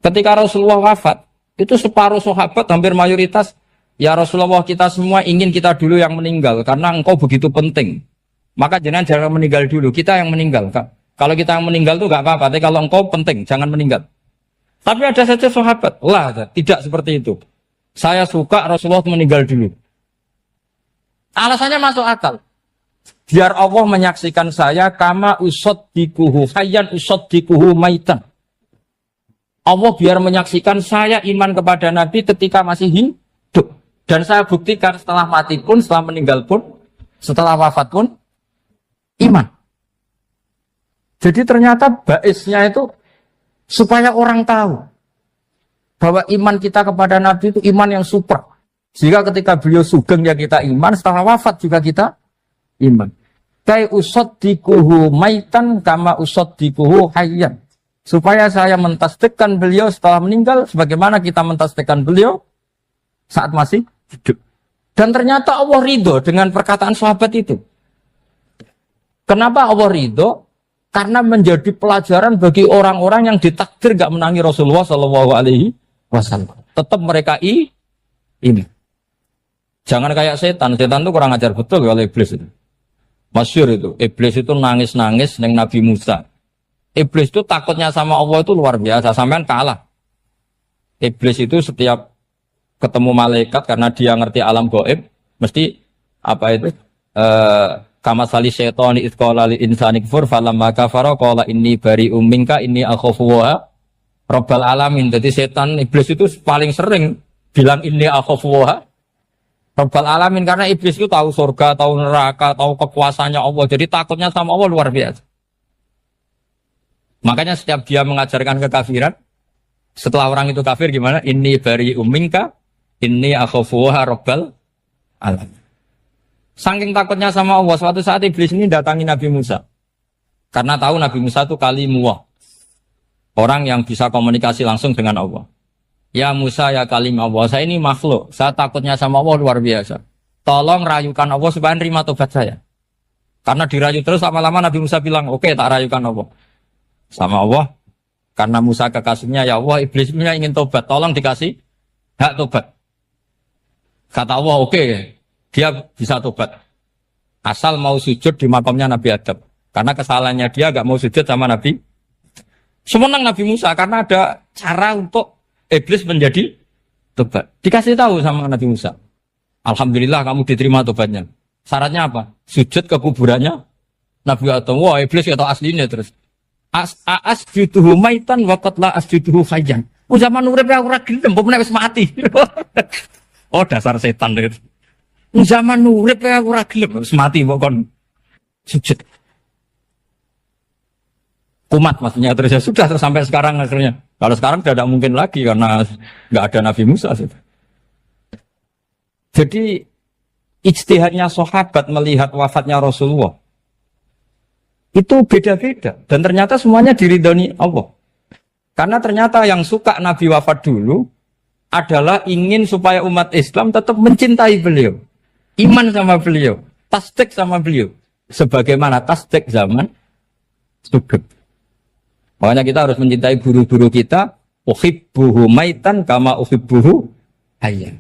Ketika Rasulullah wafat, itu separuh sahabat hampir mayoritas, ya Rasulullah kita semua ingin kita dulu yang meninggal karena engkau begitu penting. Maka jangan meninggal dulu, kita yang meninggal. Kalau kita yang meninggal tuh gak apa-apa, tapi kalau engkau penting, jangan meninggal. Tapi ada saja sahabat, tidak seperti itu. Saya suka Rasulullah meninggal dulu. Alasannya masuk akal. Biar Allah menyaksikan saya kama usaddikuhu hayyan usaddikuhu maitan. Allah biar menyaksikan saya iman kepada Nabi ketika masih hidup. Dan saya buktikan setelah mati pun, setelah meninggal pun, setelah wafat pun, iman. Jadi ternyata baisnya itu supaya orang tahu bahwa iman kita kepada Nabi itu iman yang super. Sehingga ketika beliau sugeng ya kita iman, setelah wafat juga kita iman. Kai usaddikuhu maitan kama usaddikuhu hayyan. Supaya saya mentasdikkan beliau setelah meninggal sebagaimana kita mentasdikkan beliau saat masih hidup. Dan ternyata Allah ridho dengan perkataan sahabat itu. Kenapa Allah ridho? Karena menjadi pelajaran bagi orang-orang yang ditakdir gak menangi Rasulullah SAW. Tetap mereka ini. Jangan kayak setan itu kurang ajar betul oleh iblis itu. Masyhur itu, iblis itu nangis-nangis neng Nabi Musa. Iblis itu takutnya sama Allah itu luar biasa, sampean kalah. Iblis itu setiap ketemu malaikat karena dia ngerti alam gaib, mesti apa itu? Kama sali syaitani idz qala lil insani kfur falamma kafara qala inni bari'um minka inni akhafu wa rabbal alamin. Jadi setan iblis itu paling sering bilang inni akhafu wa rabbal alamin karena iblis itu tahu surga, tahu neraka, tahu kekuasaannya Allah. Jadi takutnya sama Allah luar biasa. Makanya setiap dia mengajarkan kekafiran, setelah orang itu kafir gimana? Inni bari'um minka inni akhafu wa rabbal alamin. Saking takutnya sama Allah, suatu saat iblis ini datangi Nabi Musa. Karena tahu Nabi Musa itu kalimullah. Orang yang bisa komunikasi langsung dengan Allah. Ya Musa ya kalim Allah, saya ini makhluk. Saya takutnya sama Allah luar biasa. Tolong rayukan Allah supaya nerima tobat saya. Karena dirayu terus lama-lama Nabi Musa bilang, oke, tak rayukan Allah. Sama Allah. Karena Musa kekasihnya, ya Allah, iblis punya ingin tobat. Tolong dikasih hak tobat. Kata Allah, oke. Dia bisa tobat. Asal mau sujud di makamnya Nabi Adam. Karena kesalahannya dia gak mau sujud sama Nabi. Semenang Nabi Musa karena ada cara untuk iblis menjadi tobat. Dikasih tahu sama Nabi Musa. Alhamdulillah kamu diterima tobatnya. Syaratnya apa? Sujud ke kuburannya Nabi Adam. Wah iblis ya tahu aslinya terus. Asjuduhu maitan wa qatla asjuduhu hayyan. Zaman urip aku ora gelem, mbok nek wis mati. Oh dasar setan itu. Zaman urip aku ora gelem wis mati mbok kon sujud. Kumat maksudnya terus ya sudah sampai sekarang akhirnya. Kalau sekarang sudah tidak mungkin lagi karena nggak ada Nabi Musa. Jadi ijtihadnya sahabat melihat wafatnya Rasulullah itu beda-beda dan ternyata semuanya diridhoni Allah. Karena ternyata yang suka Nabi wafat dulu adalah ingin supaya umat Islam tetap mencintai beliau. Iman sama beliau, tasdik sama beliau. Sebagaimana tasdik zaman sugeng. Makanya kita harus mencintai guru-guru kita. Uhibbuhu maitan kama uhibbuhu hayyan.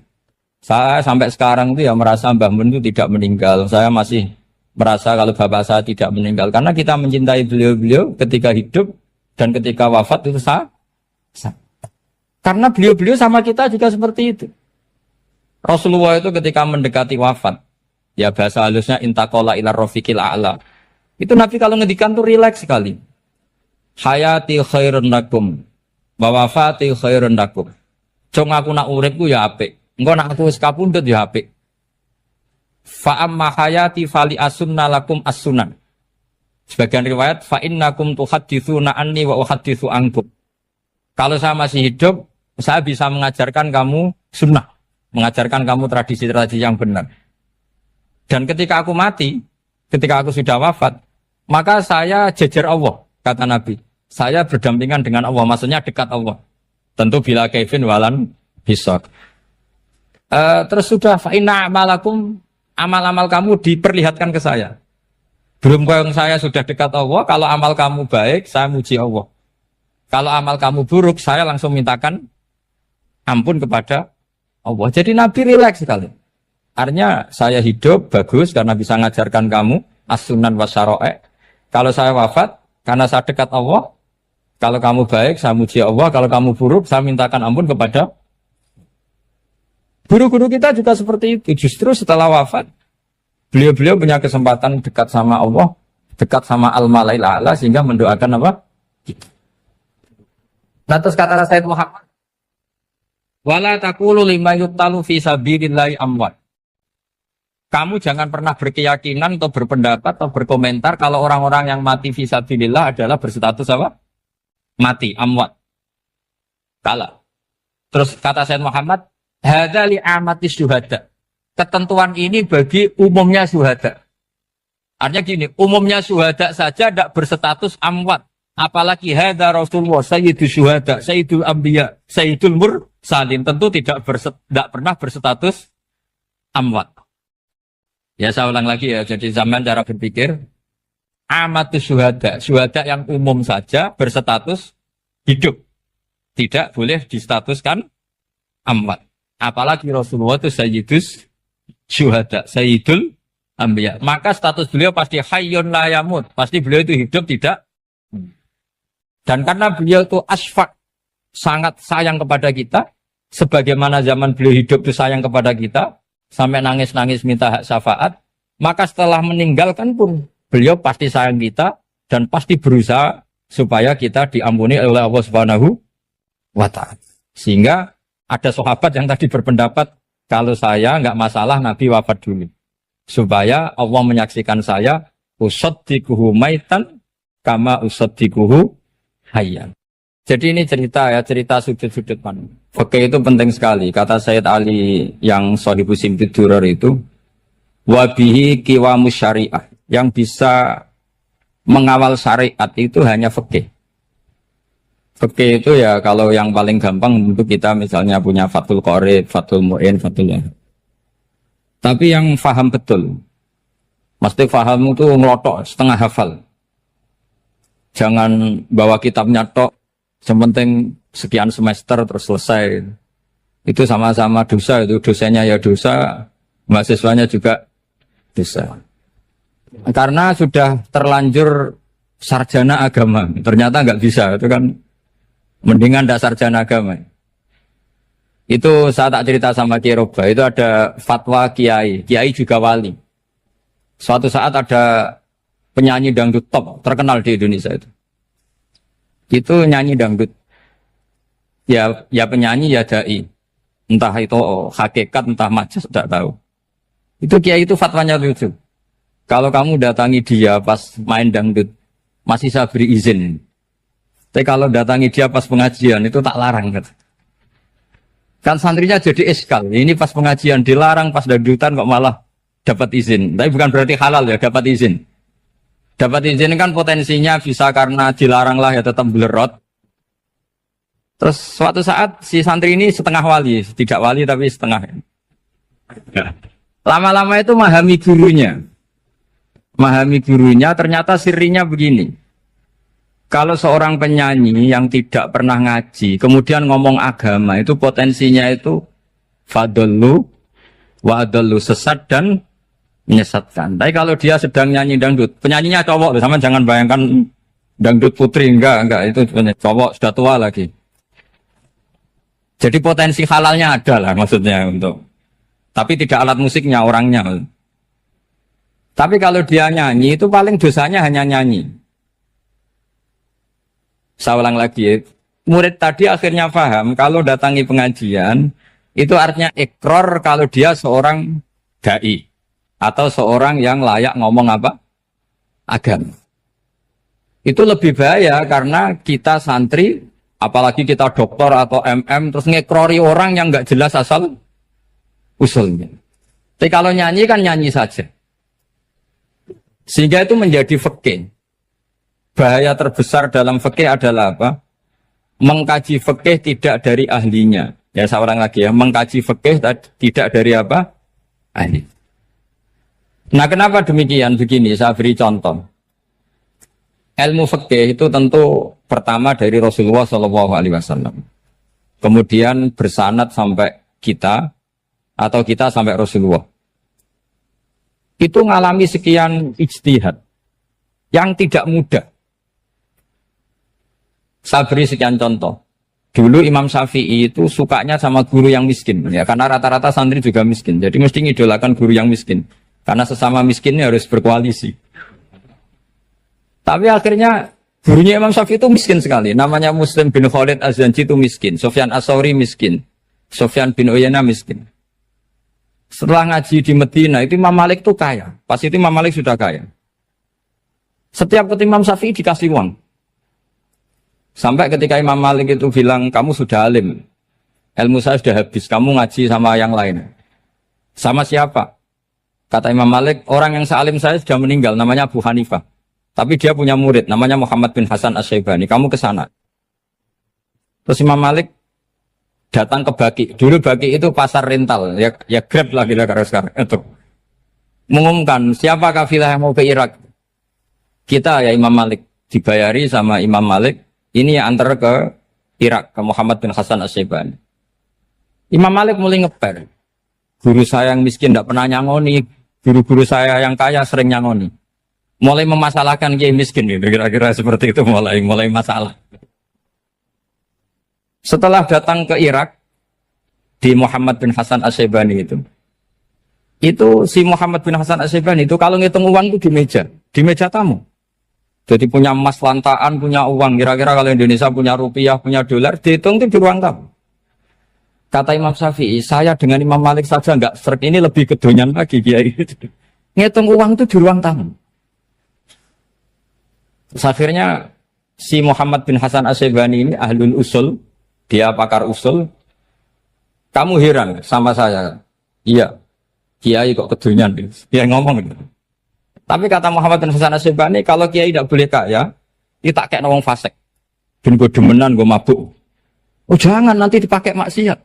Saya sampai sekarang itu ya merasa Mbah Mun itu tidak meninggal. Saya masih merasa kalau bapak saya tidak meninggal. Karena kita mencintai beliau-beliau ketika hidup dan ketika wafat itu sah. Karena beliau-beliau sama kita juga seperti itu. Rasulullah itu ketika mendekati wafat, ya bahasa halusnya intaqala ila rafiqil a'la. Itu Nabi kalau ngedikan tuh rileks sekali. Hayati khairun lakum wa wafati khairun lakum. Cung aku nak uripku ya apik. Engko nak aku wis kapundhut ya apik. Fa amma hayati fali asunna lakum as-sunan. Sebagian riwayat fa innakum tuhadditsuna anni wa uhadditsu ankum. Kalau saya masih hidup, saya bisa mengajarkan kamu sunnah, mengajarkan kamu tradisi-tradisi yang benar. Dan ketika aku mati, ketika aku sudah wafat, maka saya jejer Allah, kata Nabi. Saya berdampingan dengan Allah, maksudnya dekat Allah. Tentu bila kaifin walan hisab. Terus sudah fa inna amalakum, amal-amal kamu diperlihatkan ke saya. Belum yang saya sudah dekat Allah, kalau amal kamu baik, saya muji Allah. Kalau amal kamu buruk, saya langsung mintakan ampun kepada Allah. Jadi Nabi rileks sekali. Artinya saya hidup bagus karena bisa ngajarkan kamu as-sunan wasyara'i. Kalau saya wafat karena saya dekat Allah. Kalau kamu baik, saya muji Allah. Kalau kamu buruk, saya mintakan ampun kepada. Guru-guru kita juga seperti itu. Justru setelah wafat, beliau-beliau punya kesempatan dekat sama Allah, dekat sama Al-Malail A'la, sehingga mendoakan apa? Nah, terus kata Rasulullah Muhammad, wala taqulu lima yuqtalu fi sabilillahi amwat. Kamu jangan pernah berkeyakinan atau berpendapat atau berkomentar kalau orang-orang yang mati fi sabilillah adalah berstatus apa? Mati, amwat. Kalah. Terus kata Sayyid Muhammad, hadza li amatis syuhada. Ketentuan ini bagi umumnya syuhada. Artinya gini, umumnya syuhada saja tidak berstatus amwat. Apalagi hadza Rasulullah sayyidus syuhada, sayyidul anbiya, sayyidul mursalin, tentu tidak pernah berstatus amwat. Ya saya ulang lagi ya, jadi zaman cara berpikir amatus syuhada, syuhada yang umum saja berstatus hidup, tidak boleh distatuskan amwat. Apalagi Rasulullah itu sayyidus syuhada, sayyidul anbiya. Maka status beliau pasti hayyun la yamut, pasti beliau itu hidup tidak. Dan karena beliau itu asfaq, sangat sayang kepada kita, sebagaimana zaman beliau hidup itu sayang kepada kita, sampai nangis-nangis minta hak syafaat, maka setelah meninggalkan pun beliau pasti sayang kita dan pasti berusaha supaya kita diampuni oleh Allah Subhanahu wa ta'ala. Sehingga ada sahabat yang tadi berpendapat kalau saya nggak masalah Nabi wafat dulu, supaya Allah menyaksikan saya usaddiquhu maitan kama usaddiquhu hayyan. Jadi ini cerita ya, cerita sudut-sudut pandang. Fikih itu penting sekali. Kata Sayyid Ali yang Shahibu Simtud Durar itu, wabihi qiwamus syariah. Yang bisa mengawal syariat itu hanya fikih. Fikih itu ya kalau yang paling gampang untuk kita misalnya punya Fathul Qorib, Fathul Mu'in, Fathul Wahab. Tapi yang faham betul, mesti faham itu ngelotok setengah hafal. Jangan bawa kitabnya tok, sementing sekian semester terus selesai. Itu sama-sama dosa, itu dosanya ya dosa, mahasiswanya juga dosa. Karena sudah terlanjur sarjana agama, ternyata nggak bisa, itu kan mendingan ndak sarjana agama. Itu saya tak cerita sama Kiai Roba, itu ada fatwa kiai juga wali. Suatu saat ada penyanyi dangdut top terkenal di Indonesia itu nyanyi dangdut ya penyanyi ya dai, entah itu hakikat entah majas tidak tahu. Itu kiai itu fatwanya lucu, kalau kamu datangi dia pas main dangdut masih saya beri izin, tapi kalau datangi dia pas pengajian itu tak larang kan santrinya jadi eskal, ini pas pengajian dilarang, pas dangdutan kok malah dapat izin. Tapi bukan berarti halal ya, dapat izin. Dapat izin kan potensinya bisa karena dilarang lah ya tetap belerot. Terus suatu saat si santri ini setengah wali, tidak wali tapi setengah. Lama-lama itu memahami gurunya. Memahami gurunya ternyata sirinya begini. Kalau seorang penyanyi yang tidak pernah ngaji, kemudian ngomong agama, itu potensinya itu fadallu wa adallu, sesat dan menyesatkan. Tapi kalau dia sedang nyanyi dangdut, penyanyinya cowok, sama jangan bayangkan dangdut putri, enggak, itu cowok sudah tua lagi. Jadi potensi halalnya ada lah maksudnya untuk, tapi tidak alat musiknya, orangnya. Tapi kalau dia nyanyi itu paling dosanya hanya nyanyi. Saya ulang lagi ya, murid tadi akhirnya paham kalau datangi pengajian itu artinya ikrar kalau dia seorang dai atau seorang yang layak ngomong apa? Agama. Itu lebih bahaya karena kita santri, apalagi kita doktor atau MM, terus ngekrori orang yang nggak jelas asal usulnya. Tapi kalau nyanyi kan nyanyi saja. Sehingga itu menjadi fikih. Bahaya terbesar dalam fikih adalah apa? Mengkaji fikih tidak dari ahlinya. Ya saya ulang lagi ya, mengkaji fikih tidak dari apa? Ahli. Nah kenapa demikian? Begini, saya beri contoh. ilmu fikih itu tentu pertama dari Rasulullah Shallallahu Alaihi Wasallam. Kemudian bersanad sampai kita atau kita sampai Rasulullah. Itu ngalami sekian ijtihad yang tidak mudah. Saya beri sekian contoh. Dulu Imam Syafi'i itu sukanya sama guru yang miskin, ya karena rata-rata santri juga miskin. Jadi mesti ngidolakan guru yang miskin, karena sesama miskinnya harus berkoalisi. Tapi akhirnya gurunya Imam Syafi'i itu miskin sekali. Namanya Muslim bin Khalid Az-Zanji itu miskin, Sufyan As-Sauri miskin, Sufyan bin Uyainah miskin. Setelah ngaji di Medina itu Imam Malik itu kaya. Pas itu Imam Malik sudah kaya. Setiap ketemu Imam Syafi'i dikasih uang. Sampai ketika Imam Malik itu bilang, kamu sudah alim, ilmu saya sudah habis, kamu ngaji sama yang lain. Sama siapa? Kata Imam Malik, orang yang sealim saya sudah meninggal, namanya Abu Hanifah. Tapi dia punya murid, namanya Muhammad bin Hasan Asy-Syaibani, kamu ke sana. Terus Imam Malik datang ke Baki. Dulu Baki itu pasar rental, ya Grab lah kira-kira sekarang. Itu mengumumkan, siapa kafilah yang mau ke Irak? Kita ya Imam Malik, dibayari sama Imam Malik. Ini yang antar ke Irak, ke Muhammad bin Hasan Asy-Syaibani. Imam Malik mulai ngeper. Guru saya yang miskin tidak pernah nyangoni, guru-guru saya yang kaya sering nyangoni. Mulai memasalahkan kiai miskin, gitu. Kira-kira seperti itu mulai masalah. Setelah datang ke Irak, di Muhammad bin Hasan Asy-Syaibani itu si Muhammad bin Hasan Asy-Syaibani itu kalau ngitung uang itu di meja tamu. Jadi punya emas lantaan, punya uang. Kira-kira kalau Indonesia punya rupiah, punya dolar, dihitung itu di ruang tamu. Kata Imam Syafi'i, saya dengan Imam Malik saja enggak serik, ini lebih kedonyan lagi kiai. Ngitung uang itu di ruang tamu. Terus akhirnya si Muhammad bin Hasan Asy-Syaibani ini ahlul usul, dia pakar usul. Kamu heran sama saya? Iya, kiai kok kedonyan. Dia ngomong gitu. Tapi kata Muhammad bin Hasan Asy-Syaibani, kalau kiai tidak boleh kaya, dia tak kayak wong fasik. Ben gue demenan, gue mabuk. Oh jangan, nanti dipakai maksiat.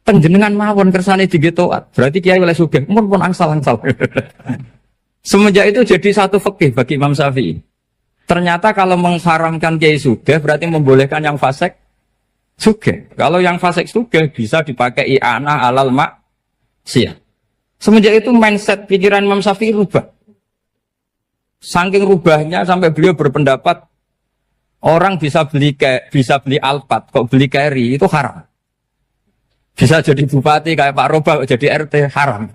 Penjenengan mawon kersane digetoat. Berarti kiai oleh sugih, pun angsal-angsal. Semenjak itu jadi satu fikih bagi Imam Syafi'i. Ternyata kalau mengharamkan kiai sugih, berarti membolehkan yang fasik sugih. Kalau yang fasik sugih bisa dipakai i'anah alal maksiat. Semenjak itu mindset pikiran Imam Syafi'i rubah. Saking rubahnya sampai beliau berpendapat orang bisa beli Alphard, kok beli carry itu haram. Bisa jadi bupati kayak Pak Roba, kok jadi RT haram.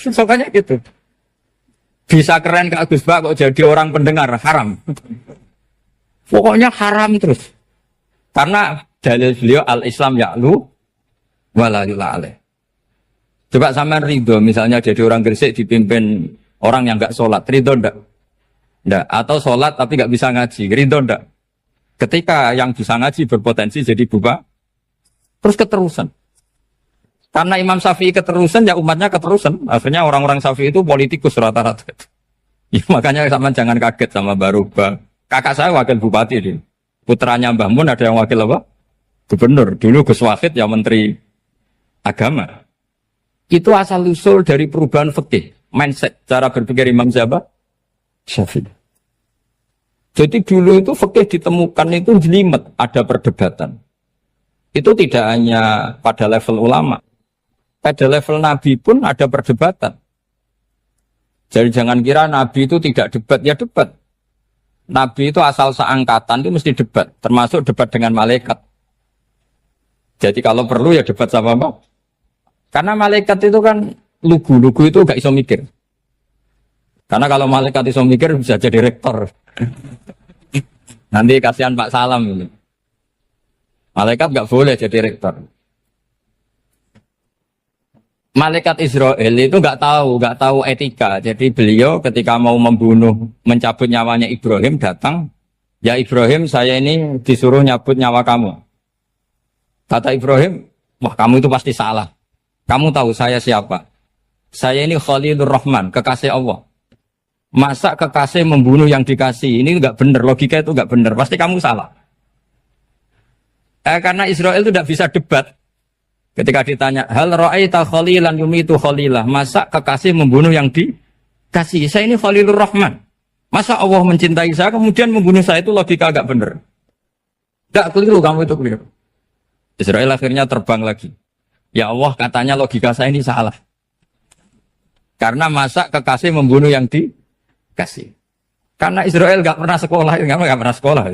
Soalnya gitu. Bisa keren Kak Gus Ba, kok jadi orang pendengar haram. Pokoknya haram terus. Karena dalil beliau al-Islam ya'lu wala yula alaih. Coba sampean ridho misalnya jadi orang Gresik dipimpin orang yang enggak sholat, ridho ndak? Nggak, atau sholat tapi nggak bisa ngaji, ridho ndak? Ketika yang bisa ngaji berpotensi jadi buba, terus keterusan. Karena Imam Syafi'i keterusan, ya umatnya keterusan. Akhirnya orang-orang Syafi'i itu politikus rata-rata. Ya, makanya sama jangan kaget sama Baruba. Kakak saya wakil bupati dia. Putranya Mbah Mun ada yang wakil apa? Gubernur. Dulu Gus Wahid ya menteri agama. Itu asal usul dari perubahan fikih, mindset, cara berpikir Imam Syafi'i. Jadi dulu itu fikih ditemukan itu jelimet, ada perdebatan. Itu tidak hanya pada level ulama, pada level Nabi pun ada perdebatan. Jadi jangan kira Nabi itu tidak debat, ya debat. Nabi itu asal seangkatan itu mesti debat, termasuk debat dengan malaikat. Jadi kalau perlu ya debat sama apa? Karena malaikat itu kan lugu itu gak iso mikir. Karena kalau malaikat iso mikir bisa jadi rektor. Nanti kasihan Pak Salam ini. Malaikat gak boleh jadi rektor. Malaikat Israel itu gak tahu etika. Jadi beliau ketika mau membunuh, mencabut nyawanya Ibrahim datang, ya Ibrahim saya ini disuruh nyabut nyawa kamu. Kata Ibrahim, wah kamu itu pasti salah. Kamu tahu saya siapa? Saya ini Khalilur Rahman, kekasih Allah. Masa kekasih membunuh yang dikasih? Ini enggak benar, logika itu enggak benar. Pasti kamu salah. Karena Israel itu tidak bisa debat. Ketika ditanya, hal ra'aita khalilan yumitu khalilah. Masa kekasih membunuh yang dikasih? Saya ini Khalilur Rahman. Masa Allah mencintai saya kemudian membunuh saya, itu logika agak bener. Gak keliru, kamu itu keliru. Israel akhirnya terbang lagi. Ya Allah, katanya logika saya ini salah. Karena masa kekasih membunuh yang dikasih. Karena Israel gak pernah sekolah, gak pernah sekolah.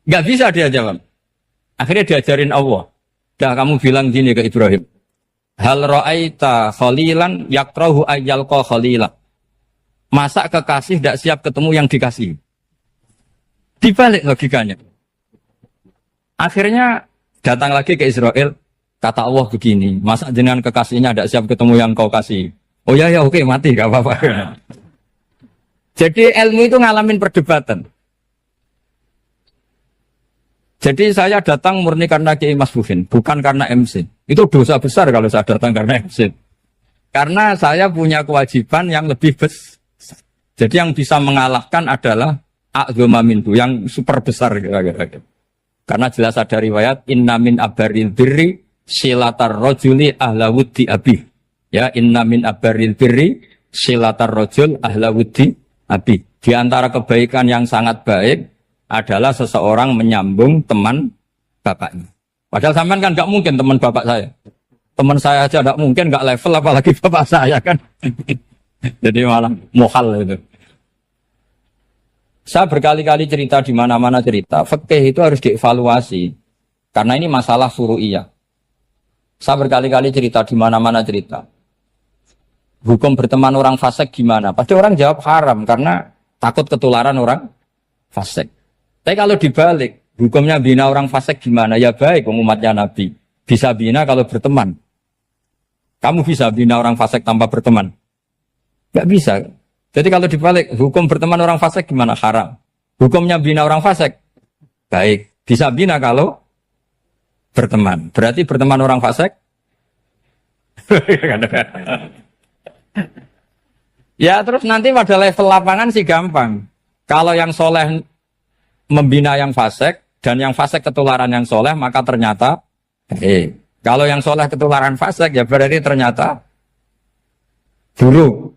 Gak bisa dia jawab. Akhirnya diajarin Allah. Dah kamu bilang gini ke Ibrahim. Hal ra'aita khalilan yakrahu ayyalqa khalila. Masa kekasih tidak siap ketemu yang dikasih. Dibalik logikanya. Akhirnya datang lagi ke Israel. Kata Allah begini. Masa jenengan kekasihnya tidak siap ketemu yang kau kasih. Oh ya oke, mati gak apa-apa. Jadi ilmu itu ngalamin perdebatan. Jadi saya datang murni karena Kiai Mas Buhin, bukan karena MC. Itu dosa besar kalau saya datang karena MC. Karena saya punya kewajiban yang lebih besar. Jadi yang bisa mengalahkan adalah a'dzama minhu, yang super besar kira-kira. Karena jelas ada riwayat inna min abaril birri silatar rajuli ahla wuddi abi. Ya, inna min abaril birri silatar rajul ahla wuddi abi. Di antara kebaikan yang sangat baik adalah seseorang menyambung teman bapaknya. Padahal sampean kan nggak mungkin teman bapak saya. Teman saya aja nggak mungkin, nggak level apalagi bapak saya kan. Jadi malah mohal itu. Saya berkali-kali cerita di mana-mana cerita. Fikih itu harus dievaluasi. Karena ini masalah furu'iyah. Saya berkali-kali cerita di mana-mana cerita. Hukum berteman orang fasik gimana? Pasti orang jawab haram karena takut ketularan orang fasik. Tapi kalau dibalik, hukumnya bina orang fasik gimana? Ya baik, umatnya Nabi. Bisa bina kalau berteman. Kamu bisa bina orang fasik tanpa berteman? Gak bisa. Jadi kalau dibalik, hukum berteman orang fasik gimana? Haram. Hukumnya bina orang fasik? Baik. Bisa bina kalau berteman. Berarti berteman orang fasik? Ya terus nanti pada level lapangan sih gampang. Kalau yang soleh membina yang fasik dan yang fasik ketularan yang soleh, maka ternyata kalau yang soleh ketularan fasik ya berarti ternyata buruk.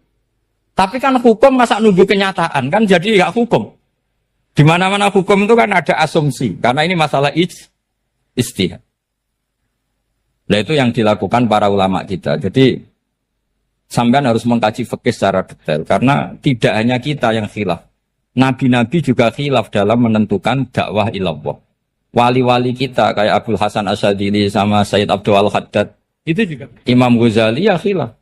Tapi kan hukum masa nunggu kenyataan kan, jadi nggak hukum. Di mana-mana hukum itu kan ada asumsi karena ini masalah ijtihad. Nah itu yang dilakukan para ulama kita. Jadi sampean harus mengkaji fikih secara detail karena tidak hanya kita yang khilaf. Nabi-nabi juga khilaf dalam menentukan dakwah ilallah. Wali-wali kita kayak Abdul Hasan Asyadili sama Sayyid Abdul Al-Haddad itu juga. Imam Ghazali ya khilaf.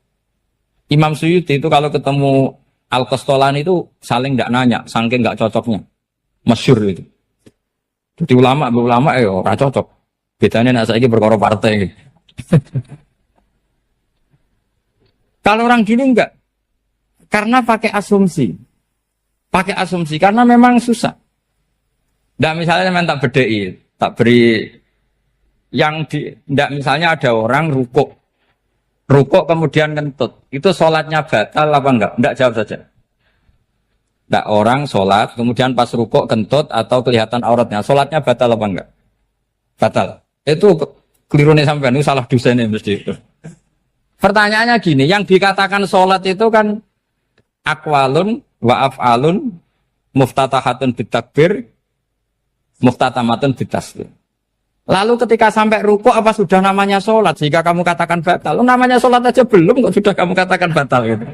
Imam Suyuti itu kalau ketemu Al-Qastolani itu saling tidak nanya, saking nggak cocoknya. Masyhur itu. Jadi ulama ora cocok. Bedanya nak saiki perkara partai. Kalau orang gini enggak. Karena pakai asumsi. Pakai asumsi karena memang susah. Ndak misalnya memang tak bedai, tak beri yang di ndak misalnya ada orang rukuk kemudian kentut. Itu sholatnya batal apa enggak? Enggak, jawab saja. Enggak, orang sholat kemudian pas rukuk kentut atau kelihatan auratnya, sholatnya batal apa enggak? Batal. Itu keliru nih sampean, itu salah dosennya mesti itu. Pertanyaannya gini, yang dikatakan sholat itu kan aqwalun wa af'alun muftatahatun bitakbir muftatamatun bitaslim. Lalu ketika sampai rukuk apa sudah namanya sholat sehingga kamu katakan batal? Namanya sholat aja belum kok sudah kamu katakan batal gitu.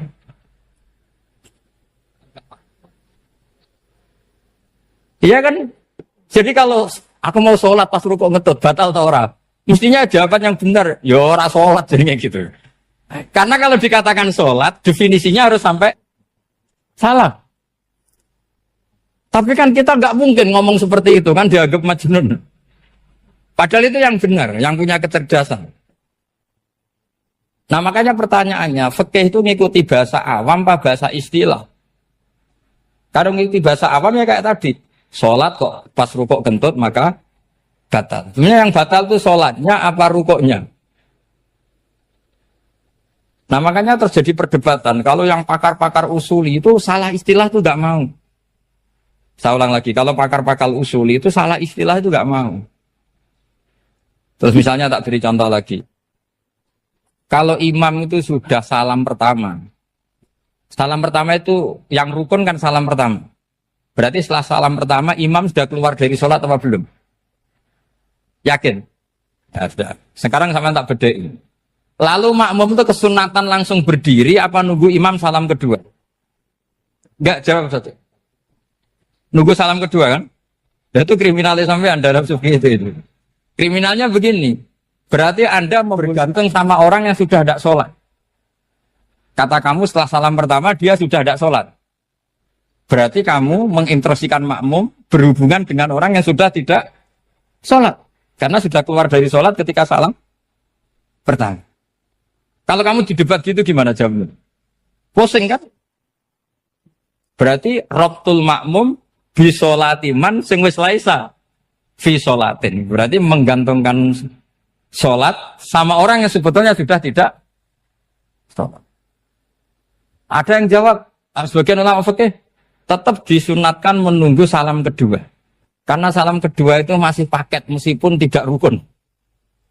Iya kan? Jadi kalau aku mau sholat pas rukuk ngetut batal atau ora? Mestinya jawaban yang benar, ya ora sholat jadinya gitu. Karena kalau dikatakan sholat definisinya harus sampai salah. Tapi kan kita nggak mungkin ngomong seperti itu kan, dianggap majnun. Padahal itu yang benar, yang punya kecerdasan. Nah makanya pertanyaannya, fikih itu ngikuti bahasa awam apa bahasa istilah? Kalau ngikuti bahasa awam ya kayak tadi, sholat kok pas rukuk kentut maka batal. Sebenarnya yang batal itu sholatnya apa rukuknya? Nah makanya terjadi perdebatan. Kalau yang pakar-pakar usuli itu salah istilah itu nggak mau. Saya ulang lagi, kalau pakar-pakar usuli itu salah istilah itu nggak mau. Terus misalnya tak beri contoh lagi. Kalau imam itu sudah salam pertama, Salam pertama itu yang rukun kan salam pertama. Berarti setelah salam pertama imam sudah keluar dari sholat apa belum? Yakin? Ya sudah. Sekarang sama tak bedai. Lalu makmum itu kesunatan langsung berdiri apa nunggu imam salam kedua? Enggak, jawab satu. Nunggu salam kedua kan? Ya itu kriminalnya sampai Anda dalam sufi itu. Kriminalnya begini. Berarti Anda mau bergantung sama orang yang sudah tidak sholat. Kata kamu setelah salam pertama dia sudah tidak sholat. Berarti kamu menginstruksikan makmum berhubungan dengan orang yang sudah tidak sholat. Karena sudah keluar dari sholat ketika salam pertama. Kalau kamu di debat gitu gimana jawabnya? Pusing kan? Berarti robtul makmum bisolatiman sing wis laisa fi sholatin. Berarti menggantungkan sholat sama orang yang sebetulnya sudah tidak sholat. Ada yang jawab, sebagian ulama fikih tetap disunatkan menunggu salam kedua. Karena salam kedua itu masih paket meskipun tidak rukun.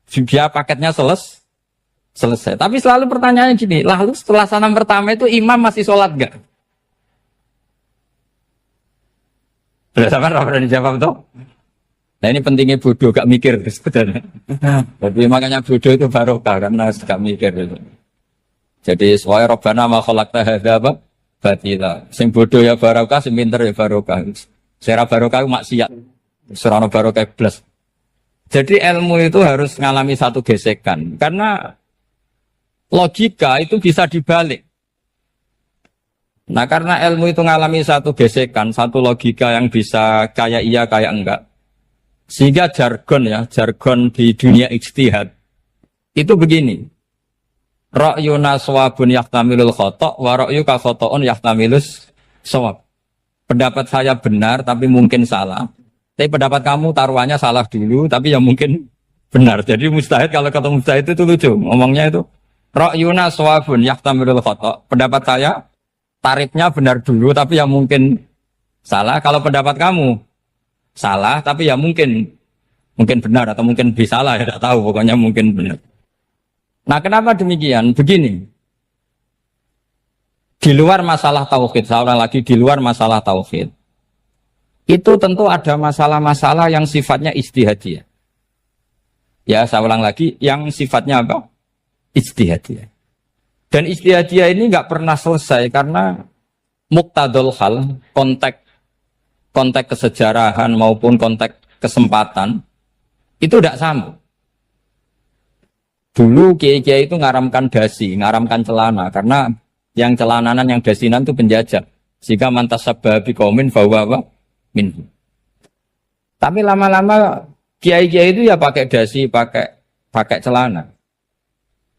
Dia paketnya selesai. Tapi selalu pertanyaannya gini, lalu setelah salam pertama itu imam masih sholat enggak? Sudah sampai pernah dijawab toh? Nah ini pentingnya bodoh, gak mikir sebenarnya. Jadi makanya bodoh itu barokah karena gak mikir itu. Jadi soalnya Rabbana ma khalaqta hadza apa? Batila. Sing bodoh ya barokah, sing pinter ya barokah. Sira barokah itu maksiat. Surana barokah plus. Jadi ilmu itu harus mengalami satu gesekan karena logika itu bisa dibalik. Nah karena ilmu itu mengalami satu gesekan, satu logika yang bisa kayak iya kayak enggak. Sehingga jargon di dunia ijtihad itu begini. Ra'yuna shawabun yahtamilul khata' wa ra'yuka khata'un yahtamilus shawab. Pendapat saya benar tapi mungkin salah. Tapi pendapat kamu taruhannya salah dulu tapi yang mungkin benar. Jadi mustahid kalau kata mustahid itu lucu. Ngomongnya itu ra'yuna shawabun yahtamilul khata'. Pendapat saya tarifnya benar dulu tapi yang mungkin salah. Kalau pendapat kamu salah tapi ya mungkin benar atau mungkin bisa salah ya tidak tahu pokoknya mungkin benar. Nah kenapa demikian? Begini, di luar masalah tauhid, saya ulang lagi di luar masalah tauhid, itu tentu ada masalah-masalah yang sifatnya ijtihadiyah. Ya saya ulang lagi, yang sifatnya apa? Ijtihadiyah. Dan ijtihadiyah ini nggak pernah selesai karena muqtadul hal, konteks kesejarahan maupun konteks kesempatan itu tidak sama. Dulu kiai-kiai itu ngaramkan dasi, ngaramkan celana karena yang celananan yang dasinan itu penjajah. Jika mantas sababi kaumin bahwa minhu. Tapi lama-lama kiai-kiai itu ya pakai dasi, pakai celana.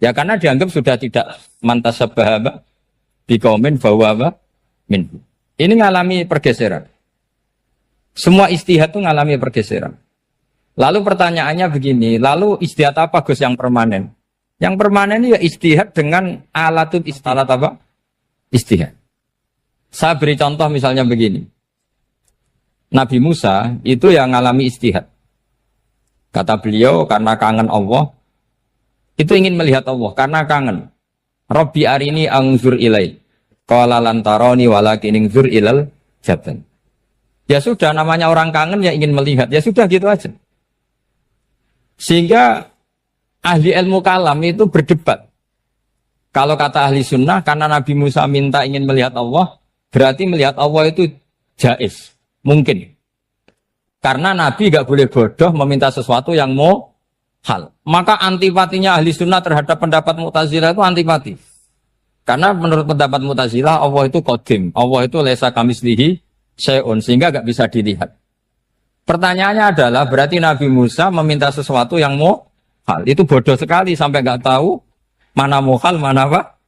Ya karena dianggap sudah tidak mantas sababi kaumin bahwa minhu. Ini ngalami pergeseran. Semua ijtihad itu ngalami pergeseran. Lalu pertanyaannya begini, lalu ijtihad apa Gus yang permanen? Yang permanen ya ijtihad dengan alatut istilat apa? Ijtihad. Saya beri contoh misalnya begini. Nabi Musa itu yang ngalami ijtihad. Kata beliau karena kangen Allah, itu ingin melihat Allah karena kangen. Rabbi arini anzur ilai. Qala lan tarani walakin anzur ilal jabal. Ya sudah namanya orang kangen ya ingin melihat. Ya sudah gitu aja. Sehingga ahli ilmu kalam itu berdebat. Kalau kata ahli sunnah, karena Nabi Musa minta ingin melihat Allah, berarti melihat Allah itu jaiz, mungkin. Karena Nabi gak boleh bodoh meminta sesuatu yang mau hal. Maka antipatinya ahli sunnah terhadap pendapat Mu'tazilah itu antipati. Karena menurut pendapat Mu'tazilah, Allah itu qadim, Allah itu laisa kamislihi syai'un, sehingga gak bisa dilihat. Pertanyaannya adalah berarti Nabi Musa meminta sesuatu yang mau hal. Itu bodoh sekali sampai nggak tahu mana mau hal, mana apa?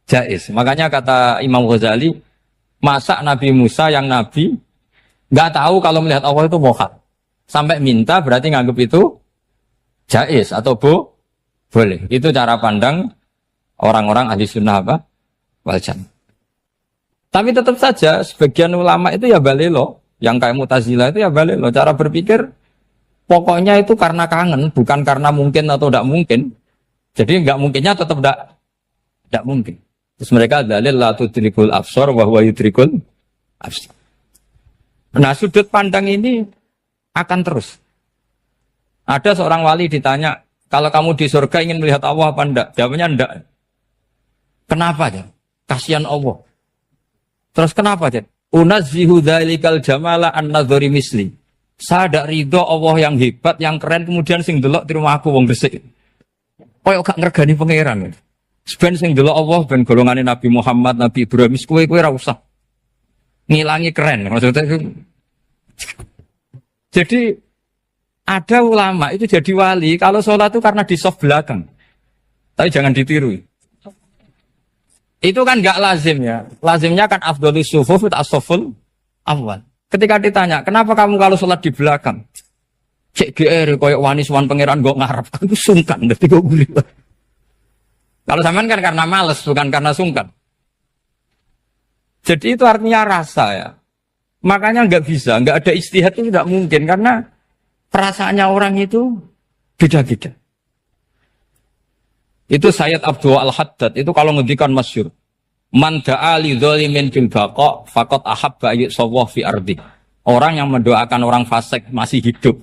Jaiz. Makanya kata Imam Ghazali, masa Nabi Musa yang Nabi nggak tahu kalau melihat Allah itu mau hal. Sampai minta berarti nganggap itu jaiz atau boleh. Itu cara pandang orang-orang ahli sunnah apa? Wal jamaah. Tapi tetap saja sebagian ulama itu ya balelo. Yang kayak Mu'tazilah itu ya balik loh. Cara berpikir pokoknya itu karena kangen, bukan karena mungkin atau tidak mungkin. Jadi nggak mungkinnya tetap tidak mungkin. Terus mereka dalil la tudrikul absar wa huwa yudrikul absar. Nah, sudut pandang ini akan terus. Ada seorang wali ditanya, kalau kamu di surga ingin melihat Allah apa enggak? Jawabnya enggak. Kenapa ya? Kasihan Allah. Terus kenapa ya? Unazzihu dzalikal jamala an-nadhari misli. Saya tidak ridho Allah yang hebat, yang keren, kemudian sing delok di rumah aku wong resik. Koyo gak ngergani pangeran. Sebenarnya sing delok Allah ben golongane Nabi Muhammad, Nabi Ibrahim, kowe ora usah ngilangi keren. Maksudnya itu. Jadi ada ulama itu jadi wali kalau sholat itu karena di soft belakang. Tapi jangan ditiru. Itu kan gak lazim ya. Lazimnya kan afdhalus sufuf as-saful awal. Ketika ditanya, kenapa kamu kalau sholat di belakang? Cek GR, koyok wani suwan pangeran gak ngarep. Aku sungkan, berarti gue guli. Kalau zaman kan karena males, bukan karena sungkan. Jadi itu artinya rasa ya. Makanya nggak bisa, nggak ada istihad itu tidak mungkin. Karena perasaannya orang itu beda-beda. Itu Sayyid Abdul Al-Haddad, itu kalau ngendikan masyhur. Man da'a li dzalimin bil baqa faqad ahabba yu'sawwa fi ardi. Orang yang mendoakan orang fasik masih hidup,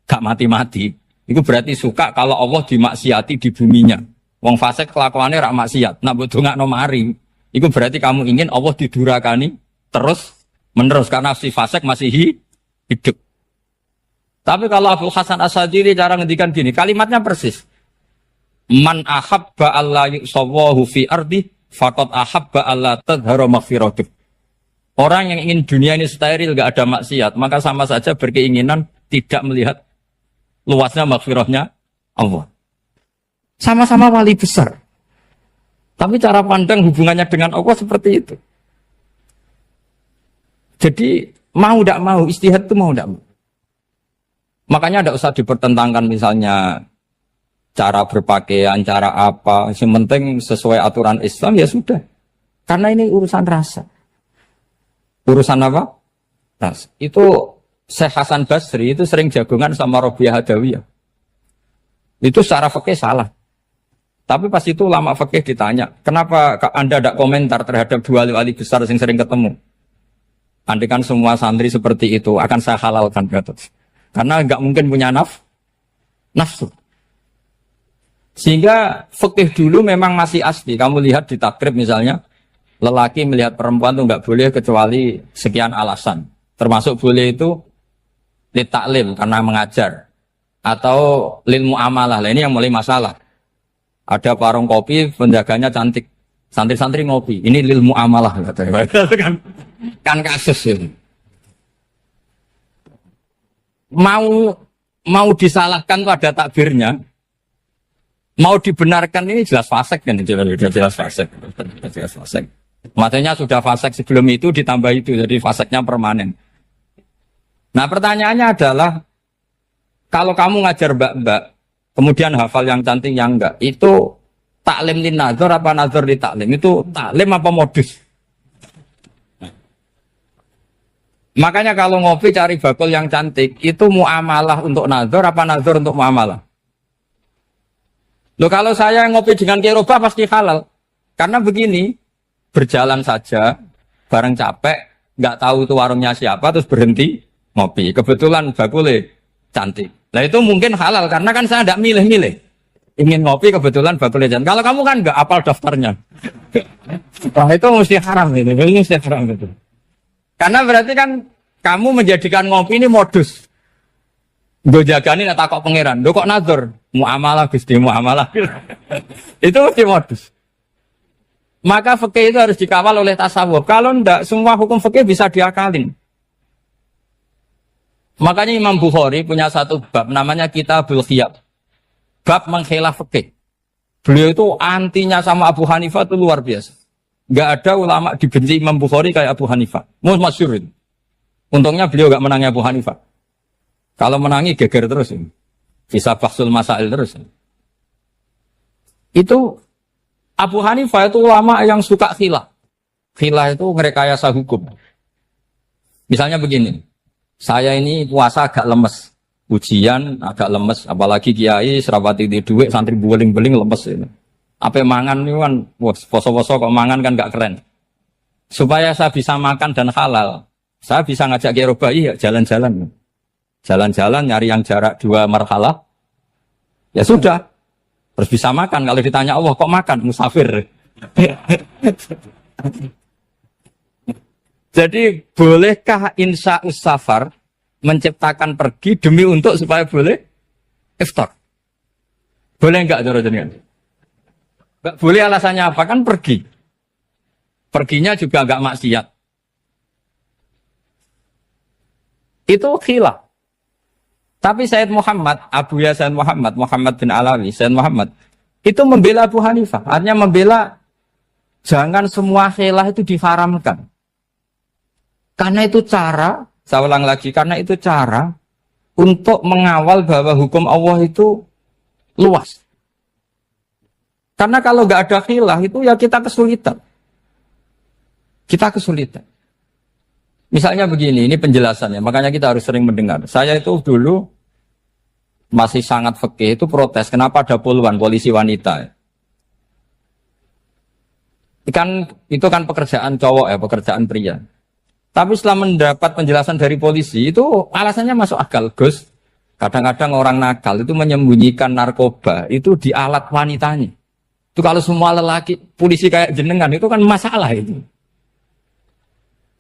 gak mati-mati, itu berarti suka kalau Allah dimaksiati di buminya. Wong fasik kelakuannya rak maksiat, nak mbok dongakno mari. Itu berarti kamu ingin Allah didurakani terus menerus karena si fasik masih hidup. Tapi kalau Abdul Hasan As-Sadili cara ngendikan gini, kalimatnya persis. Man ahabba alla yu'sawwahu fi ardi faqad ahabba alla tadhharu maghfiratuh. Orang yang ingin dunia ini steril, gak ada maksiat, maka sama saja berkeinginan tidak melihat luasnya maghfirahnya Allah. Sama-sama wali besar. Tapi cara pandang hubungannya dengan Allah seperti itu. Jadi mau tidak mau, istihad itu mau tidak mau. Makanya tidak usah dipertentangkan misalnya cara berpakaian, cara apa. Yang penting sesuai aturan Islam ya sudah. Karena ini urusan rasa. Urusan apa? Rasa. Itu Syekh Hasan Basri itu sering jagongan sama Robiah Hadawiyah. Itu secara fikih salah. Tapi pas itu ulama fikih ditanya, kenapa Anda tidak komentar terhadap dua wali besar yang sering ketemu? Andai kan semua santri seperti itu, akan saya halalkan. Karena nggak mungkin punya nafsu. Sehingga fikih dulu memang masih asli. Kamu lihat di takrib misalnya, lelaki melihat perempuan itu nggak boleh kecuali sekian alasan. Termasuk boleh itu li taklim karena mengajar. Atau lil muamalah. Ini yang mulai masalah. Ada warung kopi, penjaganya cantik. Santri-santri ngopi. Ini lil muamalah. Kan kasus ini. Mau disalahkan tuh ada takbirnya. Mau dibenarkan ini jelas fasik kan, jelas fasik. Jelas fasik. Matanya sudah fasik sebelum itu ditambah itu, jadi fasiknya permanen. Nah pertanyaannya adalah, kalau kamu ngajar mbak-mbak, kemudian hafal yang cantik yang enggak, itu taklim li nazar apa nazar li taklim? Itu taklim apa modus? Makanya kalau ngopi cari bakul yang cantik, itu muamalah untuk nazar apa nazar untuk muamalah? Loh kalau saya ngopi dengan kiroba pasti halal. Karena begini, berjalan saja, bareng capek, nggak tahu itu warungnya siapa, terus berhenti ngopi. Kebetulan bakulnya cantik. Nah itu mungkin halal, karena kan saya tidak milih-milih. Ingin ngopi, kebetulan bakulnya cantik. Kalau kamu kan nggak apal daftarnya. Wah itu mesti haram itu, ini mesti haram itu. Karena berarti kan kamu menjadikan ngopi ini modus. Gue jagani nak takok pangeran. Lo kok nazar? Muamalah Gusti, muamalah. Itu mesti modus. Maka fikih itu harus dikawal oleh tasawuf. Kalau ndak, semua hukum fikih bisa diakalin. Makanya Imam Bukhari punya satu bab namanya Kitabul Khiyab. Bab mengkhilaf fikih. Beliau itu antinya sama Abu Hanifah itu luar biasa. Nggak ada ulama dibenci Imam Bukhari kayak Abu Hanifah. Masyhur itu. Untungnya beliau nggak menangnya Abu Hanifah. Kalau menangi geger terus. Bisa faksul masail terus. Itu Abu Hanifah itu ulama yang suka khilah. Khilah itu ngerekayasa hukum. Misalnya begini. Saya ini puasa agak lemes. Ujian agak lemes. Apalagi kiai serapati di duit, santri beling-beling lemes. Ini. Apa mangan ini kan, wah, poso-poso kok mangan kan gak keren. Supaya saya bisa makan dan halal, saya bisa ngajak Kiai Robai ya jalan-jalan. Jalan-jalan nyari yang jarak 2 marhalah. Ya sudah. Terus bisa makan. Kalau ditanya Allah kok makan? Musafir. Jadi bolehkah insa'us safar menciptakan pergi demi untuk supaya boleh iftar? Boleh enggak cara jenengan? Enggak boleh, alasannya apa? Kan pergi. Perginya juga enggak maksiat. Itu khilaf. Tapi Sayyid Muhammad, Abu Yasin Muhammad, Muhammad bin Alawi, Sayyid Muhammad, itu membela Abu Hanifah. Artinya membela jangan semua khilaf itu diharamkan. Karena itu cara, saya ulang lagi, karena itu cara untuk mengawal bahwa hukum Allah itu luas. Karena kalau nggak ada khilaf itu ya kita kesulitan. Kita kesulitan. Misalnya begini, ini penjelasannya, makanya kita harus sering mendengar. Saya itu dulu masih sangat fikih itu protes, kenapa ada puluhan polisi wanita? Itu kan pekerjaan cowok ya, pekerjaan pria. Tapi setelah mendapat penjelasan dari polisi, itu alasannya masuk akal, Gus. Kadang-kadang orang nakal itu menyembunyikan narkoba, itu di alat wanitanya. Itu kalau semua lelaki, polisi kayak jenengan, itu kan masalah itu.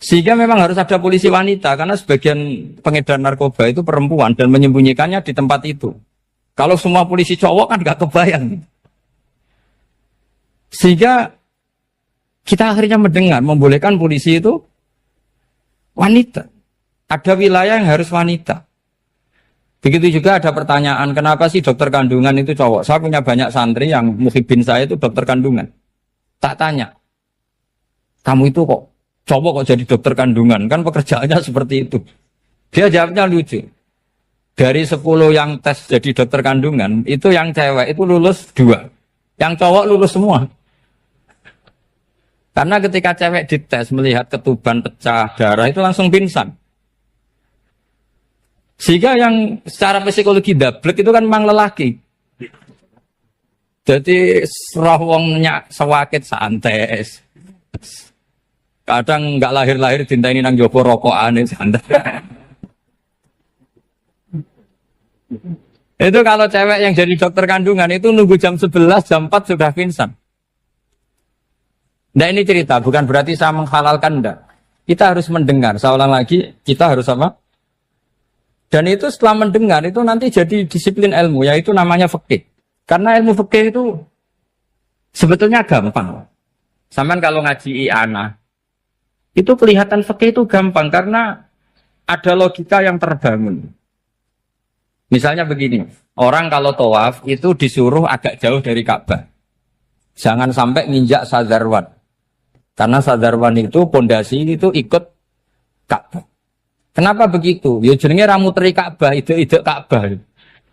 Sehingga memang harus ada polisi wanita, karena sebagian pengedar narkoba itu perempuan dan menyembunyikannya di tempat itu. Kalau semua polisi cowok kan gak kebayang. Sehingga kita akhirnya mendengar, membolehkan polisi itu wanita. Ada wilayah yang harus wanita. Begitu juga ada pertanyaan, kenapa sih dokter kandungan itu cowok? Saya punya banyak santri yang muhibin saya itu dokter kandungan. Tak tanya, kamu itu kok cowok kok jadi dokter kandungan, kan pekerjaannya seperti itu. Dia jawabnya lucu. Dari 10 yang tes jadi dokter kandungan, itu yang cewek itu lulus 2. Yang cowok lulus semua. Karena ketika cewek dites melihat ketuban pecah darah itu langsung pingsan. Sehingga yang secara psikologi dablek itu kan memang lelaki. Jadi roh wongnya sewakit santai. Kadang nggak lahir-lahir dintaini nang jopo rokokan santai. Itu kalau cewek yang jadi dokter kandungan itu nunggu jam 11, jam 4 sudah pingsan. Nah ini cerita, bukan berarti saya menghalalkan, enggak. Kita harus mendengar, saya ulang lagi, kita harus apa? Dan itu setelah mendengar, itu nanti jadi disiplin ilmu, yaitu namanya fikih. Karena ilmu fikih itu sebetulnya gampang. Sampai kalau ngaji i'anah, itu kelihatan fikih itu gampang, karena ada logika yang terbangun. Misalnya begini, orang kalau tawaf itu disuruh agak jauh dari Ka'bah. Jangan sampai nginjak sadarwan. Karena sadarwan itu pondasi itu ikut Ka'bah. Kenapa begitu? Ya jenenge ra muteri Ka'bah, ide-ide Ka'bah.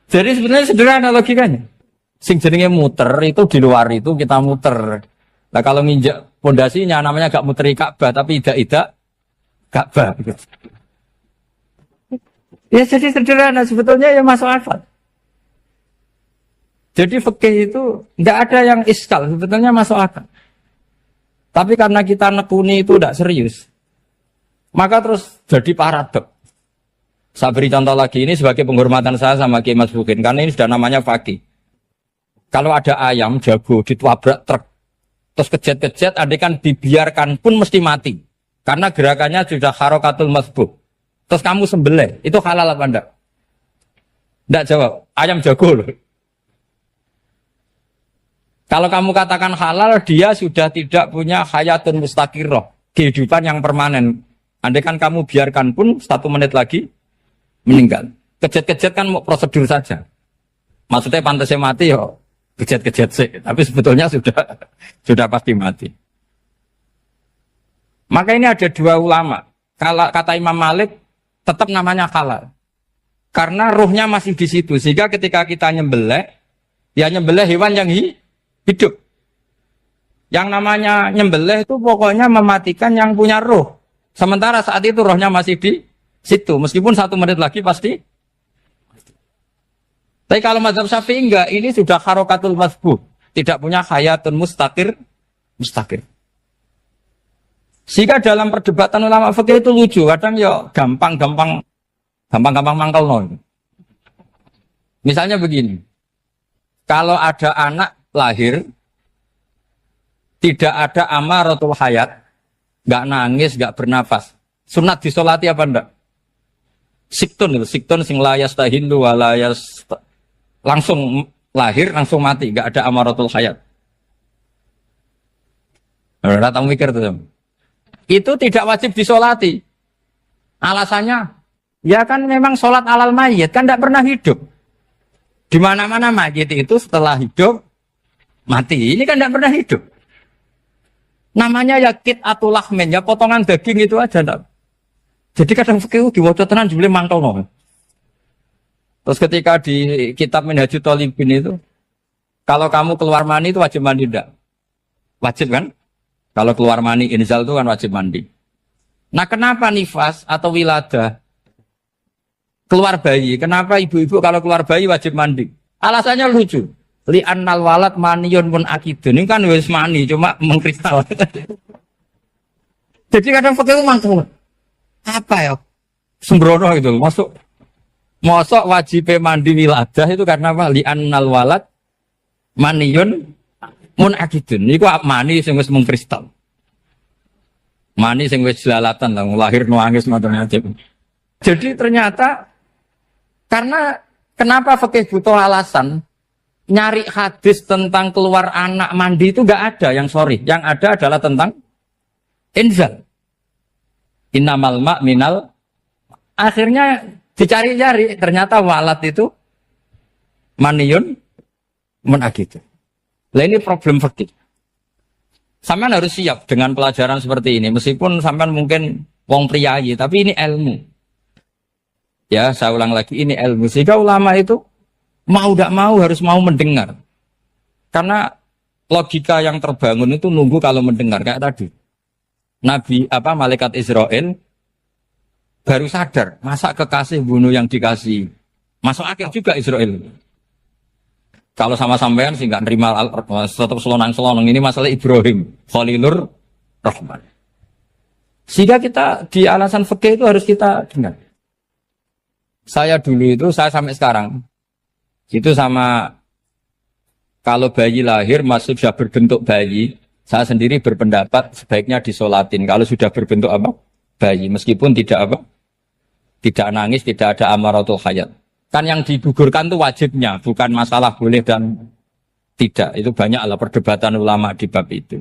Jadi sebenarnya sederhana logikanya. Sing jenenge muter itu di luar itu kita muter. Nah kalau nginjak pondasinya namanya gak muteri Ka'bah tapi ide-ide Ka'bah. Ya jadi sederhana sebetulnya ya masuk akal. Jadi fikih itu tidak ada yang iskal, sebetulnya masuk akal. Tapi karena kita nekuni itu tidak serius, maka terus jadi paradok. Saya beri contoh lagi, ini sebagai penghormatan saya sama Kiai Mas Bukin, karena ini sudah namanya fakih. Kalau ada ayam jago ditabrak truk, terus kejet-kejet, adekan dibiarkan pun mesti mati. Karena gerakannya sudah harokatul masbuh. Terus kamu sembelih, itu halal apa enggak? Enggak jawab, ayam jago loh. Kalau kamu katakan halal, dia sudah tidak punya hayatun mustaqirroh, kehidupan yang permanen. Andai kan kamu biarkan pun 1 menit lagi meninggal. Kejet-kejet kan mau prosedur saja. Maksudnya pantasnya mati ya kejet-kejet sih, tapi sebetulnya sudah pasti mati. Maka ini ada 2 ulama. Kalau kata Imam Malik tetap namanya halal. Karena ruhnya masih di situ, sehingga ketika kita nyembelih, ya nyembelih hewan yang hidup. Yang namanya nyembelih itu pokoknya mematikan yang punya roh. Sementara saat itu rohnya masih di situ. Meskipun 1 menit lagi pasti. Tapi kalau mazhab Syafi'i enggak, ini sudah harokatul masbuh. tidak punya hayatun mustaqir. Sehingga dalam perdebatan ulama fikih itu lucu, kadang ya gampang mangkal no. Misalnya begini, kalau ada anak lahir tidak ada amaratul hayat, nggak nangis, nggak bernafas, sunat disolati apa enggak? Siktun sing layas tahindu walayas langsung lahir langsung mati, nggak ada amaratul hayat. Ora tahu mikir tuh. Itu tidak wajib disolati. Alasannya, ya kan memang sholat alal mayit kan tidak pernah hidup. Di mana-mana mayit itu setelah hidup mati. Ini kan tidak pernah hidup. Namanya ya kit atau lahmen, ya potongan daging itu aja. Enggak. Jadi kadang fikih diwaca tenan jebule mangkel no. Terus ketika di kitab Minhajul Thalibin itu, kalau kamu keluar mani itu wajib mandi enggak? Wajib kan? Kalau keluar mani inzal itu kan wajib mandi. Nah kenapa nifas atau wiladah keluar bayi? Kenapa ibu-ibu kalau keluar bayi wajib mandi? Alasannya lucu. Li annal walad maniyun pun akidun. Ini kan wis mani cuma mengkristal. Jadi kadang pakai mangkel. Apa ya? Sembrono itu masuk. Mosok wajib mandi wiladah itu karena apa? Li annal walad maniyun mun akidun. Niku mani sing wis mengkristal. Mani sing wis jelalatan lah lahir nuangis macam-macam. Jadi ternyata karena kenapa fikih butuh alasan nyari hadis tentang keluar anak mandi itu enggak ada yang sorry. Yang ada adalah tentang inzal. Innamal ma' minal. Akhirnya dicari-cari ternyata walad itu maniyun munakidu. Lah ini problem fikih. Sampean harus siap dengan pelajaran seperti ini meskipun sampean mungkin wong priayi tapi ini ilmu. Ya, saya ulang lagi ini ilmu. Sehingga ulama itu mau tidak mau harus mau mendengar. Karena logika yang terbangun itu nunggu kalau mendengar kayak tadi. Nabi malaikat Israel baru sadar, masa kekasih bunuh yang dikasih. Masuk akal juga Israel. Kalau sama sampean sih nggak nerima tetap selonang-selonang ini masalah Ibrahim, Khalilur Rahman. Sehingga kita di alasan fikih itu harus kita dengar. Saya dulu itu, saya sampai sekarang itu sama kalau bayi lahir masih sudah berbentuk bayi, saya sendiri berpendapat sebaiknya disolatin. Kalau sudah berbentuk bayi, meskipun tidak tidak nangis, tidak ada amaratul hayat. Kan yang digugurkan itu wajibnya, bukan masalah boleh dan tidak. Itu banyaklah perdebatan ulama di bab itu.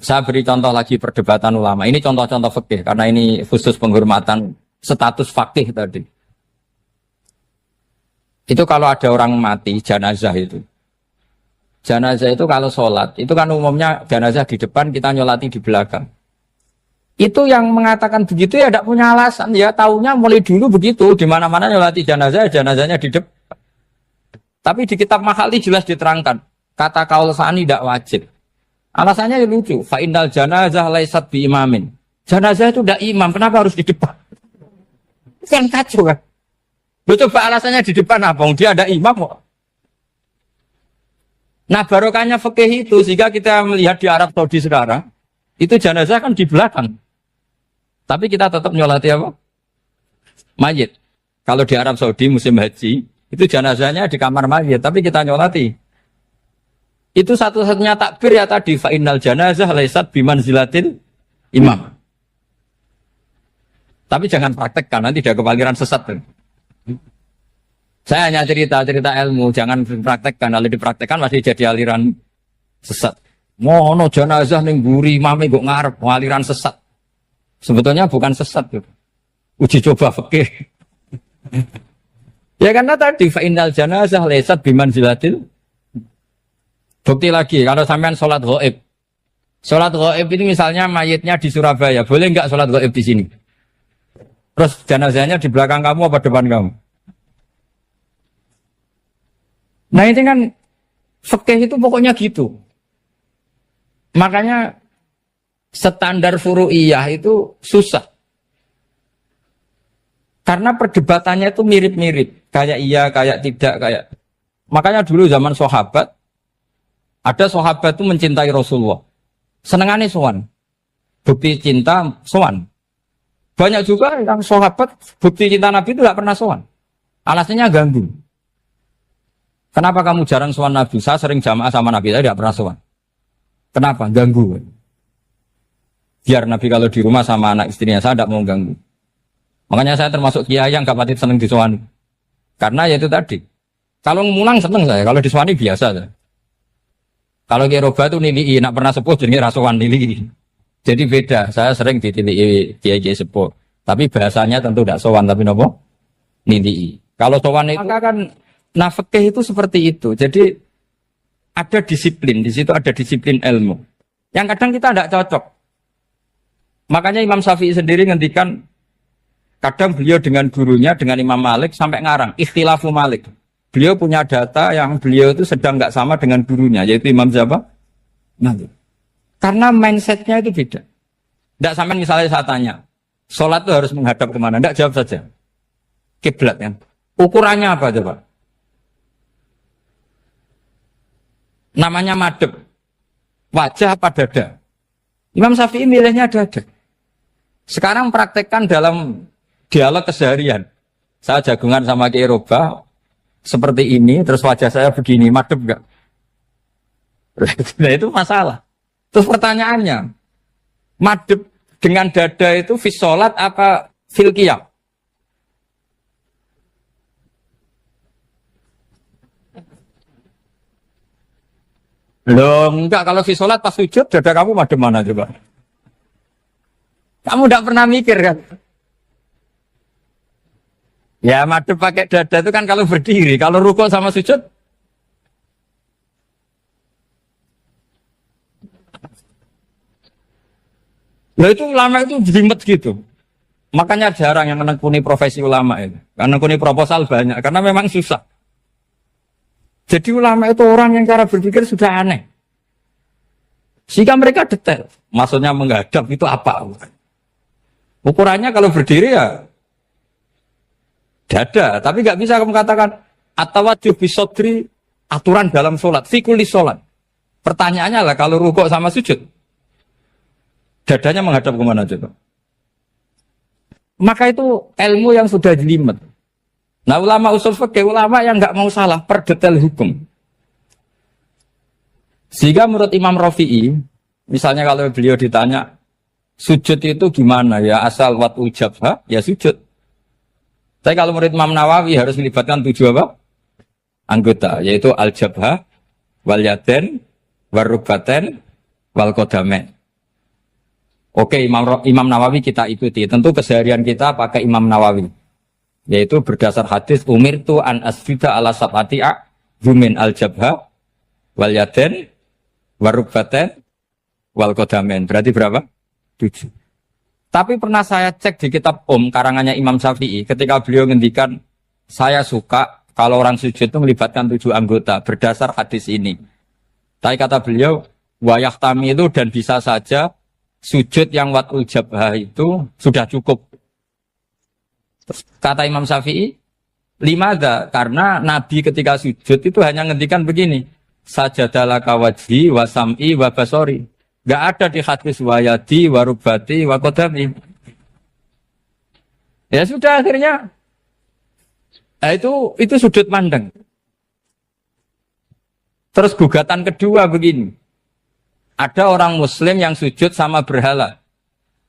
Saya beri contoh lagi perdebatan ulama. Ini contoh-contoh fikih karena ini khusus penghormatan status fakih tadi. Itu kalau ada orang mati jenazah itu. Jenazah itu kalau sholat, itu kan umumnya jenazah di depan, kita nyolati di belakang. Itu yang mengatakan begitu ya tidak punya alasan, ya taunya mulai dulu begitu, di mana-mana nyolati jenazah, jenazahnya di depan. Tapi di kitab Makhali jelas diterangkan, kata kaul sani tidak wajib. Alasannya lucu, fa innal janazah laisat bi imamin. Jenazah itu tidak imam, kenapa harus di depan? Kan kacau kan? Lu coba alasannya di depan apa? Dia ada imam kok. Nah barokahnya fikih itu, sehingga kita melihat di Arab Saudi sekarang, itu jenazah kan di belakang. Tapi kita tetap nyolati apa? Mayit. Kalau di Arab Saudi musim haji, itu jenazahnya di kamar mayit, tapi kita nyolati. Itu satu-satunya takbir ya tadi, fa innal janazah laisat bimanzilatil imam. Tapi jangan praktekkan, nanti dia kepaliran sesat. Saya hanya cerita ilmu, jangan dipraktekkan. Kalau dipraktekkan masih jadi aliran sesat. Mono jenazah ning mburi mame kok ngarep aliran sesat. Sebetulnya bukan sesat tuh. Uji coba fikih. Ya karena tadi fa innal janazah laisat bimanzilatil. Bukti lagi kalau sampean salat ghaib. Salat ghaib ini misalnya mayitnya di Surabaya, boleh enggak salat ghaib di sini? Terus jenazahnya di belakang kamu apa depan kamu? Nah ini kan fikih itu pokoknya gitu. Makanya standar furu'iyah itu susah. Karena perdebatannya itu mirip-mirip. Kayak iya, kayak tidak, kayak. Makanya dulu zaman sahabat, Ada sahabat itu mencintai Rasulullah. Senengannya sowan. Bukti cinta sowan. Banyak juga yang sahabat bukti cinta Nabi itu tidak pernah sowan. Alasannya ganggu. Kenapa kamu jarang sowan Nabi? Saya sering jamaah sama Nabi, saya tidak pernah sowan. Kenapa? Ganggu. Biar Nabi kalau di rumah sama anak istrinya, saya tidak mau ganggu. Makanya saya termasuk kiai yang gak pati seneng disowani. Karena ya itu tadi. Kalau ngulang seneng saya, kalau disowani biasa saya. Kalau Kiai Roba itu nilai, nak pernah sepuh jadi rasuan nilai. Jadi beda, saya sering ditilai Kiai sepuh. Tapi bahasanya tentu tidak sowan, tapi nopo nilai. Kalau sowan itu maka kan nafkah itu seperti itu. Jadi ada disiplin, di situ ada disiplin ilmu. Yang kadang kita tidak cocok. Makanya Imam Syafi'i sendiri ngendikan, kadang beliau dengan gurunya, dengan Imam Malik sampai ngarang ikhtilafu Malik. Beliau punya data yang beliau itu sedang nggak sama dengan gurunya, yaitu Imam siapa? Malik. Karena mindsetnya itu beda. Tidak sampai misalnya saya tanya, sholat itu harus menghadap kemana? Tidak, jawab saja. Kiblat kan. Ukurannya apa coba? Namanya madhep. Wajah apa dada? Imam Syafi'i milihnya dada. Sekarang praktekkan dalam dialog keseharian. Saya jagungan sama Kiai Roba seperti ini, terus wajah saya begini, madhep enggak? Nah itu masalah. Terus pertanyaannya, madhep dengan dada itu fis sholat apa fil qiyam? Loh enggak, kalau fis sholat pas sujud, dada kamu madhep mana coba? Kamu enggak pernah mikir kan? Ya madhep pakai dada itu kan kalau berdiri, kalau rukuk sama sujud. Nah itu ulama itu jelimet gitu. Makanya jarang yang menekuni profesi ulama itu. Karena menekuni proposal banyak, karena memang susah. Jadi ulama itu orang yang cara berpikir sudah aneh. Sehingga mereka detail. Maksudnya menghadap itu apa? Ukurannya kalau berdiri ya dada, tapi nggak bisa kamu katakan atawajjuh bisodri aturan dalam sholat, fikuli sholat. Pertanyaannya lah kalau rukuk sama sujud, dadanya menghadap kemana coba? Maka itu ilmu yang sudah jelimet. Nah ulama usul fikih, ulama yang nggak mau salah per detail hukum. Sehingga menurut Imam Rafi'i, misalnya kalau beliau ditanya sujud itu gimana ya, asal watul jabha ya sujud. Tapi kalau murid Imam Nawawi harus melibatkan 7 apa? Anggota, yaitu al-jabhah, wal yaden, wal rubaten, wal qadamen. Oke, Imam Nawawi kita ikuti. Tentu keseharian kita pakai Imam Nawawi. Yaitu berdasar hadis umirtu an asfida ala sab'ati a'zumin al-jabhah, wal yaden, wal rubaten, wal qadamen. Berarti berapa? 7. Tapi pernah saya cek di kitab karangannya Imam Syafi'i, ketika beliau ngendikan, saya suka kalau orang sujud itu melibatkan 7 anggota, berdasar hadis ini. Tapi kata beliau, wayah tami itu dan bisa saja sujud yang watul jabhah itu sudah cukup. Terus kata Imam Syafi'i, limada, karena Nabi ketika sujud itu hanya ngendikan begini, sajadalaka wajhi wa sam'i wa basori. Gak ada di hadis wayadi, warubati, wakodami. Ya sudah akhirnya. Nah, itu sudut pandang. Terus gugatan kedua begini. Ada orang muslim yang sujud sama berhala.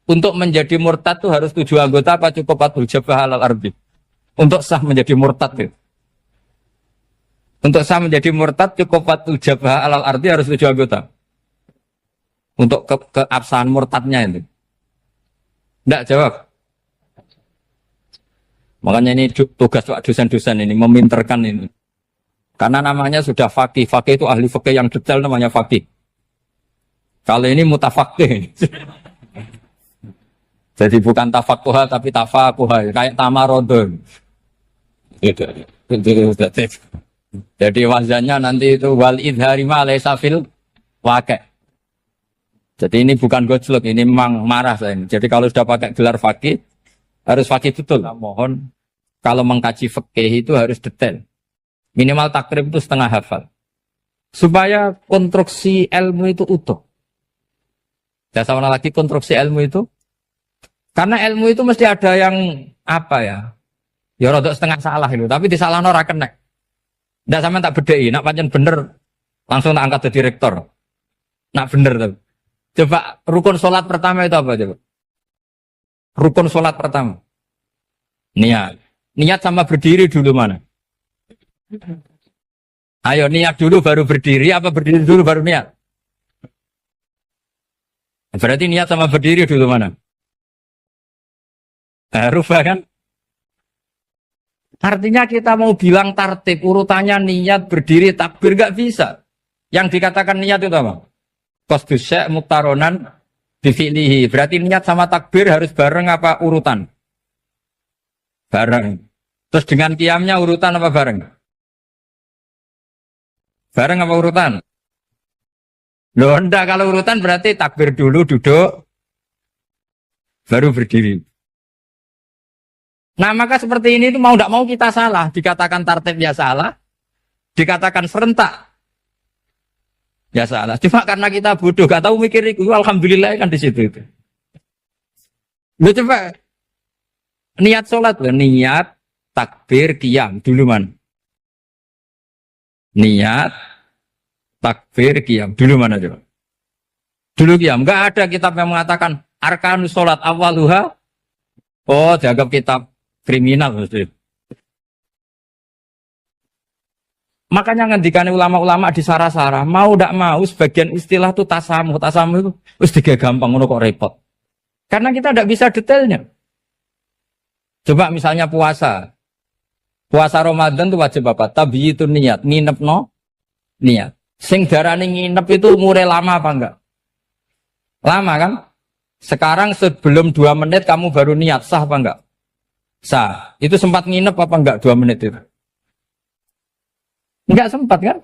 Untuk menjadi murtad itu harus 7 anggota apa cukup watul jabhah alal ardi? Untuk sah menjadi murtad itu. Untuk sah menjadi murtad cukup watul jabhah alal ardi harus 7 anggota. Untuk keabsahan murtadnya itu. Tidak jawab. Makanya ini tugas dosen-dosen ini, meminterkan ini. Karena namanya sudah faqih. Faqih itu ahli faqih yang detail namanya faqih. Kalau ini mutafaqih. Jadi bukan tafakuha tapi tafakuha. Kayak tamarodon. Jadi wazannya nanti itu wal idhari ma laysa fil waqi'. Jadi ini bukan gojlok, ini memang marah saya ini. Jadi kalau sudah pakai gelar fakih, harus fakih betul. Nah, mohon, kalau mengkaji fakih itu harus detail. Minimal takrib itu setengah hafal. supaya konstruksi ilmu itu utuh. Saya sama lagi konstruksi ilmu itu. Karena ilmu itu mesti ada yang apa ya? Ya rodok setengah salah itu, tapi disalahno ora kena. Ndak sampean tak bedheki, nak pancen bener langsung tak angkat jadi rektor. Nak bener tuh. Coba rukun sholat pertama itu apa coba? Rukun sholat pertama. Niat. Niat sama berdiri dulu mana? Ayo niat dulu baru berdiri, apa berdiri dulu baru niat? Berarti niat sama berdiri dulu mana? Rubah kan? Artinya kita mau bilang tartib, urutannya niat, berdiri, takbir, gak bisa. Yang dikatakan niat itu apa? Qasdus syai' muktaronan bifi'lihi. Berarti niat sama takbir harus bareng apa urutan? Bareng. Terus dengan qiyamnya urutan apa bareng? Bareng apa urutan? Loh enggak, kalau urutan berarti takbir dulu, duduk, baru berdiri. Nah maka seperti ini itu mau tidak mau kita salah. Dikatakan tartib ya salah, dikatakan serentak ya salah. Cuma karena kita bodoh, gak tahu mikir itu, alhamdulillah kan di situ itu. Lu coba niat sholat loh, niat takbir qiyam dulu man. Niat takbir qiyam dulu mana coba? Dulu qiyam. Enggak ada kitab yang mengatakan arkanus sholat awaluha. Oh, dianggap kitab kriminal maksudnya. Makanya ngendikane ulama-ulama di Sarah-Sarah, mau ndak mau sebagian istilah itu tasamuh. Tasamuh itu wis gampang ngono kok repot. Karena kita ndak bisa detailnya. Coba misalnya puasa. Puasa Ramadan itu wajib apa? Tabyitun niat, nginepno niat. Sing darane nginep itu mulai lama apa enggak? Lama kan? Sekarang sebelum 2 menit kamu baru niat, sah apa enggak? Sah. Itu sempat nginep apa enggak 2 menit itu? Enggak sempat kan?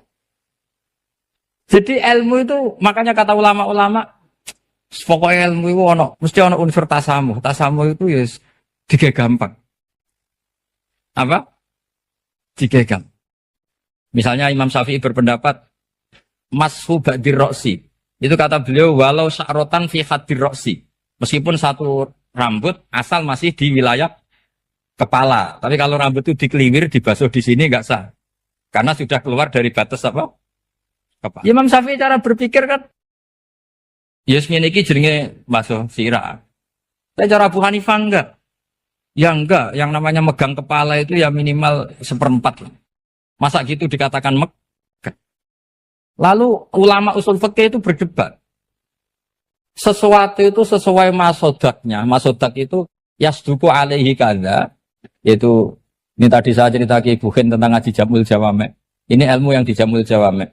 Jadi ilmu itu, makanya kata ulama-ulama, pokoknya ilmu itu mesti ono unsur tasamuh. Tasamuh itu ya tiga gampang. Apa? Tiga gampang. Misalnya Imam Syafi'i berpendapat, mashu ba'dir roksi. Itu kata beliau, walau sya'rotan fi hadir roksi. Meskipun satu rambut asal masih di wilayah kepala. Tapi kalau rambut itu dikeliwir, dibasuh di sini enggak sah. Karena sudah keluar dari batas apa? Kepala. Imam Syafi'i cara berpikir kan, yes ngene iki jenenge basuh sirah. Tapi cara Abu Hanifah enggak. Ya enggak, yang namanya megang kepala itu ya minimal 1/4. Masa gitu dikatakan megang. Lalu ulama usul fikih itu berdebat. Sesuatu itu sesuai masodaknya. Masodak itu yasduku alaihi kadza. Yaitu, ini tadi saya cerita ke Ibu Khin tentang ngaji Jamul Jawame. Ini ilmu yang di Jamul Jawame.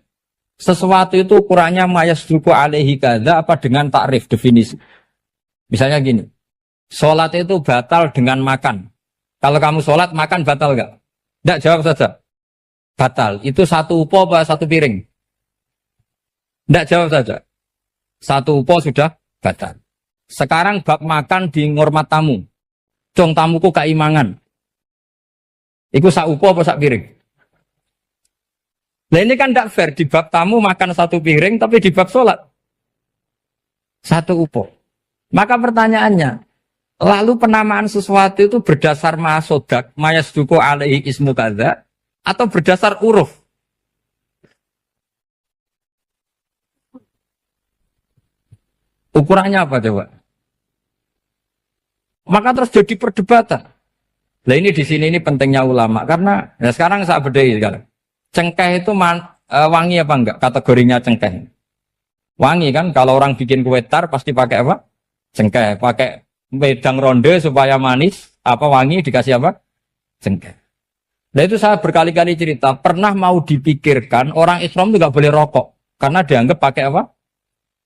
Sesuatu itu ukurannya mayasduku alaihi kadza apa dengan takrif, definisi. Misalnya gini. Sholat itu batal dengan makan. Kalau kamu sholat, makan batal enggak? Enggak, jawab saja. Batal. Itu satu upo apa satu piring? Enggak, jawab saja. Satu upo sudah batal. Sekarang bab makan di ngormat tamu. Cung tamuku keimangan. Iku sak upo apa sak piring? Nah ini kan enggak fair. Di bab tamu makan satu piring, tapi di bab sholat satu upo. Maka pertanyaannya, lalu penamaan sesuatu itu berdasar masodak, mayasduku alaihi ismu kadza, atau berdasar uruf? Ukurannya apa coba? Maka terus jadi perdebatan. Nah ini di sini ini pentingnya ulama karena nah sekarang saya bedai sekarang. Cengkeh itu wangi apa enggak? Kategorinya cengkeh. Wangi kan? Kalau orang bikin kue tar pasti pakai apa? Cengkeh. Pakai wedang ronde supaya manis. Apa wangi dikasih apa? Cengkeh. Nah itu saya berkali-kali cerita. Pernah mau dipikirkan orang Islam itu nggak boleh rokok karena dianggap pakai apa?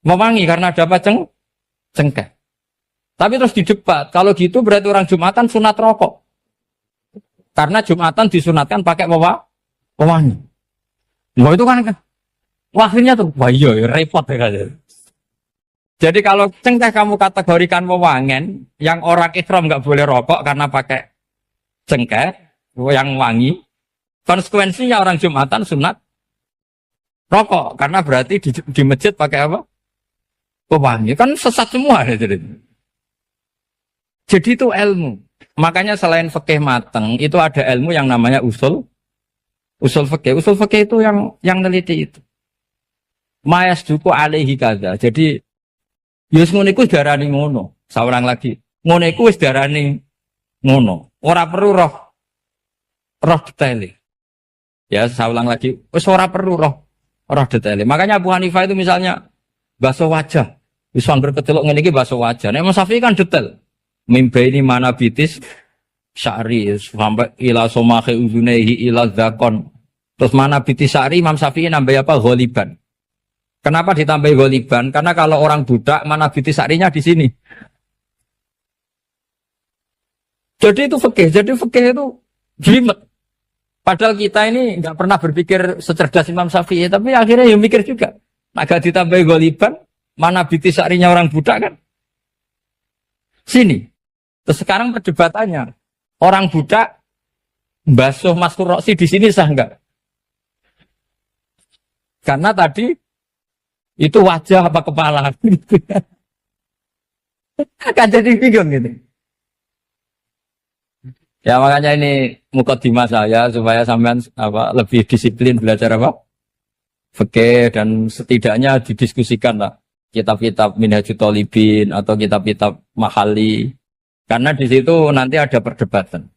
Mewangi karena ada apa? Cengkeh. Tapi terus didebat. Kalau gitu berarti orang Jumatan sunat rokok. Karena Jumatan disunatkan pakai pewangi. Wah itu kan akhirnya tuh, wah iya repot ya kan. Jadi kalau cengkeh kamu kategorikan pewangen, yang orang Islam nggak boleh rokok karena pakai cengkeh yang wangi. Konsekuensinya orang Jumatan sunat rokok karena berarti di masjid pakai apa? Pewangi. Kan sesat semua ya jadi. Jadi itu ilmu. Makanya selain fikih mateng, itu ada ilmu yang namanya usul fikih. Usul fikih itu yang neliti itu. Mayas duku alaihi kada. Jadi yus ngono iku darani ngono. Saurang lagi. Ngono iku wis darani ngono. Ora perlu roh detail. Ya, saya ulang lagi. Wis ora perlu roh detail. Makanya Abu Hanifah itu misalnya basuh wajah. Wis angger kecelok ngene iki basuh wajah. Nek Imam Syafi'i kan detail. Mimba ini mana bitis syari sampai ila somahe uzunehi ila zakon. Terus mana bitis syari Imam Syafi'i nambah apa? Ghaliban. Kenapa ditambah ghaliban? Karena kalau orang budak mana bitis syarinya di sini. Jadi itu fikih. Jadi fikih itu jelimet. Padahal kita ini nggak pernah berpikir secerdas Imam Syafi'i, tapi akhirnya ya mikir juga. Agak ditambah ghaliban, mana bitis syarinya orang budak kan? Sini. Terus sekarang perdebatannya, orang budak basuh Mastur Roksi di sini sah enggak? Karena tadi itu wajah apa kepala? Kan jadi bingung gitu. Ya makanya ini mukadimah saya supaya sampean lebih disiplin belajar fikih dan setidaknya didiskusikan lah kitab-kitab Minhajut Thalibin atau kitab-kitab Mahali. Karena di situ nanti ada perdebatan.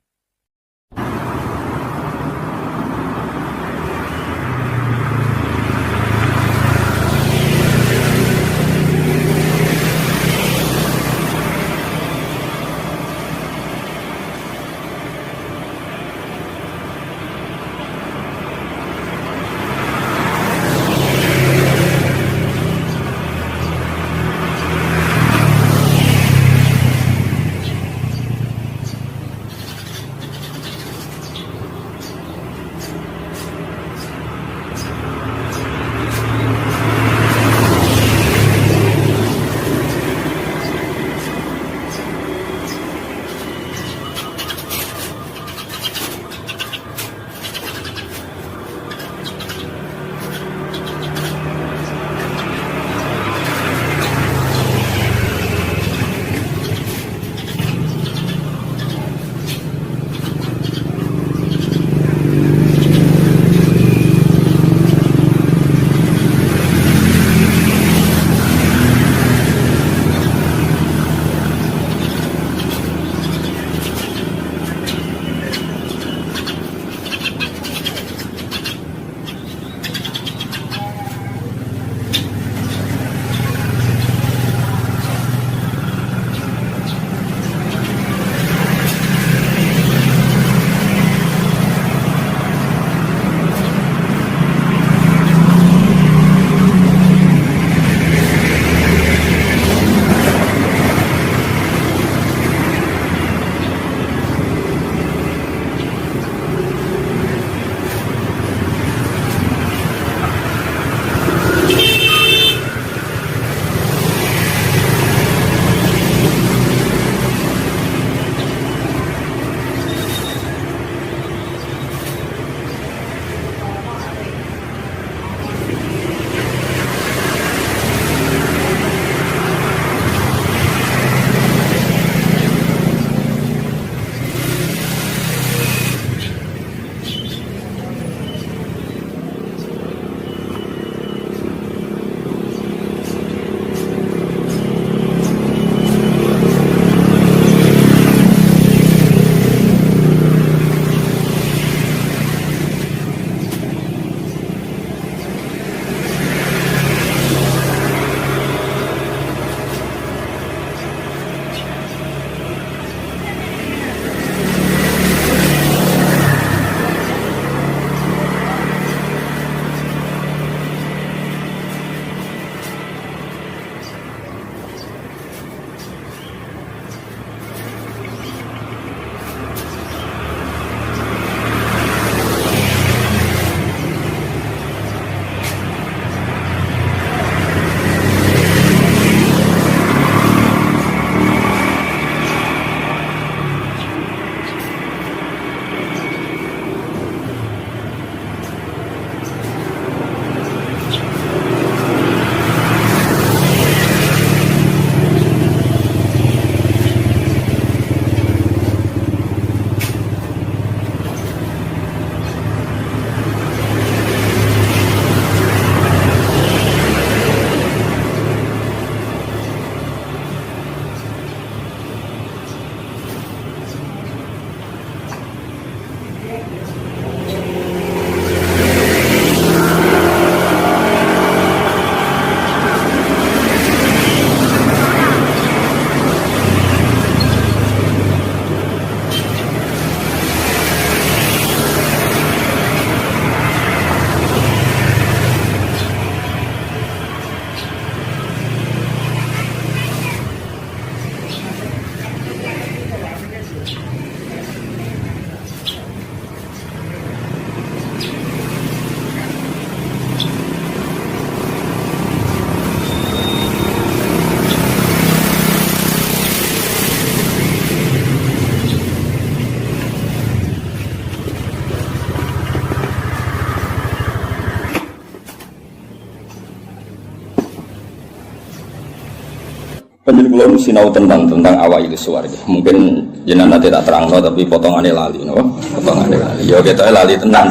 Penjelasan kula sinau tentang awak itu swarga. Mungkin jenengan nanti tak terangno tapi potongannya lali, no? Potongannya lali. Ya kita lali tenan.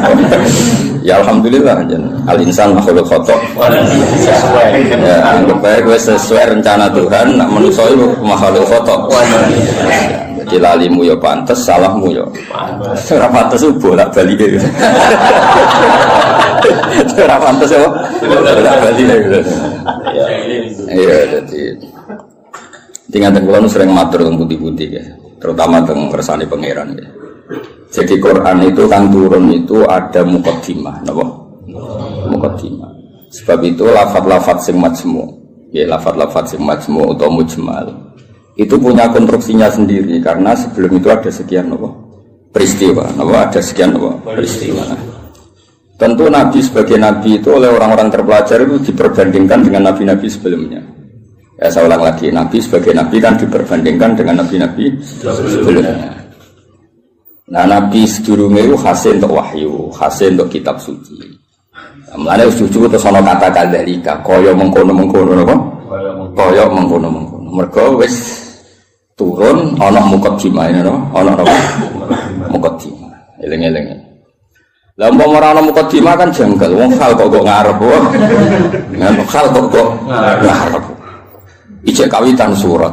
Ya alhamdulillah jen. Al insan makhluk khata. Ya, anggap bae wis sesuai rencana Tuhan, nak manusa iku makhluk khata. Jadi lalimu ya pantes, salahmu ya pantes. Ora pantes bolak-balik. Ora pantes ya. Bolak-balik. Iya, jadi tinggal kula nu sering matur teng putih-putih ya, terutama teng kersane pangeran ya. Jadi Quran itu kan turun itu ada muqaddimah, napa? Muqaddimah. Sebab itu lafaz-lafaz sing majmu, ya lafaz-lafaz sing majmu atau mujmal. Itu punya konstruksinya sendiri karena sebelum itu ada sekian napa? Peristiwa, napa ada sekian napa? Peristiwa. Tentu Nabi sebagai Nabi itu oleh orang-orang terpelajar itu diperbandingkan dengan Nabi-Nabi sebelumnya. Ya saya ulang lagi, Nabi sebagai Nabi kan diperbandingkan dengan Nabi-Nabi sebelumnya. Nah Nabi sedurunge itu hasil untuk wahyu, hasil untuk kitab suci. Mulane wis cucu terus ana kata kadzalika, kaya mengkono-mengkono napa? Kaya mengkono-mengkono. Mergo wis turun ana muqaddimah napa? Ana napa? Muqaddimah. Eling-eling. Lah umpama ora ana muqaddimah kan janggal, wong hal kok ngarep wae. Nang hal kok ngarep. Ijek kawitan surat.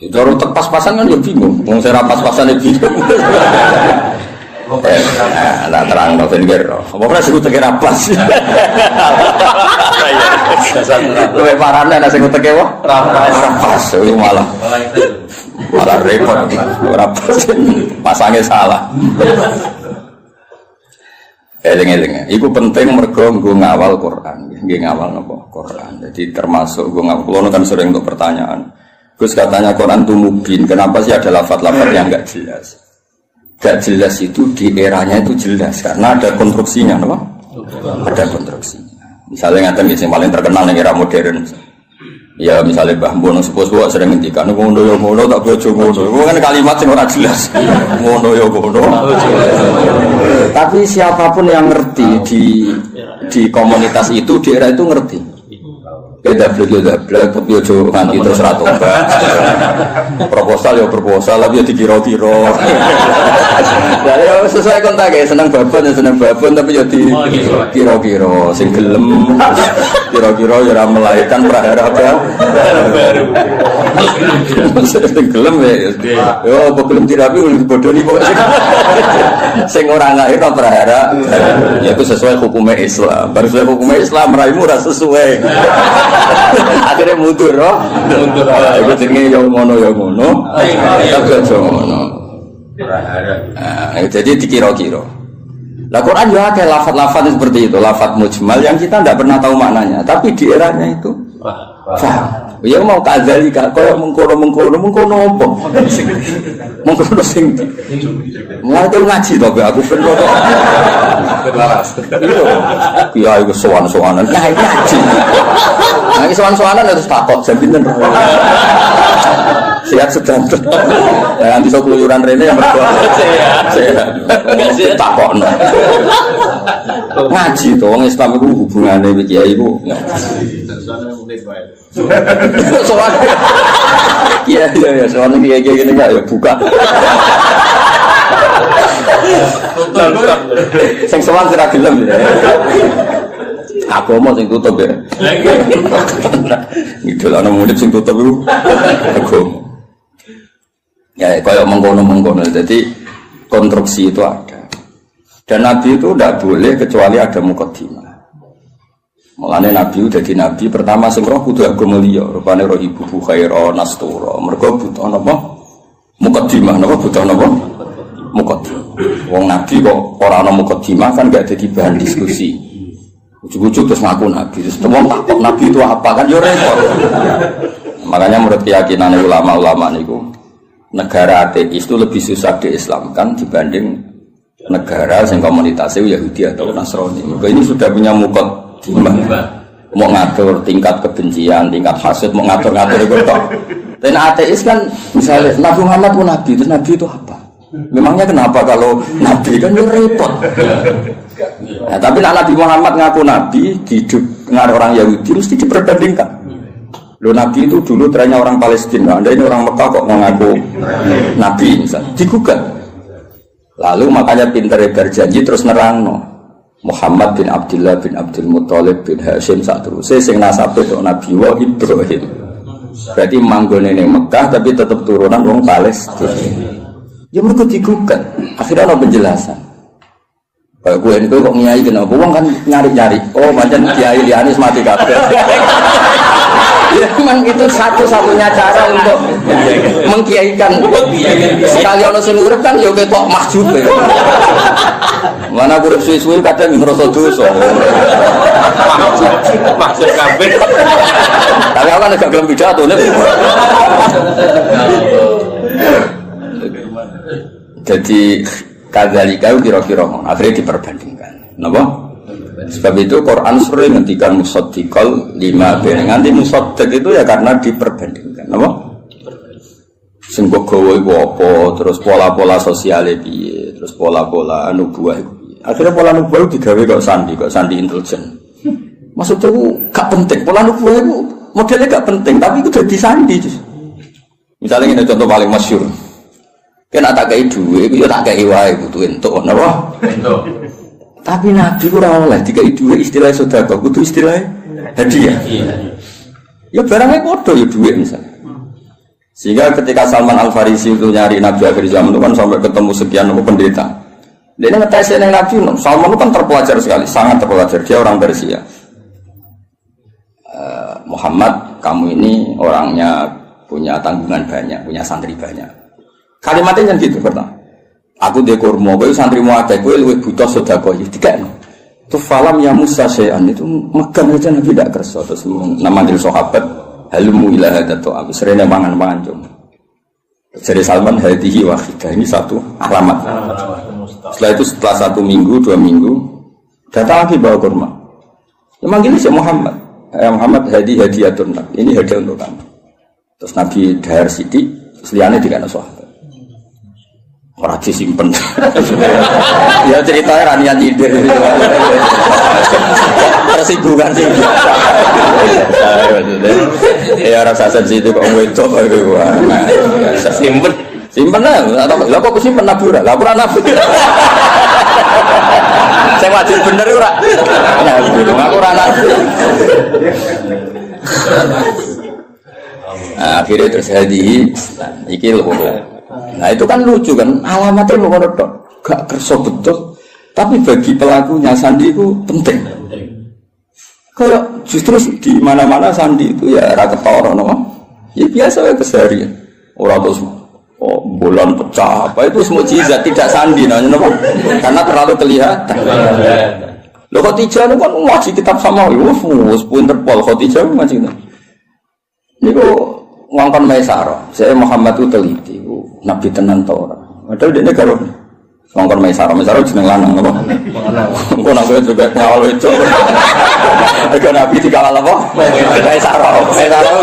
Itu harus pas-pasan kan ya bingung. Wong saya pas-pasan ya bingung. Nah terang no finger. Apa ora sing teke pas. Luwe parane ana sing teke wae. Ora pas iku malah repot. Ora pas. Pasange salah. Eling-eling. Iku penting mergo nggo ngawal Quran, nggih ngawal napa Quran. Jadi termasuk nggo ngawal kula kan sering untuk pertanyaan. Gus katanya Quran itu mubin. Kenapa sih ada lafaz-lafaz yang enggak jelas? Enggak jelas itu di eranya itu jelas karena ada konstruksinya, napa? Ada konstruksinya. Misalnya ngaten iki sing paling terkenal ning era modern. Ya misalnya Mbah Bono sepuh-sepuh sering ngendikan ngono ya ngono tak bojo ngono. Itu kan kalimat sing ora jelas. Ngono ya ngono. Tapi siapapun yang ngerti di komunitas itu di era itu ngerti. Beda tapi ojo nganti terus ra tobat. Proposal ya proposal, tapi ya dikira-kira. Lah ya sesuai kontak ya seneng babon tapi ya dikira-kira sing gelem kira-kira ya ora melahirkan prahara baru. Sing gelem ya yo belum dirapi bodoni pokoke sing ora lahirno prahara ya itu sesuai hukumnya Islam. Baru sesuai hukumnya Islam raimu ora sesuai. Akhirnya mundur, oh? Mundur. Itu jenenge yang ngono. Tapi aja ngono. Jadi dikira-kira. Lah Quran juga kayak lafaz-lafaz seperti itu, lafaz mujmal yang kita tidak pernah tahu maknanya, tapi di eranya itu paham. Ya mau kadzalika, kaya mengkono apa? Mengkono sing. Mulai ngaji to aku ben kok. Laras. Iya, iku sowan-sowanan. Nah, ngaji. Nah, iki sowan-sowanan harus takok jam pinten. Siap sedang. Lah nanti sok keluyuran rene yang mergo. Sehat. Takokno. Ngaji to wong Islam iku hubungane iki kiai iku. Soal iya soalnya kayak gini nggak ya buka sing soal tidak gelem ya aku mau sing tutup ya itu lah murid sing tutup itu aku ya kayak mengkono jadi konstruksi itu ada dan Nabi itu tidak boleh kecuali ada muqaddimah. Mulane Nabi udah di Nabi pertama sing roh kudu agama liya, rupane roh ibu khaira nastura. Mergo butuh napa? Muqaddimah napa butuh napa? Muqaddimah. Wong Nabi kok ora ana muqaddimah kan gak dadi bahan diskusi. Ujug-ujug terus ngaku Nabi. Terus wong takok Nabi itu apa kan yo repot. Makanya menurut keyakinan ulama-ulama niku negara ateis itu lebih susah diislamkan dibanding negara yang komunitasnya Yahudi atau Nasrani. Maka ini sudah punya mau ngatur tingkat kebencian, tingkat hasad, mau ngatur-ngatur itu toh. Dan ateis kan misalnya Nabi Muhammad pun Nabi, itu Nabi itu apa? Memangnya kenapa kalau Nabi kan itu repot. Nah, tapi Nabi Muhammad ngaku Nabi, hidup dengan orang Yahudi mesti diperbandingkan. Lo Nabi itu dulu trennya orang Palestina, Anda ini orang Mekah kok mengaku Nabi misalnya, digugat. Lalu makanya pinter berjanji terus nerangno Muhammad bin Abdullah bin Abdul Muthalib bin Hashim saterusé sing nasabe tok Nabi wa Ibrahim. Berarti manggone ning Mekah tapi tetap turunan wong Palestina. Ya mergo digugat. Akhirnya ana penjelasan. Kayak gue ini kok ngiyai kenapa? Wong kan nyari-nyari. Oh, pancen kiai liyane mati kabeh. Ya memang itu satu-satunya cara untuk mengkiaikan. Sekali ono sing urip kan ya ketok mahjub. Mana urip suwi-suwi kadang ngrasa dosa. Mahjub kabeh. Tapi aku kan gak gelem pidato nek. Jadi kadzalika kira-kira akhirnya diperbandingkan. Napa? Sebab itu Quran sering ngendikan musaddiqal lima nganti musaddiq itu ya karena diperbandingkan. Napa? Sing gawa iku apa, terus pola-pola sosiale piye, terus pola-pola nubuwah iku piye. Akhirnya pola nubuwah digawe kok sandi intelijen. Maksudnya itu gak penting, pola nubuwah itu modelnya gak penting, tapi itu udah disandi. Misalnya ini contoh paling masyhur. Kan tak kei duwe, iku yo tak kei wae kudu entuk, napa? Entuk. Tapi Nabi ora oleh dikai duwe istilah sedekah, kudu istilah hadiah. Ya barangnya padha ya duwe misalnya. Sehingga ketika Salman Al-Farisi itu nyari Nabi akhir zaman itu kan sampai ketemu sekian pendeta. Dia ngetes yang Nabi, Salman itu kan terpelajar sekali, sangat terpelajar. Dia orang Persia. Muhammad, kamu ini orangnya punya tanggungan banyak, punya santri banyak. Kalimatnya kan gitu pertama. Aku dia kurma, kowe santrimu akeh, kowe luwih butuh sedekah iki dikekno. Itu falam ya Musa syai'an itu megang aja Nabi tidak kersa terus namanggil sahabat halumu ila hadatu abis rene mangan-mangan cum. Jadi Salman hadihi wahidah ini satu alamat. Setelah itu setelah 1 minggu 2 minggu datang lagi bawa kurma. Ya manggil si Muhammad. Muhammad hadiyatun. Ini hadiah untuk kamu. Terus Nabi dahar sithik, seliyane dikene sahabat. Orang disimpen. Ya ceritanya ranian tidur. Tersinggungan sih. Ya rasa sensitif kok wedok aku. Simpen lah. Lah kok simpen nabura? Laporan apa? Saya wajib bener ora. Nah, aku ora nabi. Akhirnya terus iki lho. Nah itu kan lucu kan, alamatnya mau nonton, gak kerso betul, tapi bagi pelakunya sandi itu penting. Kalau justru di mana-mana sandi itu ya rakyat orang, no? Ya biasa ya keseharian. Orang terus bulan pecah apa itu semua mukjizat tidak sandi, no? Karena terlalu kelihatan. Lo Khadijah itu kan ngaji kitab sama, Interpol Khadijah ngaji itu. Ini kok ngangkon Maisarah, saya Muhammad itu teliti. Nabi tenan ta ora. Padahal dene karo ngongkon Maisarah jeneng lanang apa? Engko nang kowe juga ngawal wedok. Nek Nabi dikawal apa? Maisarah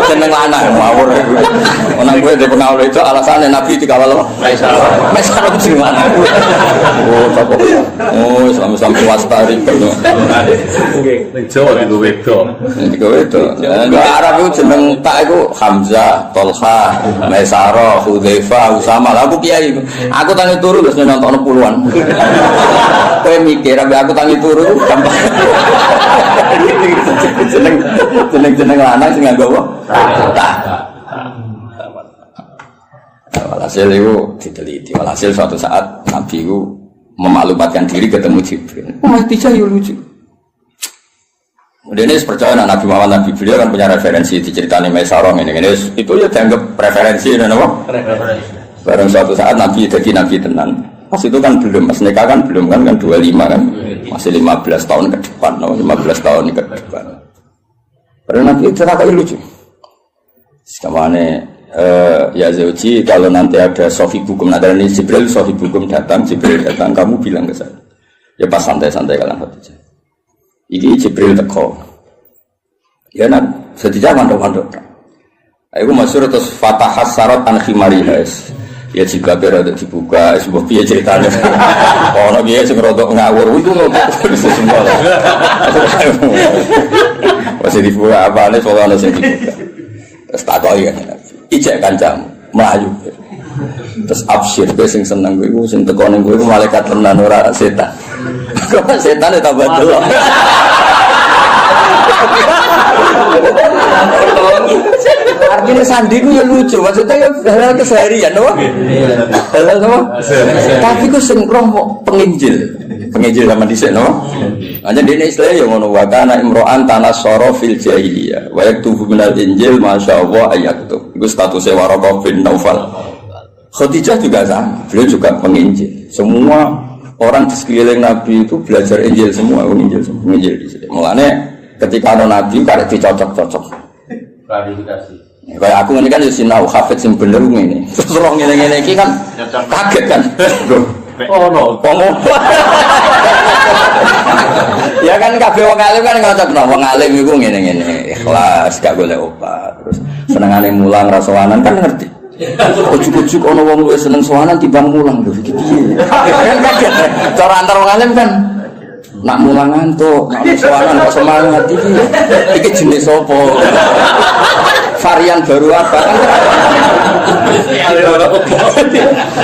jeneng lanang ngawur. Nang kowe dhewe ngawal wedok alasane Nabi dikawal apa? Maisarah jeneng lanang. Oh, apa? Oh, Islam wastari kene. Nggih, Jawa digo wedok. Digo wedok. Arab itu jeneng tak iku Hamzah, Tolha, Maisarah, Hudzaifah, Usama. Aku kiai. Aku tangi turu wis nonton puluhan. Kowe mikir aku tangi turu gampang. Jeneng lanang sing nganggo apa? Walhasil itu diteliti. Walhasil suatu saat Nabi itu memaklumatkan diri ketemu Jibril. Khadijah yo lucu. Dia ini percaya Nabi Muhammad Nabi beliau kan punya referensi diceritani Maisarah ini itu ya dianggap referensi dan apa? Barang suatu saat Nabi jadi Nabi tenan. Pas itu kan belum, pas nikah kan belum kan 25 kan, masih 15 tahun ke depan, 15 tahun ke depan. Padahal Nabi itu kayak lucu. Sekamane ya Zauji kalau nanti ada sofi hukum, ada ini Jibril sofi hukum datang, kamu bilang ke saya. Ya pas santai-santai kalian saja. Ini Jibril teko. Ya nak, setiap mandok-mandok. Aku masyhur terus fatahas sarat an khimariha. Ya jika berada dibuka, sebuah biaya ceritanya. Orang biaya sing rodok ngawur itu semua. Masih dibuka apa nih soalnya sing dibuka. Terus takoki kan. Ijek kancamu mlayu. Terus absyir kowe sing seneng kowe sing teko ning kowe malaikat tenan ora setan. Kok setan ya tambah delok. Artinya sandi ku ya lucu, maksudnya ya hal keseharian, apa? Hal apa? Tapi ku sing roh penginjil sama dhisik, no? Hanya dene istilah ya ngono wa kana imro'an tanassara fil jahiliyah wa yaktubu minal injil masyaallah ayaktub. Iku statusnya Waraqah bin Naufal. Khadijah juga sama, beliau juga penginjil. Semua orang di sekeliling Nabi itu belajar Injil semua, Injil di sini. Mulane ketika ada Nabi karek dicocok-cocok. Klarifikasi. Kayak aku ini kan sinau hafid sing bener ngene. Terus roh ngene-ngene iki kan kaget kan. Oh no. Ya kan kabeh wong alim kan ngocokno, wong alim iku ngene-ngene, ikhlas, gak golek obat. Terus senengane mulang ra sowanan kan ngerti. Ujuk-ujuk ana wong luwih seneng sowanan timbang mulang lho iki piye. Kan kaget. Cara antar wong alim kan nak mulang ngantuk, nak sowanan kok semangat iki jenis apa? Varian baru apa kan?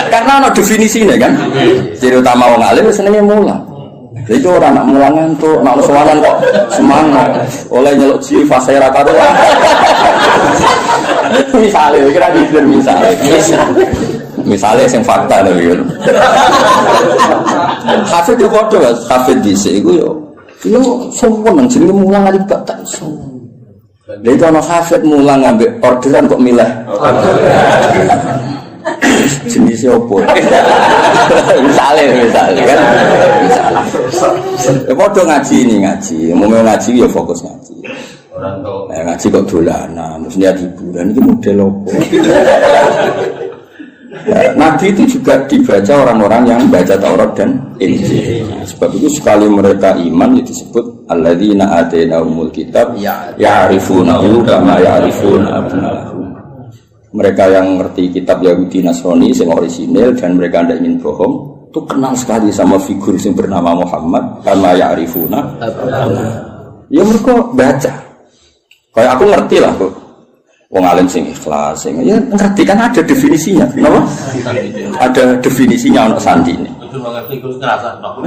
Karena ada definisinya kan. Ciri utama wong alim senengnya mulang. Jadi orang nak mulang ngantuk, nak sowanan kok semangat. Oleh nyeluk jiwa fasera karuan. Misalnya, kira gitu misalnya yang fakta tapi kan. Hafid itu kode mas, hafid dhisik iku yo semua nang jenenge mulang ali gak tak iso. Lha itu ana hafid mulang ambek orderan kok milah. Jenisnya opo? Misalnya kan. Ya padha ngaji ini ngaji. Mau ngaji ya fokus ngaji. Orang tuh ngaji kok dolanan, terus lihat hiburan itu model opo. Nabi itu juga dibaca orang-orang yang baca Taurat dan Injil. Sebab itu sekali mereka iman itu disebut alladzina atainahumul kitab ya'rifunahu kama ya'rifuna abna'ahum. Mereka yang ngerti kitab Yahudi Nasrani yang orisinil dan mereka tidak ingin bohong, itu kenal sekali sama figur yang bernama Muhammad kama ya'rifuna abna'ahum. Ya mereka baca. Kayak aku ngerti lah kok. Wong alim sing ikhlas, sing ya ngerti kan ada definisinya, kenapa? Ada definisinya untuk sandi ini. Itu mengerti itu ngerasa no.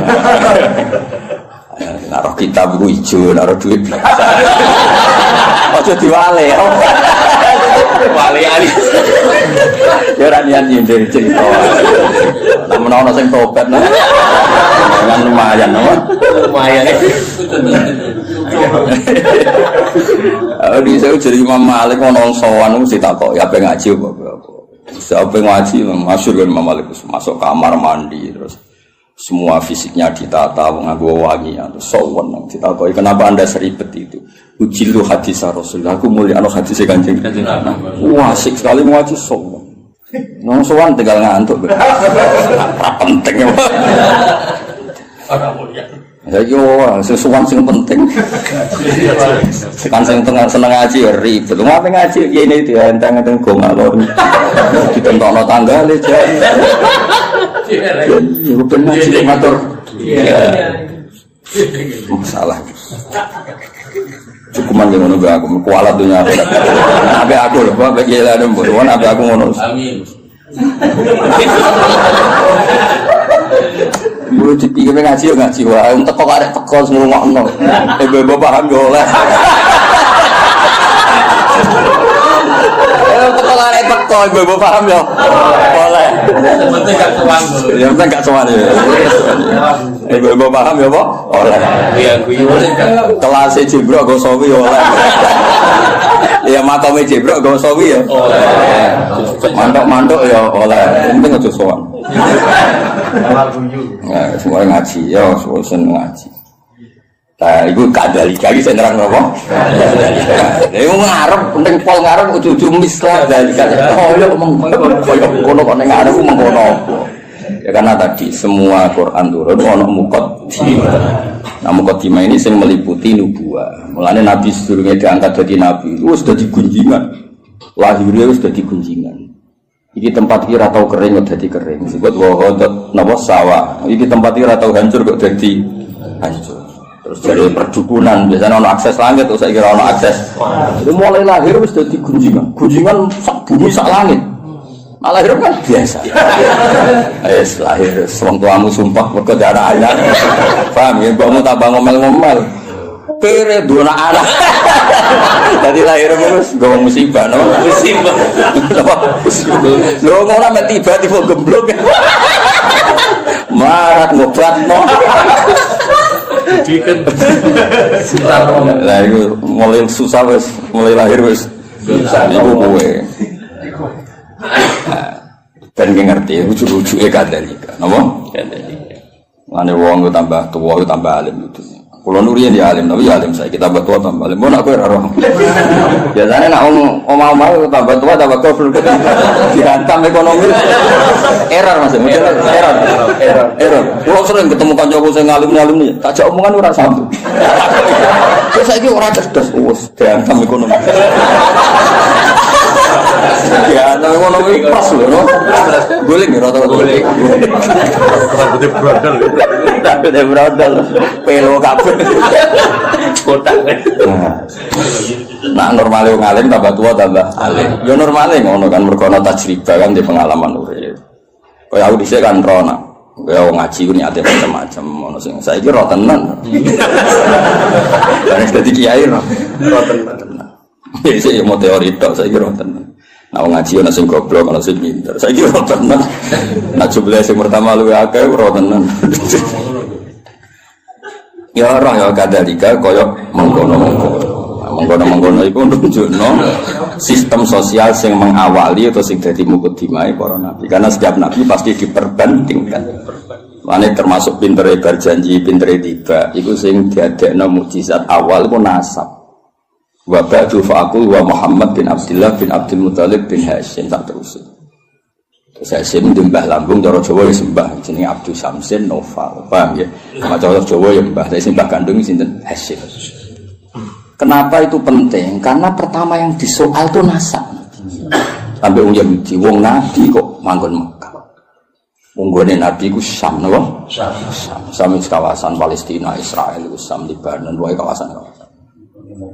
Naruh kitab itu hijau, naruh duit biasa. Ojo diwale. Wale ali. Ya ora niat nyindir cerita. Namun ana sing tobat nah. Kan lumayan apa? Lumayan. Di saya jadi Imam Malik ono sowan mesti takok ya pengen ngaji apa. Siapa ngaji masyhur kan Imam Malik masuk kamar mandi terus semua fisiknya ditata nganggo wangi terus sowan nang ditakoki kenapa Anda seribet itu. Ujilu hadis Rasulullah aku mulia anu hadis Kanjeng. Wah asik sekali ngaji sowan. Nang sowan tinggal ngantuk. Penting ya. Ora mulia. Ya yo, sesuatu yang penting. Kan sing tengah seneng ngaji ribet. Ngapain ngaji ini dia enteng-enteng go ngalor. Ditentokno tanggale jan. Yo bener sing ngatur. Masalah. Cukuman ngono be aku kualat dunya aku. Abe aku lho, abe gila nembo. Wong abe aku ngono. Amin. Bulu dipikir ngaji yo ngaji wae entek kok arek teko ngrungokno. Ibu paham yo oleh. Teko arek teko ibu paham yo. Oleh. Penting gak sowan. Ya penting gak sowan ya. Ibu paham yo apa? Oleh. Iya guyu. Kelas Jibril go sawi oleh. Ya makame Jibril go sawi ya. Oleh. Mantuk-mantuk ya oleh. Penting aja sowan. Nah, semua ngaji, ya, semua seneng ngaji. Nah, itu kadalika lagi saya nerang apa? Itu ngarep, penting pol ngarep, ujung-ujung mislah kadalika. Oh, ya, kono kok ngarep, mengkono. Ya karena tadi semua Quran turun, ono muqaddimah. Nah, muqaddimah ini yang meliputi nubuwah. Mulanya Nabi sebelumnya diangkat jadi Nabi, itu sudah digunjingan. Lahirnya sudah digunjingan. Iki tempat kira tau kering kok dadi kering. Sebut wahodot napa sawah. Iki tempat kira tau hancur kok dadi hancur. Terus dari perdukunan biasanya ono akses langit, terus saya kira ono akses. Itu mulai lahir wis dadi gunjingan sak bumi sak langit. Nah, lahir kan biasa. Wis lahir wong tuamu sumpah mergo darah anak. Paham ya, mbokmu tambah ngomel-ngomel. Kere dua anak. Tadi lahir terus ngomong musibah, no? Musibah. Lo ngono mek tiba-tiba gemblok. Marat ngobat no. Diken. Lah iku mulai susah wis, mulai lahir wis. Iku kowe. Ben ngerti ujug-ujuge kadalika. Napa? Kadalika. Mane wong tambah tuwa tambah alim itu. Kulo nurian di alim, tapi ya alim saya kita tambah tua tambah alim. Mau nak ora roh. Biasanya nak omah-omah tambah tua tambah goblok. Dihantam ekonomi. Error Mas, error. Kulo sering ketemu kancaku sing alim-alim nih, tak jak omongan ora satu. Terus saiki ora cerdas, wis dihantam ekonomi. Ya, nah ekonomi pas lho, no. Guling ya rata-rata. Guling. Rambutnya brodol. Rambutnya brodol. Pelo kabeh. Kotak. Nah, normale wong alim tambah tua tambah alim. Ya normale ngono kan mergo ana tajribah kan di pengalaman urip. Kaya aku dhisik kan rono. Kaya wong ngaji ku niate macam-macam ono sing saiki ro tenan. Kan dadi kiai ro tenan. Iki ya mau teori tok saiki ro tenan. Nah ngaji ana sing goblok ana sing pinter. Saiki ora tenan. Nah jumlah sing pertama luwih akeh ora tenan. Ya ora ya kadalika kaya mengkono iku nunjukno sistem sosial sing mengawali atau sing dadi mukadimah para nabi. Karena setiap nabi pasti diperbandingkan. Mane termasuk pintere berjanji, pintere tiba. Iku sing diadekno mukjizat awal iku nasab. Wa ba'du fa'akul wa Muhammad bin Abdullah bin Abdul Muthalib bin Hashim tak terus. Terus Hashim mbah lambung cara Jawa ya sembah jenenge Abdul Samsin Noval. Paham ya? Sama cara Jawa ya mbah, tapi sembah kandung sinten Hashim. Kenapa itu penting? Karena pertama yang disoal itu nasab. Sampai wong Yahudi, wong Nabi kok manggon Mekah. Wong gone Nabi ku Syam napa? Syam kawasan Palestina, Israel, Syam, Lebanon, wae kawasan-kawasan.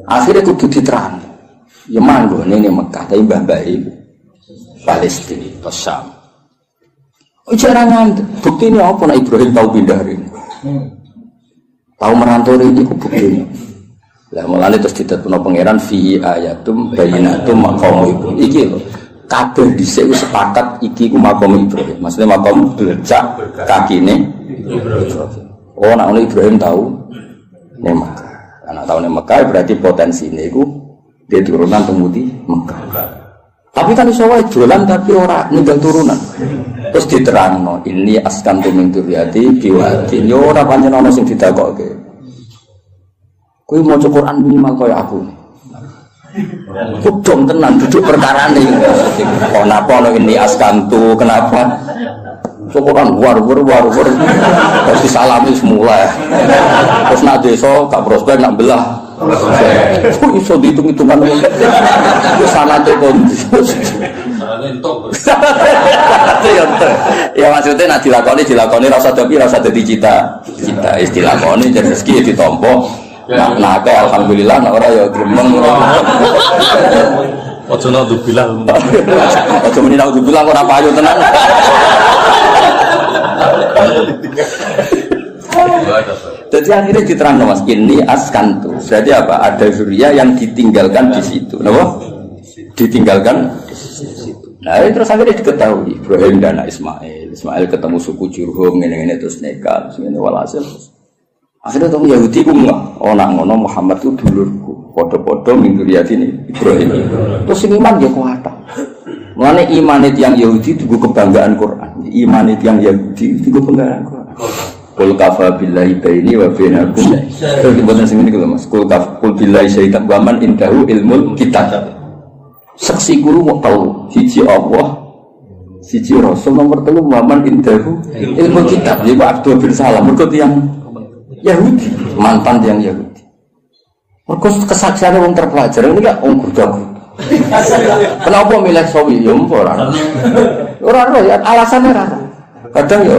Akhirnya kudu diterang. Ya manggon ini Mekah, tapi mbah-mbah itu Palestina, Syam. Ujaran bukti ini apa? Nak Ibrahim tahu pindah hari ini, tahu merantau ini, ku bukti. Lah mulane terus ditetapno pangeran fi ayatum bayyinatum maqam Ibrahim. Iki lho, kabeh dhisik wis sepakat iki ku maqam Ibrahim. Maksudnya maqam belecak kakine Ibrahim. Oh, nak Ibrahim tahu nek Mekah. Anak tahu nek Mekah berarti potensine iku dia turunan temudi Mekah. Tapi kan iso wae dolan tapi ora ninggal turunan. Terus diterangno, ini askantu min dzurriyyati biwadin. Yo ora pancen ana sing ditakokke. Kowe maca Quran minimal kaya aku. Kudung tenan duduk perkarane. Kenapa ana ini askantu? Kenapa? Quran war. Terus disalami semula. Terus nak desa gak prospek nak belah. Kok iso dihitung-hitungan wong. Wis sanate kon. Ya maksudnya nak dilakoni rasa tapi rasa dadi cita. Cita istilakoni jadi rezeki ditampa. Nah, alhamdulillah nak ora ya gremeng. Ojo naudzubillah. Ojo muni naudzubillah ora payu tenan. Jadi akhirnya diterangno Mas, ini askantu. Berarti apa? Ada zuriya yang ditinggalkan di situ. Napa? Ditinggalkan di situ. Nah, terus akhirnya diketahui Ibrahim dan Ismail. Ismail ketemu suku Jurhum ngene-ngene terus nikah, terus ngene walhasil. Akhirnya tong Yahudi ku nak ngono Muhammad itu dulurku. Padha-padha min dzurriyyatine Ibrahim. Terus sing iman ya kuwata. Mulane imane tiyang Yahudi itu kebanggaan Quran. Imane tiyang Yahudi itu kebanggaan Quran. Qul kafa billahi baini wa bainakum. Terus diboten sing niku lho Mas. Qul billahi syaitan wa man indahu ilmul kitab. Saksi guru mau tahu siji Allah, siji Rasul, nomor 3 man indahu ilmul kitab. Iku Abdul bin Salam mergo tiyang Yahudi, mantan yang Yahudi. Mereka kesaksiannya orang terpelajar, ini kan orang kurdaku. Kenapa milih sawi? Ya orang. Orang ya alasannya rara. Kadang ya,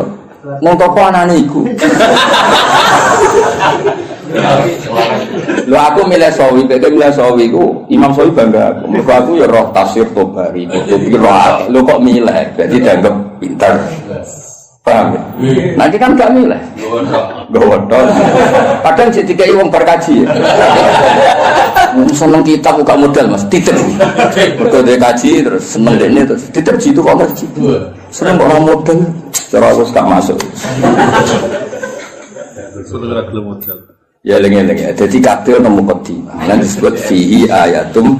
mau toko anak-anak itu. Lho aku milih Sawi, beda milih Sawi ku Imam Sawi bangga aku. Mergo aku ya roh tafsir Tobari, lho kok milih, berarti dianggap pintar. Paham ya? Nanti kan gak milih. Gowodon. Kadang jadi kayak wong berkaji. Seneng kitab buka modal Mas, titip. Mergo dia kaji terus seneng dene terus titip jitu kok Mas. Seneng orang modal, cara aku gak masuk. Sudah gelem modal. Ya lengi-lengi. Jadi kabeh ono mukadimah. Lan disebut fihi ayatum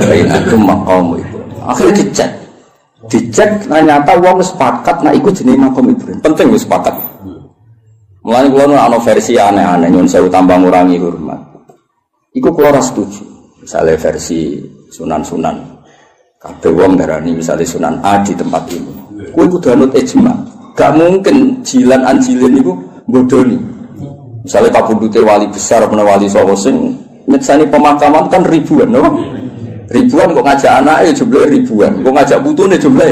bainatum maqam itu. Akhirnya dicek ternyata wong sepakat nak ikut jenis makom Ibrahim. Penting wis sepakat. Mulane kula ana versi aneh-aneh nyun sewu tambah ngurangi hormat. Iku kula ora setuju. Misale versi sunan-sunan. Kabeh wong darani misale sunan A di tempat ini. Kuwi kudu anut ijma. Gak mungkin jilan anjilin iku bodoni. Misale kabudute wali besar apa wali sapa sing nyetsani pemakaman kan ribuan, no? Ribuan kok ngajak anaknya jumlah ribuan, kok ngajak putune jumlah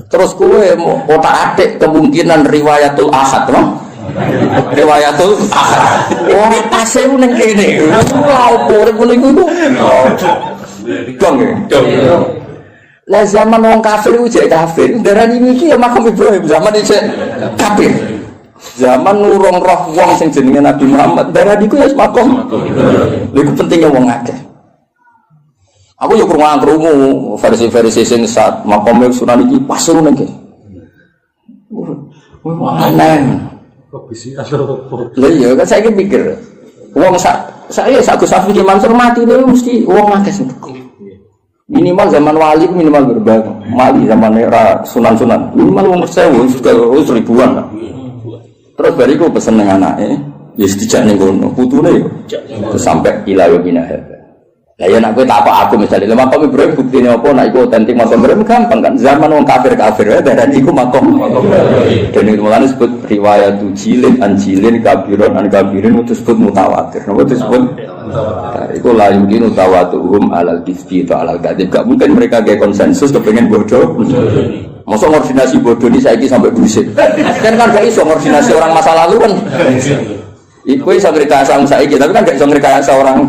terus kowe mau otak-atik kemungkinan riwayatul ahad, no? Riwayatul ahad. Wong pase ning kene. Lha opo ngono iku? Dong ya. Lah zaman wong kafir ku jek kafir, darani iki ya makam Ibrahim zaman iki kafir. Zaman nurung roh wong sing jenenge Nabi Muhammad, darani ku ya makam. Lha iku pentingnya wong akeh. Aku yo krungu versi-versi sing saat makome Sunan iki pas ngono iki. Aneh. Kok bisa atau Lha iya kan saiki pikir. Wong saya Gus Safi ki Mansur mati itu mesti wong akeh sing. Minimal zaman wali minimal berbagai. Mali zaman era sunan-sunan. Minimal wong 1000 wis ribuan. Terus bariku pesen nang anake, wis dijak ning kono, putune yo. Terus sampai ila yumina hada. Lah ya nek kowe takok aku misalnya makam Ibrahim buktine apa nek iku otentik makam Ibrahim gampang kan zaman wong kafir-kafir wae darani iku makam. Dene mulane disebut riwayat jilin anjilin kabiron an kabirin itu disebut mutawatir. Napa disebut mutawatir? Iku la yumkinu tawatuhum alal kisbi ta alal kadzib. Gak mungkin mereka kayak konsensus kepengin bodoh. Masa koordinasi bodoh ini saiki sampai buset. Kan gak iso koordinasi orang masa lalu kan. Iku iso ngrekayasa saiki tapi kan gak iso ngrekayasa orang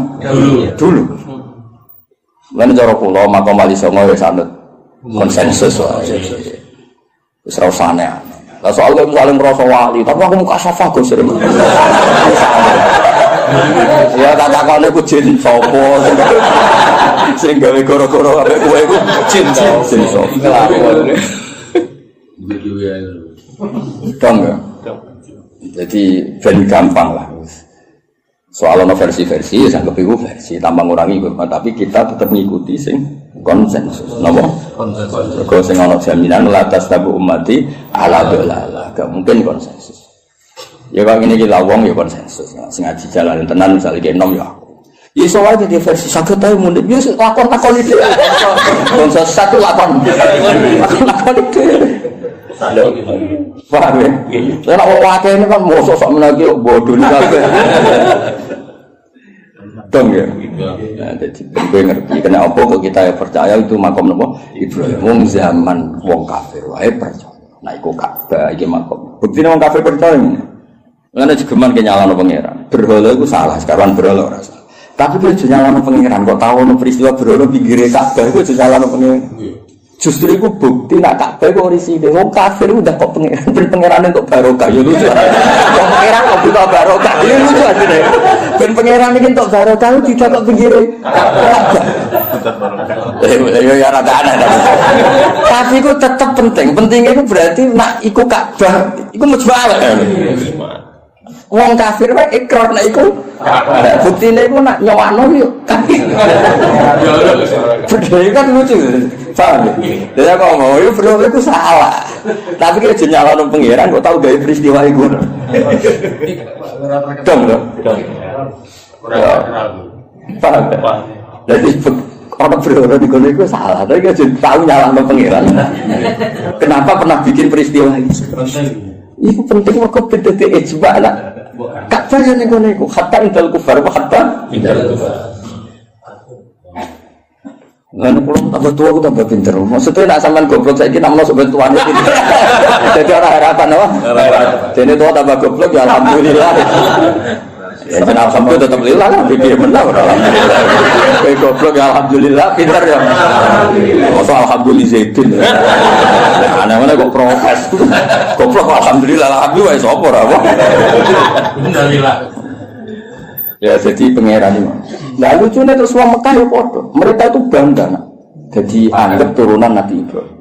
dulu. Lan cara kula makam Wali Songo wis anut konsensus wae. Wis ora usane. Lah soal kok saling merasa wali, tapi aku muka syafa Gus. Ya tak takone ku jin sapa sing gawe goro-goro ambek kowe iku jin sapa. Dong ya. Jadi ben gampang lah. Soal ono versi-versi, ya sanggep iku versi tambah ngurangi hormat, tapi kita tetap mengikuti sing konsensus. Napa? Konsensus. Kok sing ono jaminan la tastabu ummati ala dolala. Gak mungkin konsensus. Ya kok ngene iki lawong ya konsensus. Sing ngaji jalan tenan misale ki enom ya aku. Ya iso wae di versi saged ae mundhik ya lakon-lakon iki. Konsensus satu lakon. Lakon iki. Paham ya? Saya nak wakil ini kan mau sosok menagi bodoh ni kabeh. Dong ya. Nah, jadi gue ngerti kenapa kok kita percaya itu makam nopo Ibrahim. Wong zaman wong kafir wae percaya. Nah iku Ka'bah iki makam. Buktine wong kafir percaya. Ngene jegeman ke nyalano pangeran. Berhala iku salah, sekarang berhala ora salah. Tapi kok nyalano pangeran kok tau ono peristiwa berhala pinggire Ka'bah iku nyalano pangeran. Justru itu bukti nak Ka'bah kok risine wong kafir udah kok pangeran untuk barokah ya lucu. Kok pangeran kok buta barokah ya lucu asline. Ben pangeran iki untuk barokah tidak kok pinggire Ka'bah. Ya rada aneh. Tapi itu tetap penting. Pentingnya itu berarti nak iku Ka'bah iku mujmal. Wong kafir wae ikrar nek iku. Buktine iku nak nyowano yo kafir. Bedhe kan lucu. Paham ya? Jadi aku ngomong, itu bro itu salah. Tapi kita jenyalano pangeran kok tahu gawe peristiwa iku. Dong. Paham ya? Jadi orang bro di kono iku salah. Tapi kita tahu nyalano pangeran. Kenapa pernah bikin peristiwa itu? Itu penting kok beda ijma lah. Kafir yang ngono iku, hatta indal kufar apa hatta indal kufar. Lalu kalau tambah tua aku tambah pinter. Maksudnya nak sampean goblok saiki namanya sampean tuane iki. Jadi ora harapan apa? Dene tua tambah goblok ya alhamdulillah. Ya kan alhamdulillah tetap lillah lah, dia menang alhamdulillah. Kayak goblok ya alhamdulillah, pintar ya. Masa alhamdulillah Zaidin. Aneh-aneh kok protes. Goblok alhamdulillah ya sopor apa. Alhamdulillah. Ya jadi pangeran ini. Nah lucunya terus orang Mekah ya podo. Mereka itu bangga nak. Jadi anggap turunan Nabi Ibrahim.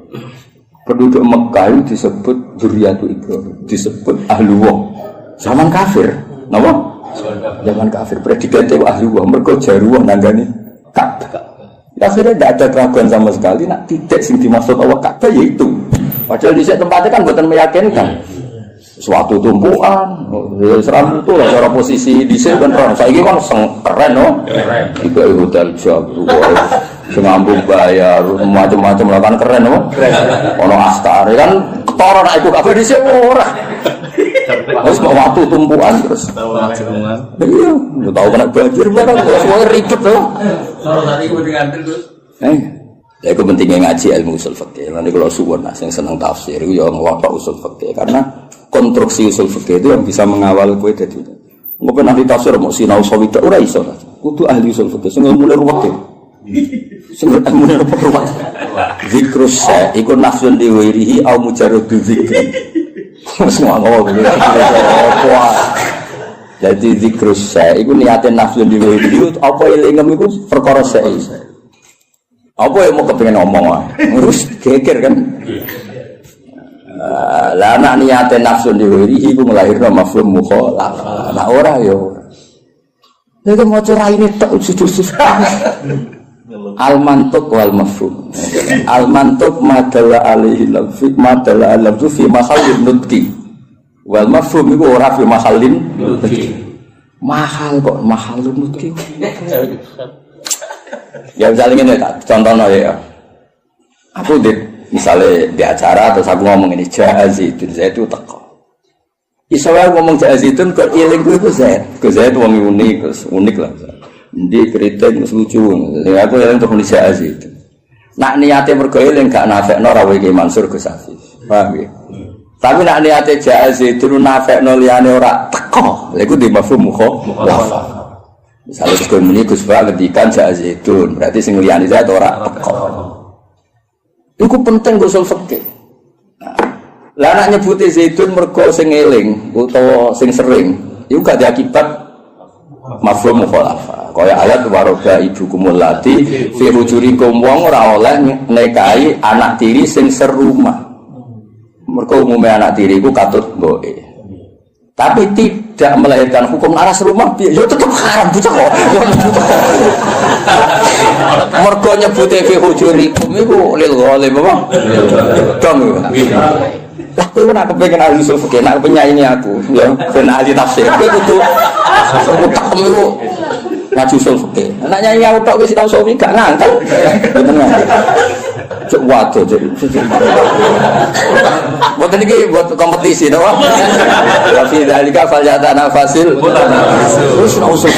Penduduk Mekah itu disebut Dzurriyyatu Ibrahim, disebut Ahlullah. Zaman kafir, napa? Zaman kafir predikatnya Ahlullah. Mereka jaruah nanggani Ka'bah. Akhirnya tidak ada keraguan sama sekali. Nak titik sing dimaksud Allah Ka'bah yaitu. Padahal di tempatnya kan buatan meyakinkan. Suatu tumpuan, seram itu lah cara posisi di sini kan. Saya ini kan keren, no? Tiga hotel Jawa, sengambung bayar, macam-macam lah kan keren, no? Ono Astari kan ketara nak ikut apa di sini orang. Terus mau waktu tumpuan terus. Iya, nggak tahu kena banjir, kan semua ribet, no? Kalau tadi gue diantar terus. Ya itu pentingnya ngaji ilmu usul fikih. Nanti kalau suwon yang senang tafsir, itu yang ngawal usul fikih karena konstruksi usul fikih itu yang bisa mengawal kue dari. Mungkin ahli tafsir mau sinau sawidak ora iso. Kudu ahli usul fikih sing mulai ruwet. Sing mulai ruwet. Zikrus sa iku nafsun diwirihi au mujarradu zikri. Semua ngomong gitu. Jadi zikrus sa iku niatin nafsun diwirihi apa ilingem iku perkara sa. Apa yang mau kepengen ngomong ngurus geger kan. Lah anak niate nafsu diwiri iku melahirno mafhum mukhalafah. Nah ora yo. Nek maca raine tok jujur. Al mantuq wal mafhum. Al mantuq madalla alaihi lafzi madalla alaihi fi mahallin nutqi. Wal mafhum iku ora fi mahallin nutqi. Mahal kok mahallun nutqi. Ya misalnya ini contohnya ya. Aku misalnya di acara terus aku ngomong ini Zaidun, saya itu teko. Isowah ngomong Zaidun kok iling itu Zaid. Ke Zaid wong unik lah. Ndi kritik lucu. Ya aku iling untuk Indonesia Zaidun. Nak niate mergo iling gak nafekno ra iki Mansur Gus Hafiz. Paham ya? Tapi nak niate Zaidun nafekno liyane ora teko. Lha iku di mafhum mukhalafah. Misalnya Gus Muni Gus Ba ngendikan Zaidun, berarti sing liyane Zaid ora teko. Iku penting usul fikih. Lah nek nyebuti Zaidun mergo sing eling utawa sing sering, iku gak diakibat mafhum mukhalafah. Kaya ayat waroga ibukumul lati fi hujurikum wong ora oleh nikahi anak tiri sing serumah. Mergo umume anak tiri iku katut mboke. Tapi tidak melahirkan hukum aras rumah ya tetap haram bocah kok. Mergo nyebute fi hujurikum iku lil ghalim apa? Dong. Lah kowe nek kepengin ahli usul fikih nek penyanyi aku ya ben ahli tafsir kowe kudu utek iku ngaji usul fikih. Nek nyanyi aku tok wis tau sofi gak ngangkel. Bener. Cuk waduh cuk. Buat ini buat kompetisi tau. Tapi dalika faljatana fasil. Terus usul.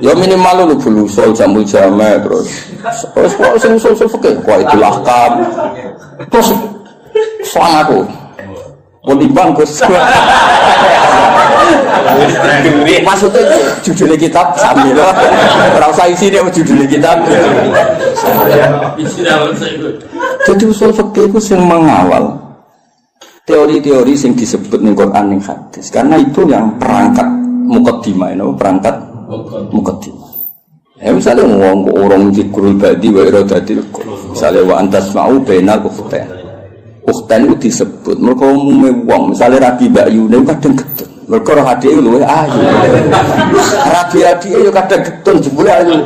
Ya minimal lu bulu usul jamu jame terus. Terus usul fikih kok itulah kam. Terus soal aku. Pun dibangkus. Maksudnya judulnya kitab sambil ora usah isine judulnya kitab. Jadi usul fikih itu sing mengawal teori-teori sing disebut ning Quran ning hadis. Karena itu yang perangkat muqaddimah, perangkat muqaddimah. Ya misalnya ngomong orang zikrul badi wa iradatil misalnya wa antasma'u bainal ukhtain. Ukhtain itu disebut mereka umume wong misalnya Rabi Bayu niku kadang getun. Mereka roh adike luwih ayu. Rabi adike yo kadang getun jebule ayu.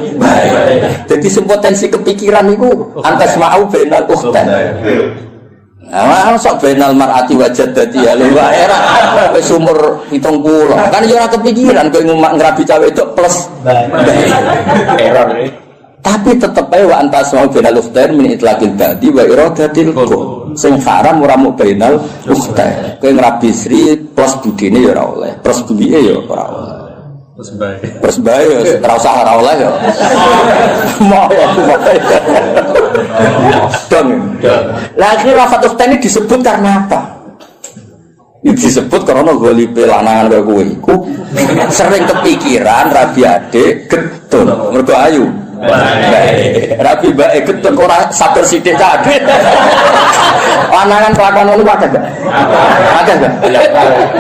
Jadi potensi kepikiran niku antasma'u bainal ukhtain. Nah, sok benal mar'ati wajad dadi ya lho era wis umur 70. Kan ya ora kepikiran kowe ngrabi cawe wedok plus error. Tapi tetep ae wa antas mau benal ukhtain min itlaqil badi wa iradatil qul. Sing haram ora mung benal ukhtain. Kowe ngrabi sri plus budine ya ora oleh, plus buwike ya ora oleh. Terus bae ora usah ora oleh ya. Mau aku bae. Lah akhirnya lafaz ukhtain ini disebut karena apa? disebut karena golipe lanangan kaya kowe iku sering kepikiran rabi adik getun mergo ayu. Rabi bae getun ora sabar sithik cah adik. Lanangan kelakuan lu ada enggak? Ada enggak?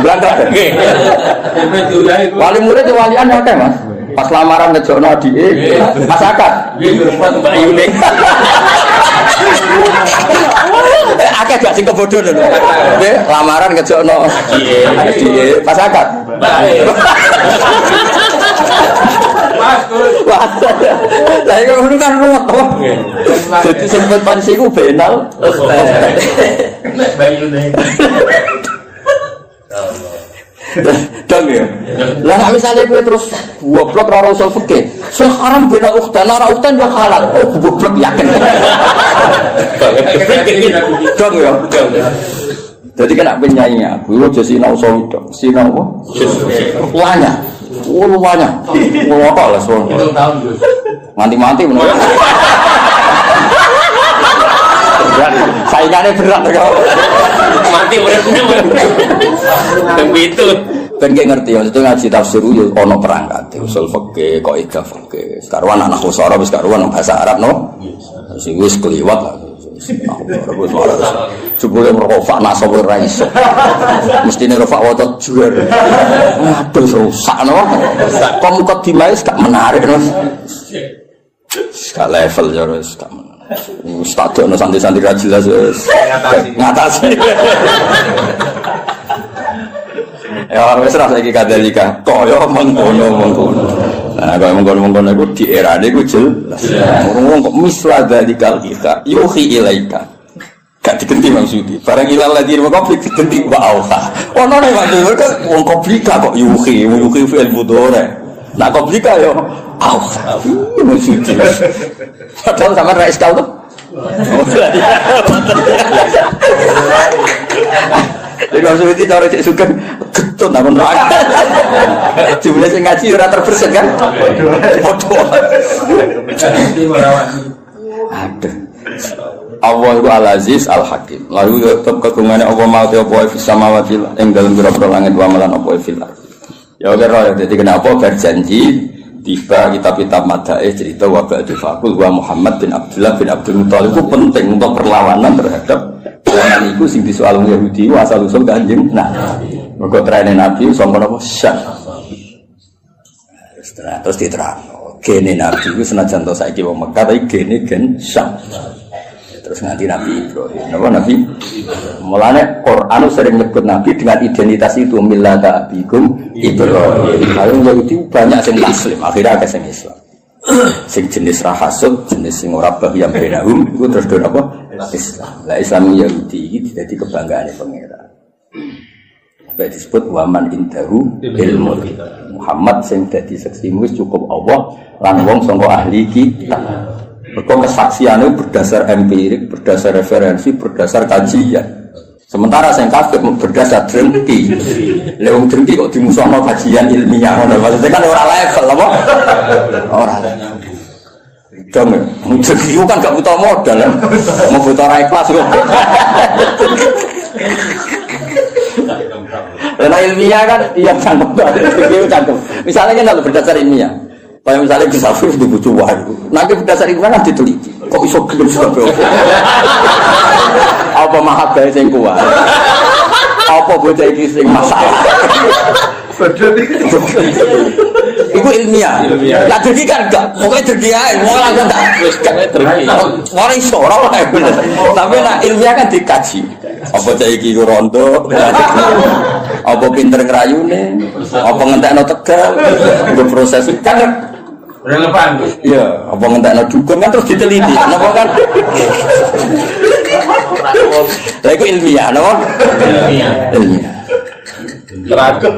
Belakang. Nggih. Wali murid walian akeh, Mas. Pas lamaran ngejokno adike, Mas akad. Nggih, Mbak Yuni. Akeh gak sing kebodoh lho. Nggih, lamaran ngejokno adike, pas akad. Wah, lah iku ngono kan ruwet to. Dadi sempet pansi ku benal. Nek bayu nih. Dong ya. Lah nek misale kowe terus goblok ora usul fikih. Sekarang beda ukhtan ora ukhtan ya halal. Oh goblok yakin. Dong ya. Jadi kan penyanyi aku aja sinau sowidok. Sinau apa? Luanya. Oh luanya. Ngopo lah sono. Tahun Gus. Mati-mati menurut. Saingannya berat kok. Mati beratnya. Begitu. Ben nggih ngerti ya, itu ngaji tafsir yo ana perangkat usul fikih, kaidah fikih. Karuan anak usara wis karuan bahasa Arab no. Sing wis kliwat lah. Jebule merofak nasab ora iso. Mestine rofak waca juar. Aduh rusak no. Kok muka dimais gak menarik no. Gak level ya wis gak menarik. Ustaz ono santai-santai ra jelas wis. Ngatasi. Ya wis ra saiki kadalika kaya mengkono. Nah, kaya mengkono iku di erane iku jelas. Wong kok misla dalikal kita yuhi ilaika. Gak digenti maksudi. Barang ilal lagi kok digenti wa auha. Ono nek kok wong koblika kok yuhi fil mudhari. Nah koblika yo auha. Maksudi. Padahal sama ra iskal tuh. Jadi kalau itu cara cek suka getun apa nak? Jumlah sing ngaji ora terbersit kan? Foto. Aduh. Allah itu Al-Aziz Al-Hakim. Lalu tetap kegungane Allah mau apa fis samawati ing dalem pira-pira langit wa malan apa fil ardh. Ya ora dadi kenapa berjanji tiba kitab-kitab madaih cerita wa ba'du faqul wa Muhammad bin Abdullah bin Abdul Muthalib itu penting untuk perlawanan terhadap orang itu sing disoal Yahudi asal usul Kanjeng Nabi. Mergo trene Nabi sangka napa syah. Terus diterangno. Gene Nabi itu senajan to saiki wong Mekah tapi gene gen syah. Terus nganti Nabi Ibrahim. Napa Nabi? Mulane Quran sering nyebut Nabi dengan identitas itu millata abikum Ibrahim. Kalau Yahudi banyak sing taslim, akhirnya ada sing Islam. Sing jenis rahasud, jenis sing ora bahyam benahum iku terus do apa? Islam. Lah Islam Yahudi iki dadi kebanggaane pangeran. Sampai disebut waman indahu ilmu. Muhammad sing dadi seksimu wis cukup Allah lan wong sangka ahli kitab. Berkong kesaksiannya berdasar empirik, berdasar referensi, berdasar kajian. Sementara saya kafir berdasar drengki. Lewung drengki kok dimusuhkan kajian ilmiah. Maksudnya kan orang level, apa? Orang level. Dong, drengki itu kan gak butuh modal. Mau butuh rai kelas. Karena ilmiah kan, iya canggung. Misalnya kan kalau berdasar ilmiah. Kayak misalnya bisa first dibujuk waduh, nanti berdasar itu kan diteliti. Kok iso gelem sampe apa mahabbah sing kuat? Apa bocah iki sing masalah? Iku ilmiah. Lah dadi kan enggak, pokoke dadi ae, ora enggak wis kan dadi. Ora iso ora wae bener. Tapi nek ilmiah kan dikaji. Apa cah iki ku rondo? Apa pinter ngrayune? Apa ngentekno tegal? Iku proses kan Relevan. iya, apa ngentekno dukun kan terus diteliti. Napa kan? Lah iku ilmiah, napa? Ilmiah. Teragem.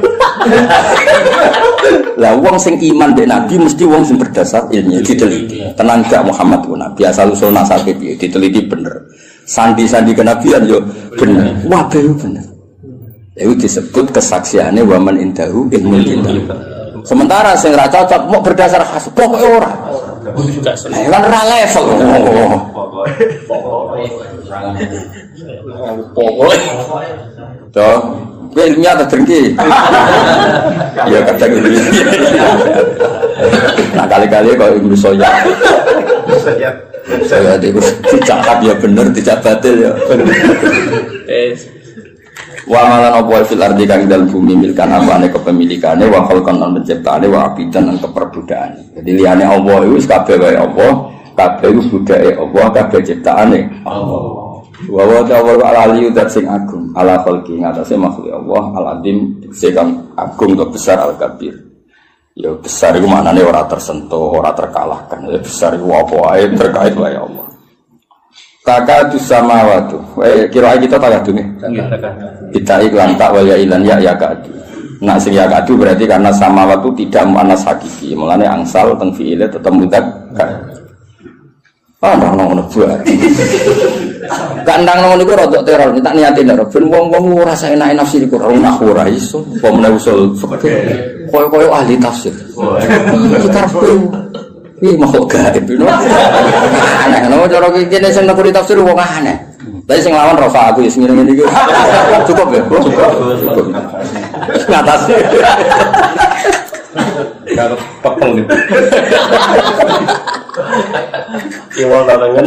Lah wong sing iman dek Nabi mesti wong sing berdasar ilmiah diteliti. Tenan gak Muhammad ku Nabi asal usul nasabe piye diteliti bener. Sandi-sandi kenabian yo bener. Wah, bener. Itu disebut kesaksiannya waman indahu ilmu kita. Sementara sing ra cocok mau berdasar khas pokoke ora. Kan ra level. Pokoke. Toh, Kowe ilmiah ta drengki. Ya kadang gitu. Nah kali-kali kok Ibnu Soyad. Saya itu dicakap ya bener, dicak batil ya. Wa malan apa fil ardi kang dalem bumi milkan apane kepemilikane wa khalqan lan penciptaane wa abidan lan keperbudaane. Jadi liyane Allah iku wis kabeh wae Allah, kabeh iku budake Allah, kabeh ciptaane Allah. Wa wa ta'ala al-aliyyu dat sing agung, ala khalqi ngatasé makhluk Allah, al-azim sing agung atau besar al-kabir. Ya besar iku maknane ora tersentuh, ora terkalahkan. Ya besar iku apa wae terkait wae Allah. Kakadu samawatu. Kira kita takadu nih. Kita iklan tak waya ilan ya kadu. Nak sing ya kadu berarti karena samawatu tidak muannas hakiki. Mulane angsal teng fiile tetep mudzakkar. Ndang ngono buat. Kandang ngono niku rodok teror, tak niatin nek ben wong-wong ora saenake nafsi iku ora iso. Apa meneh usul fikih. Koyo ahli tafsir. Kita ini mau gaib, aneh. Nama cara kini sing nak tafsir wong aneh. Tapi sing lawan Rafa aku sing ngene iki. Cukup ya? Cukup. Ngatas. Kalau pepeng gitu. Kiwal tangan.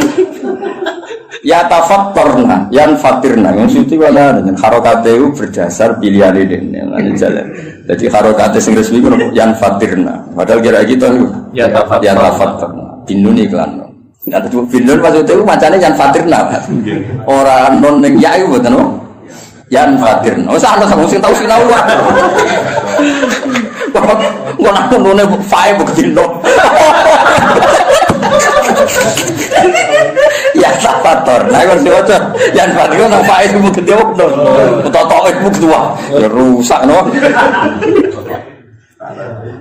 Ya tafattarna, yan fatirna. Yang suci wala dengan harokate itu berdasar pilihan ini. Jalan. Jadi harokate sing resmi itu yan fatirna. Padahal kira gitu ya tafattarna. Binun iklan. Ada tuh binun maksudnya itu macamnya yan fatirna. Orang non yang ya itu betul no. Yan fatirna. Oh sana sama sing tahu sinau. Gua nak none five begitu. Ya tafator, nah kan siapa yang padahal nak faiz mungkin dia waktu, atau itu mungkin dua, rusak no.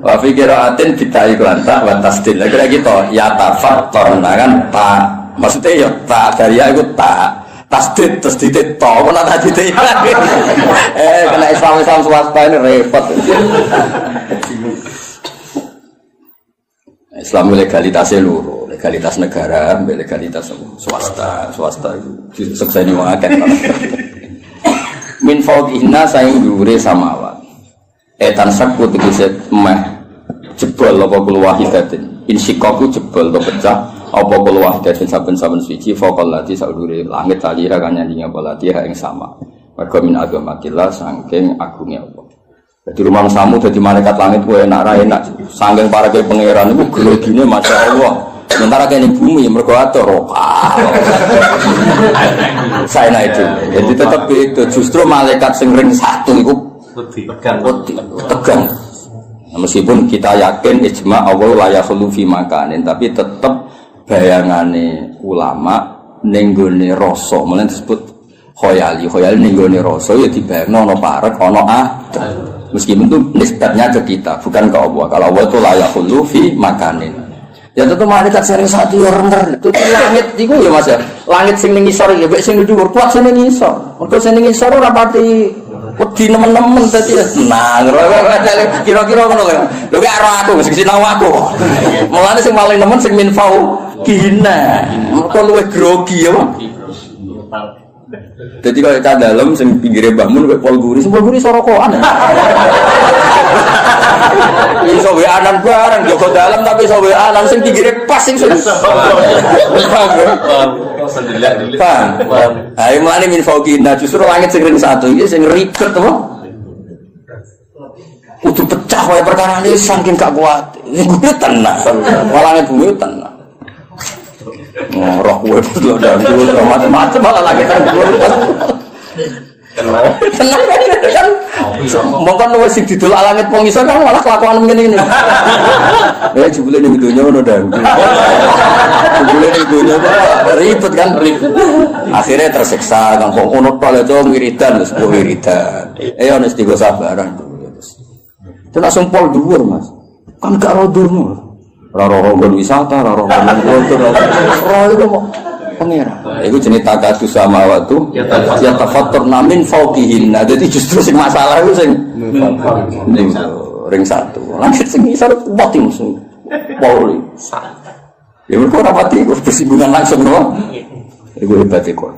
Wa fikiratin kita iklan tak batas til, kira gitu. Ya tafator, nah kan tak, maksudnya ya tak dari ya itu tak. Tasdid to, mana tadi itu? Kena Islam swasta ini repot. Islam legalitasnya luruh, legalitas negara, legalitas swasta itu sukses ini mengaken. Min fawqihna sayang dhuwure samawat. Etan sakut tegese meh jebol apa kul wahidatin. Insikaku jebol to pecah apa kul wahidatin saben-saben suci faqal lati saudure langit talira kan nyandinga balati ing sama. Mergo min agamatillah saking agunge Allah. Jadi rumah samu jadi malaikat langit gue enak ra enak. Saking para ke pangeran iku glogine masyaallah. Sementara kene bumi mergo atur. Saya naik itu. Jadi tetap itu justru malaikat sing ring satu iku tegang. Nah, meskipun kita yakin ijma Allah la yakhlu fi makanin tapi tetap bayangane ulama ning gone rasa. Mulane disebut khoyali ning gone rasa ya dibayangno ana parek ana meskipun itu nisbatnya ke kita, bukan ke Allah. Kalau Allah itu layak khulu fi makanin. Ya tentu malaikat sering satu ya rendah. Itu langit itu ya mas ya. Langit sing ning ngisor ya, sing dhuwur kuat sing ning ngisor. Mergo sing ning ngisor ora pati wedi nemen-nemen dadi. Nah, kira-kira ngono lho. Lho gak ora aku wis sinau aku. Mulane sing paling nemen sing minfau kina. Mergo luwih grogi ya. Jadi kalau kita dalam sing pinggire bangun kayak Pol Guri sorokoan. Iso weanan bareng Joko dalam tapi iso weanan sing pinggire pas sing paham. Ayo mlane min fauqina justru langit sing ring satu iki sing ribet to. Kudu pecah wae perkara ini saking gak kuat. Iku tenang. Langit bumi tenang. Roh gue betul dan dulu macam-macam malah lagi tenang kan mungkin lu sih didol langit pengisar kan malah kelakuan begini jebule ning dunya ngono dan jebule ning dunya ribet kan akhirnya tersiksa kan kok ono pale to wiridan wis wiridan ono istigo sabaran itu langsung pol dhuwur Mas kan gak rodurno roro-roro wisata, roro-roro kultur, roro itu kok pengira. Itu jenis takadus sama waktu. Ya tafatur namin fauqihin. Nah, jadi justru sing masalah itu sing ring satu. Langit sing isar mati musuh. Pauli. Ya mereka rapati itu bersinggungan langsung no. Itu hebat itu.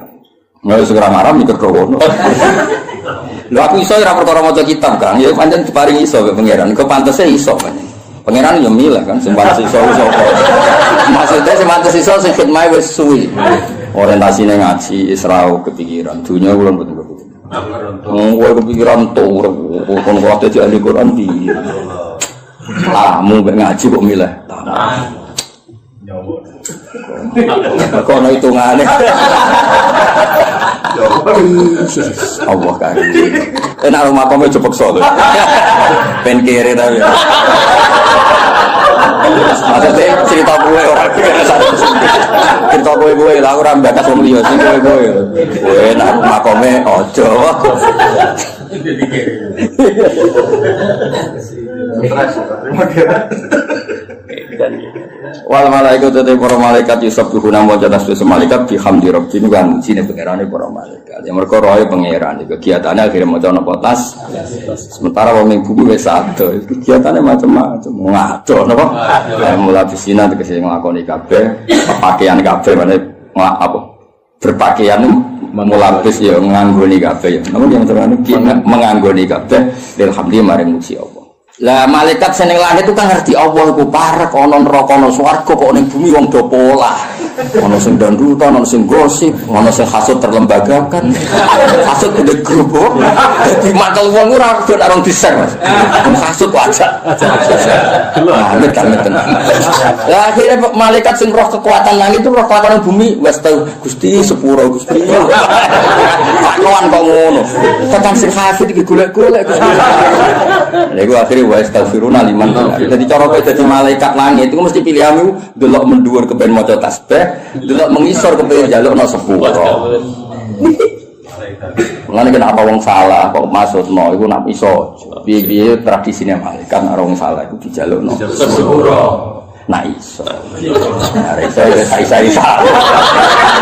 Nggak segera marah mikir kono. Lho aku iso ora perkara maca kitab, Kang. Ya pancen diparingi iso kok pangeran. Kok pantese iso kan. Pangeran yo milih kan sing pantes iso sapa. Maksudnya sing pantes iso sing khidmah wis suwi. Orientasine ngaji Isra kepikiran. Dunya kula mboten kepikiran. Kowe kepikiran tur kon kok dadi ahli Quran di. Lamu mek ngaji kok milih. Kono hitungane. Allah karim. Enak rumah kamu cepek solo. Ben kere tapi. Maksudnya cerita gue orang cerita gue lah orang bakas wong liya sing gue. Gue enak rumah kamu ojo. Wal malaikat te para malaikat yusabbihuna wa tasbih malaikat bihamdi rabbihim kan mujine pangerane para malaikat. Ya mergo roe pangeran iki kegiatane akhire maca napa tas. Sementara wong ning bumi wis ado, kegiatane macam-macam. Ngaco napa? Mulai bisina tegese nglakoni kabeh, pakaian kabeh meneh apa? Berpakaian mulabis ya nganggoni kabeh ya. Namun yang terane menganggoni kabeh alhamdulillah maring muji Allah. Lah malaikat seneng langit itu kan ngerti Allah iku parek ana neraka ana swarga kok ning bumi wong do pola. Ana sing dandutan, ana sing gosip, ana sing hasud terlembagakan. Hasud gede grup. Dadi mantel wong ora do arung di-share, Mas. Hasud wajah. Amit tenan. Lah akhire malaikat sing roh kekuatan langit itu roh kekuatan bumi wis tau Gusti sepuro Gusti. Pakoan kok ngono. Tekan sing hafid iki golek-golek Gusti. Lha iku akhire wa astaghfiruna liman. Dadi cara kowe dadi malaikat langit itu mesti pilihanmu delok menduwur kepen maca tasbih, delok mengisor kepen njalukna sepuro. Mulane kenapa wong salah kok maksudno iku nak iso. Piye-piye tradisine malaikat nek wong salah iku dijalukno sepuro. Nah iso. Nah iso isa-isa.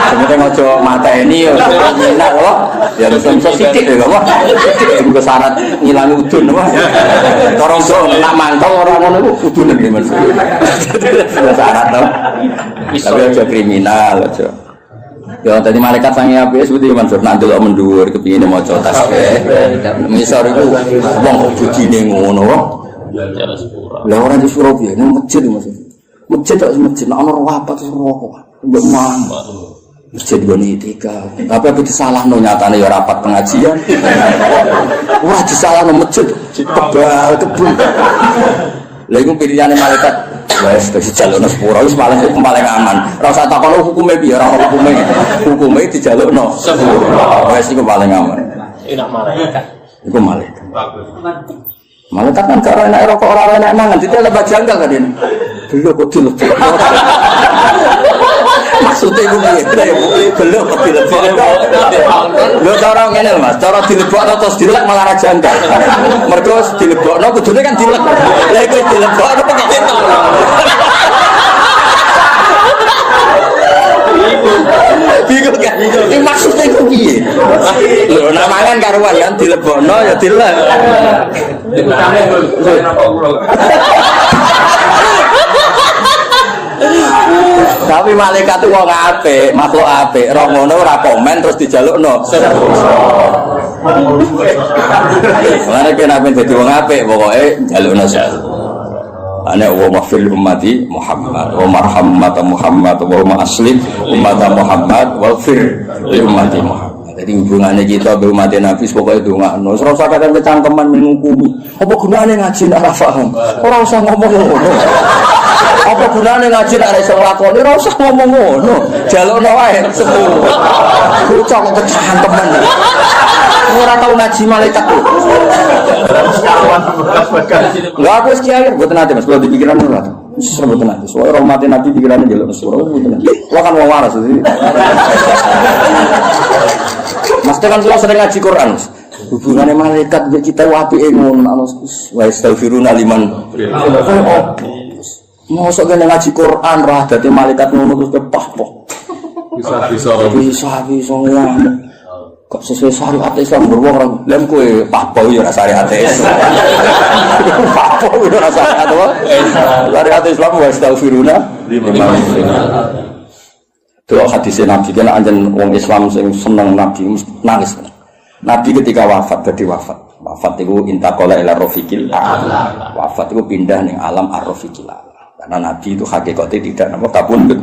Sebenarnya ngojo mateni yo enak kok. Ya iso sithik lho kok. Sithik syarat ngilangi udun apa. Cara iso nak mantau ora ngono iku udune iki Mas. Syarat to. Tapi aja kriminal aja. Ya tadi malaikat sange apik seperti Mansur nak delok mendhuwur kepingine maca tasbih. Misor iku wong budine ngono kok. Lah ora di Surabaya nang masjid maksud. Masjid tak masjid, nak orang apa tu rokok, bermang. Masjid goni tiga. Tapi apa disalah no nyatane ya rapat pengajian. Wah disalah no masjid, kebal kebun. Lalu pilihannya malaikat, wes dari jalur sepuro itu paling aman. Rasa tak kalau hukumnya biar orang hukumnya di jalur sepuro. Wes itu paling aman. Enak malaikat. Itu malaikat. Malaikat kan cara enak rokok orang enak mangan, tidak lebih janggal kan ini. Belum kok dilebok. Maksudnya itu belum kok dilebok. Lo cara ngene Mas, cara dilebok terus dilek malah ra janggal. Mergo dilebokno kudune kan dilek. Lah iku dilebok apa kok ketok. Bingung kan? Ini maksudnya itu piye? Lho nak mangan karuan kan dilebokno ya dilek. Tapi malaikat itu wong apik, makhluk apik, roh ngono ora komen terus dijalukno. Mane kena ben dadi wong apik pokoke jalukno sak. Ana wa mafil ummati Muhammad wa marham umat Muhammad wa aslim umat Muhammad wa fir li ummati Muhammad. Jadi hubungannya kita be umat Nabi pokoke ndongakno. Ora usah kadang kecangkeman mengukumi. Apa gunane ngaji nek ora paham? Ora usah ngomong ngono. Apa gunane ngaji nek ora iso nglakoni? Ora usah ngomong ngono. Jalukno wae sepuro. Bocah kok kecangkeman. Ora tau ngaji malaikat. Enggak aku sekian, mboten ate Mas, kalau dipikiran ora. Wis mboten ate. Soale rahmat Nabi pikirane njaluk sepuro mboten. Wah kan wong waras iki. Mas kan kula sering ngaji Quran. Hubungannya malaikat kita apike ngono. Wa astaghfiruna liman. Mosok kene ngaji Quran ra dadi malaikat ngono terus kepah-pah. Bisa ya. Kok sesuai syariat Islam beruang orang lem kue pahpoh ya syariat Islam. Pahpoh ya syariat apa? Syariat Islam wa astaghfiruna liman. Delok hadis Nabi kan anjen wong Islam sing seneng Nabi nangis. Nabi ketika wafat itu intaqala ila rafiqil a'la. Wafat itu pindah ning alam ar-rafiqil a'la. Karena Nabi itu hakikatnya tidak napa kabundut.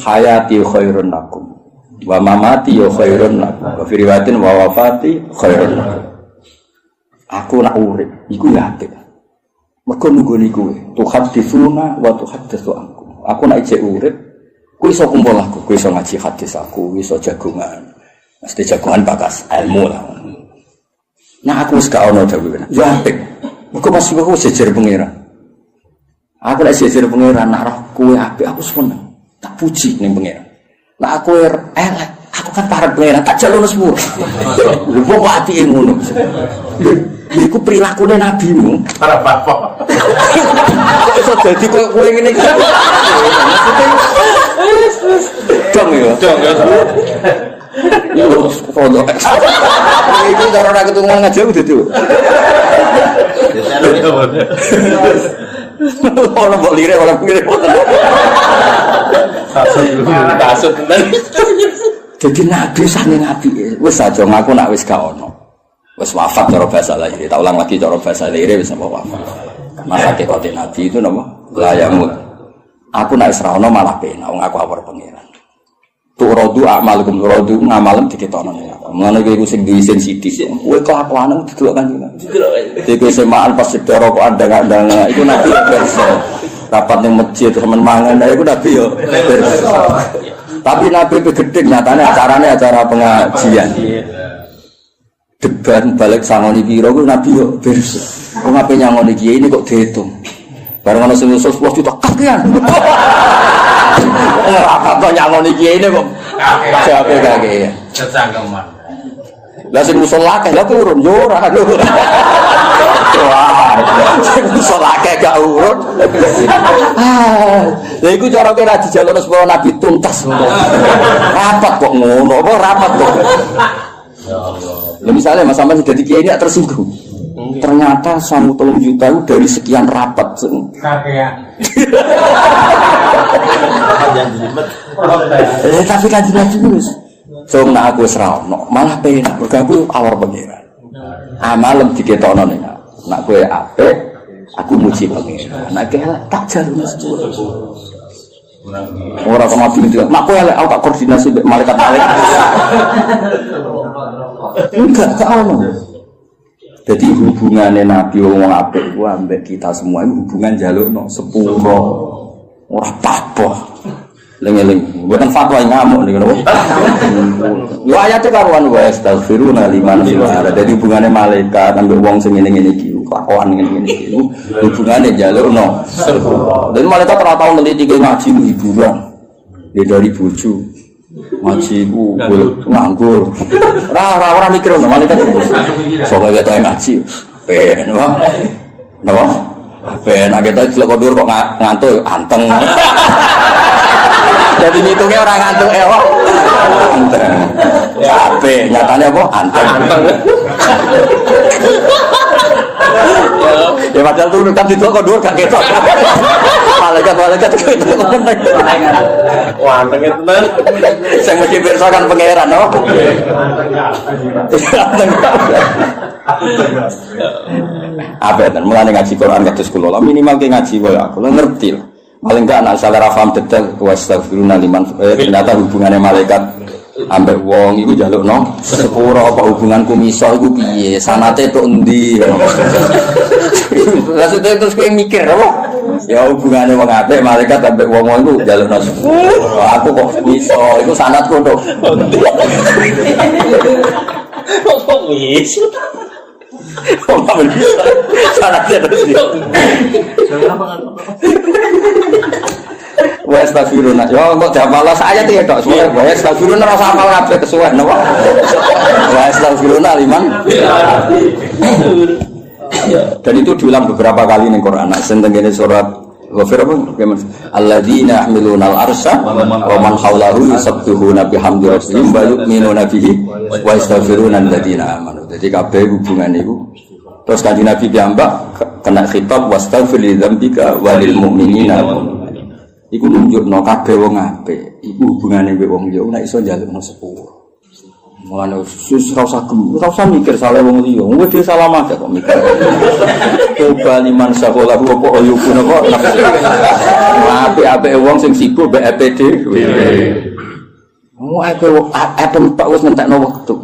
Hayati khairun lakum wa mamati khairun lakum. Wa fi riwayatin wa wafati khairun lakum. Aku nak urip iku ya apik. Mergo nunggoni kowe. Tuhaditsuna wa tuhaditsu ankum. Aku nak ijek urip, kowe iso kumpul aku, kowe iso ngaji hadis aku, iso jagongan. Mesti jagongan bakas ilmu lah. Nah aku wis gak ono dawuh. Ya apik. Mergo pas kowe jejer pangeran. Aku nek jejer pangeran nak roh kowe apik aku seneng. Tak puji ning pangeran. Nak aku elek, aku kan parek pangeran tak jalono sepur. Lho kok atike ngono. Iku prilakune nabimu. Para bapak. Kok iso dadi koyo kowe ngene iki. Dong ya. Ya foto. Iku cara ora ketemu ngaji aku dadi. Ora mbok lire ora ngene. Kasut tenan. Jadi nabi saking apike. Wis aja ngaku nak wis gak ono. Wis wafat cara bahasa lahir. Tak ulang lagi cara bahasa lahir wis wafat. Masa kekote nabi itu napa? Layamut. Aku nek isra ono malah penak wong aku awar pangeran. Turodu amalukum turodu ngamalem diketono. Mulane kowe iku sing diisin sithik. Kowe kelakuanmu didelok kan. Iki semaan pas sedoro kok andang-andang iku nabi versi. Rapat ning masjid temen mangan iku nabi yo. Tapi nabi gede nyatane acarane acara pengajian. Deban balik sangoni piro ku nabi yo beres. Kok ngape nyangoni kiai ini kok dihitung. Bareng ana sing usus 10 juta kakean. Ora kok nyangoni kiai ini kok kakean. Kecangkeman. Lah sing usul akeh lha turun yo ora. Wah, sing usul akeh gak urut. Lha iku cara kira dijalukno sepuro nabi tuntas. Rapat kok ngono, apa rapat kok. Ya Allah. Lah misalnya Mas Sampai jadi kiai ini tersinggung. Ternyata 1 juta itu dari sekian rapat. Kakean. Tapi kan jelas terus. Cung nak aku serono, malah penak. Aku awar pangeran. Amalem diketono ning. Nak kowe apik, aku muji pangeran. Nak elek tak jalu mesti. Ora kok mati itu. Nak kowe elek aku tak koordinasi mbek malaikat-malaikat. Enggak ono. Jadi hubungannya Nabi wong apik iku ambek kita semua itu hubungan jalukno sepuro. Ora apa-apa. Lengeleng, bukan fatwa yang ngamuk nih kan? Yo ayatnya karuan wa astaghfiruna liman fil ardi. Jadi hubungannya malaikat ambek wong sing ngene-ngene iki, kelakuan ngene-ngene iki. Hubungannya jalukno sepuro. Dan malaikat ora tau neliti ngaji hiburan. Dia dari bojo. Ngaji ku nganggur. Ora mikir ono malaikat. Soale ketok ngaji. Ben, napa? Ben kita delok kondur kok ngantuk anteng. Jadi ngitungnya orang ngantuk ewak. Anteng. Ape nyatanya apa? Anteng. Ya padahal tuh kan didelok kondur gak ketok. Malaikat itu Wah, anteng tenan. Sing mesti pirsakan pangeran, no? Apa ten mulane ngaji Quran kados kula lah minimal ki ngaji wae aku ngerti lah. Paling enggak anak salah paham detail wastaghfiruna liman ternyata hubungannya malaikat ambek wong iku njalukno sepuro apa hubunganku miso iku piye sanate tok endi. Maksudnya terus kowe mikir apa? Ya hubungannya wong apik malaikat ambek wong iku njalukno sepuro. Aku kok miso iku sanatku tok endi. Kok miso? Oh, bisa. Sanatnya terus dia. Wa astaghfiruna. Yo kok jamalah saya tuh ya tok suwe. Wa astaghfiruna rasa hafal kabeh kesuwen napa? Wa astaghfiruna liman. Dan itu diulang beberapa kali ning Quran. Sing tengene surat Ghafir apa? Alladzina yahmiluna al-arsha wa man hawlahu yusabbihuna bihamdi rabbihim wa yu'minuna bihi wa yastaghfiruna alladzina amanu. Jadi kabeh hubungan niku. Terus kanjeng Nabi piyambak kena khitab wastaghfir li dzambika walil mu'minina. Iku nunjukno kabeh wong apik. Iku hubungane mbek wong liya nek iso njalukno sepuro. Mulane sus ora usah mikir salah wong liya. Wong dhewe salah aja kok mikir. Coba liman sakolahu apa oyubun apa nafsu. Apik-apike wong sing sibuk mbek EPD. Wong ape tak wis ngentekno wektu.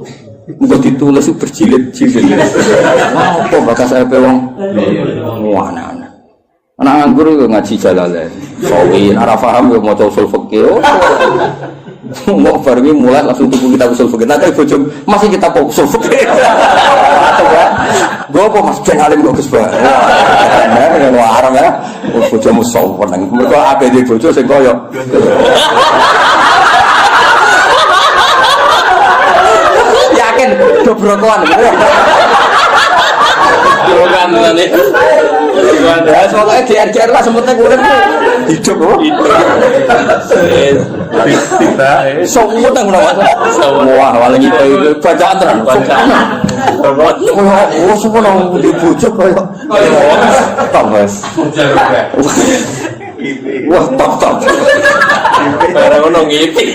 Engko ditulis berjilid-jilid. Apa bakas ape wong? Ana-ana. Anak nganggur yo ngaji Jalalain. Sawin ora paham yo maca usul fikih. Mau baru mulai langsung tubuh kita usul fikih. Nanti bojo masih kita usul fikih. Gue apa mas Ben alim gue kesbah. Yang warang ya. Bojo musuh peneng. Mereka apa di bojo sing koyo. Yakin dobrokoan. Bukan nih. Ya soalnya DR lah sebutnya kurang hidup kok. Semua tang wah paling itu bacaan tenan. Oh semua nang dibujuk koyo. Top wes. Wah top. Barang ngono ngipi.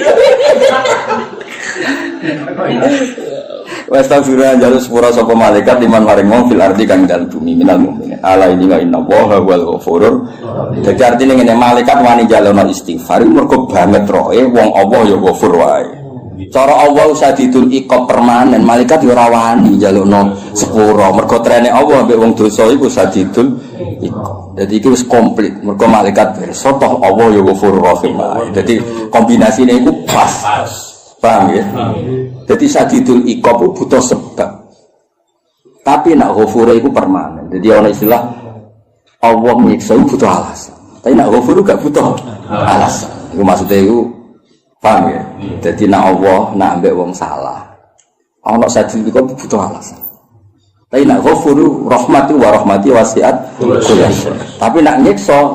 Wa astaghfirullah jalus sepura sapa malaikat liman maring wong fil ardi kang dalem bumi minal mukminin. Ala ini wa inna Allaha wal ghafurur. Dadi artine ngene malaikat wani jalono istighfar mergo banget roe wong Allah ya ghafur wae. Cara Allah sadidul iqab permanen malaikat ya ora wani jalono sepura mergo trene Allah mbek wong dosa iku sadidul iqab. Dadi iki wis komplit mergo malaikat pirsa toh Allah ya ghafurur rahim wae. Dadi kombinasine iku pas. Paham ya? Jadi sadidul iqab butuh sebab. Tapi nak ghafur itu permanen. Jadi ana istilah Allah nyiksa butuh alasan. Tapi nak ghafur gak butuh alasan. Iku maksudnya itu paham ya? Jadi nak Allah nak ambek wong salah. Ana sadidul iqab butuh alasan. Tapi nak ghafur rahmatu wa rahmati wasiat kulli. Tapi nak nyiksa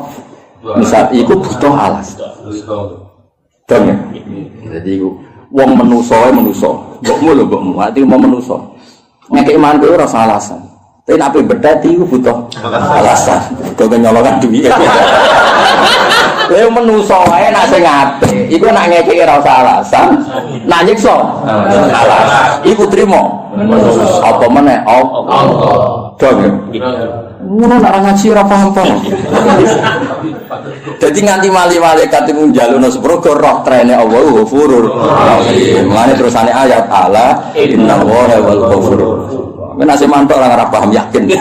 misal iku butuh alasan. Dong ya? Jadi wong menuso, mbokmu lho mbokmu, ati mau menuso. Nek iman kowe ora salah alasan. Tapi nek bedati iku butuh alasan. Kok nyolongan duit. Kowe menuso wae nek sing apik, iku nek ngekeki ora usah alasan, nek nyiksa alasan. Iku trimo. Apa meneh? Allah. Dong. Ngono nek ngaji ora paham-paham. Jadi nganti malaikat itu njalukno sepuro roh trene Allah ghafurur rahim. Mane terusane ayat ala innallaha wal ghafurur. Men asih mantuk ora paham yakin.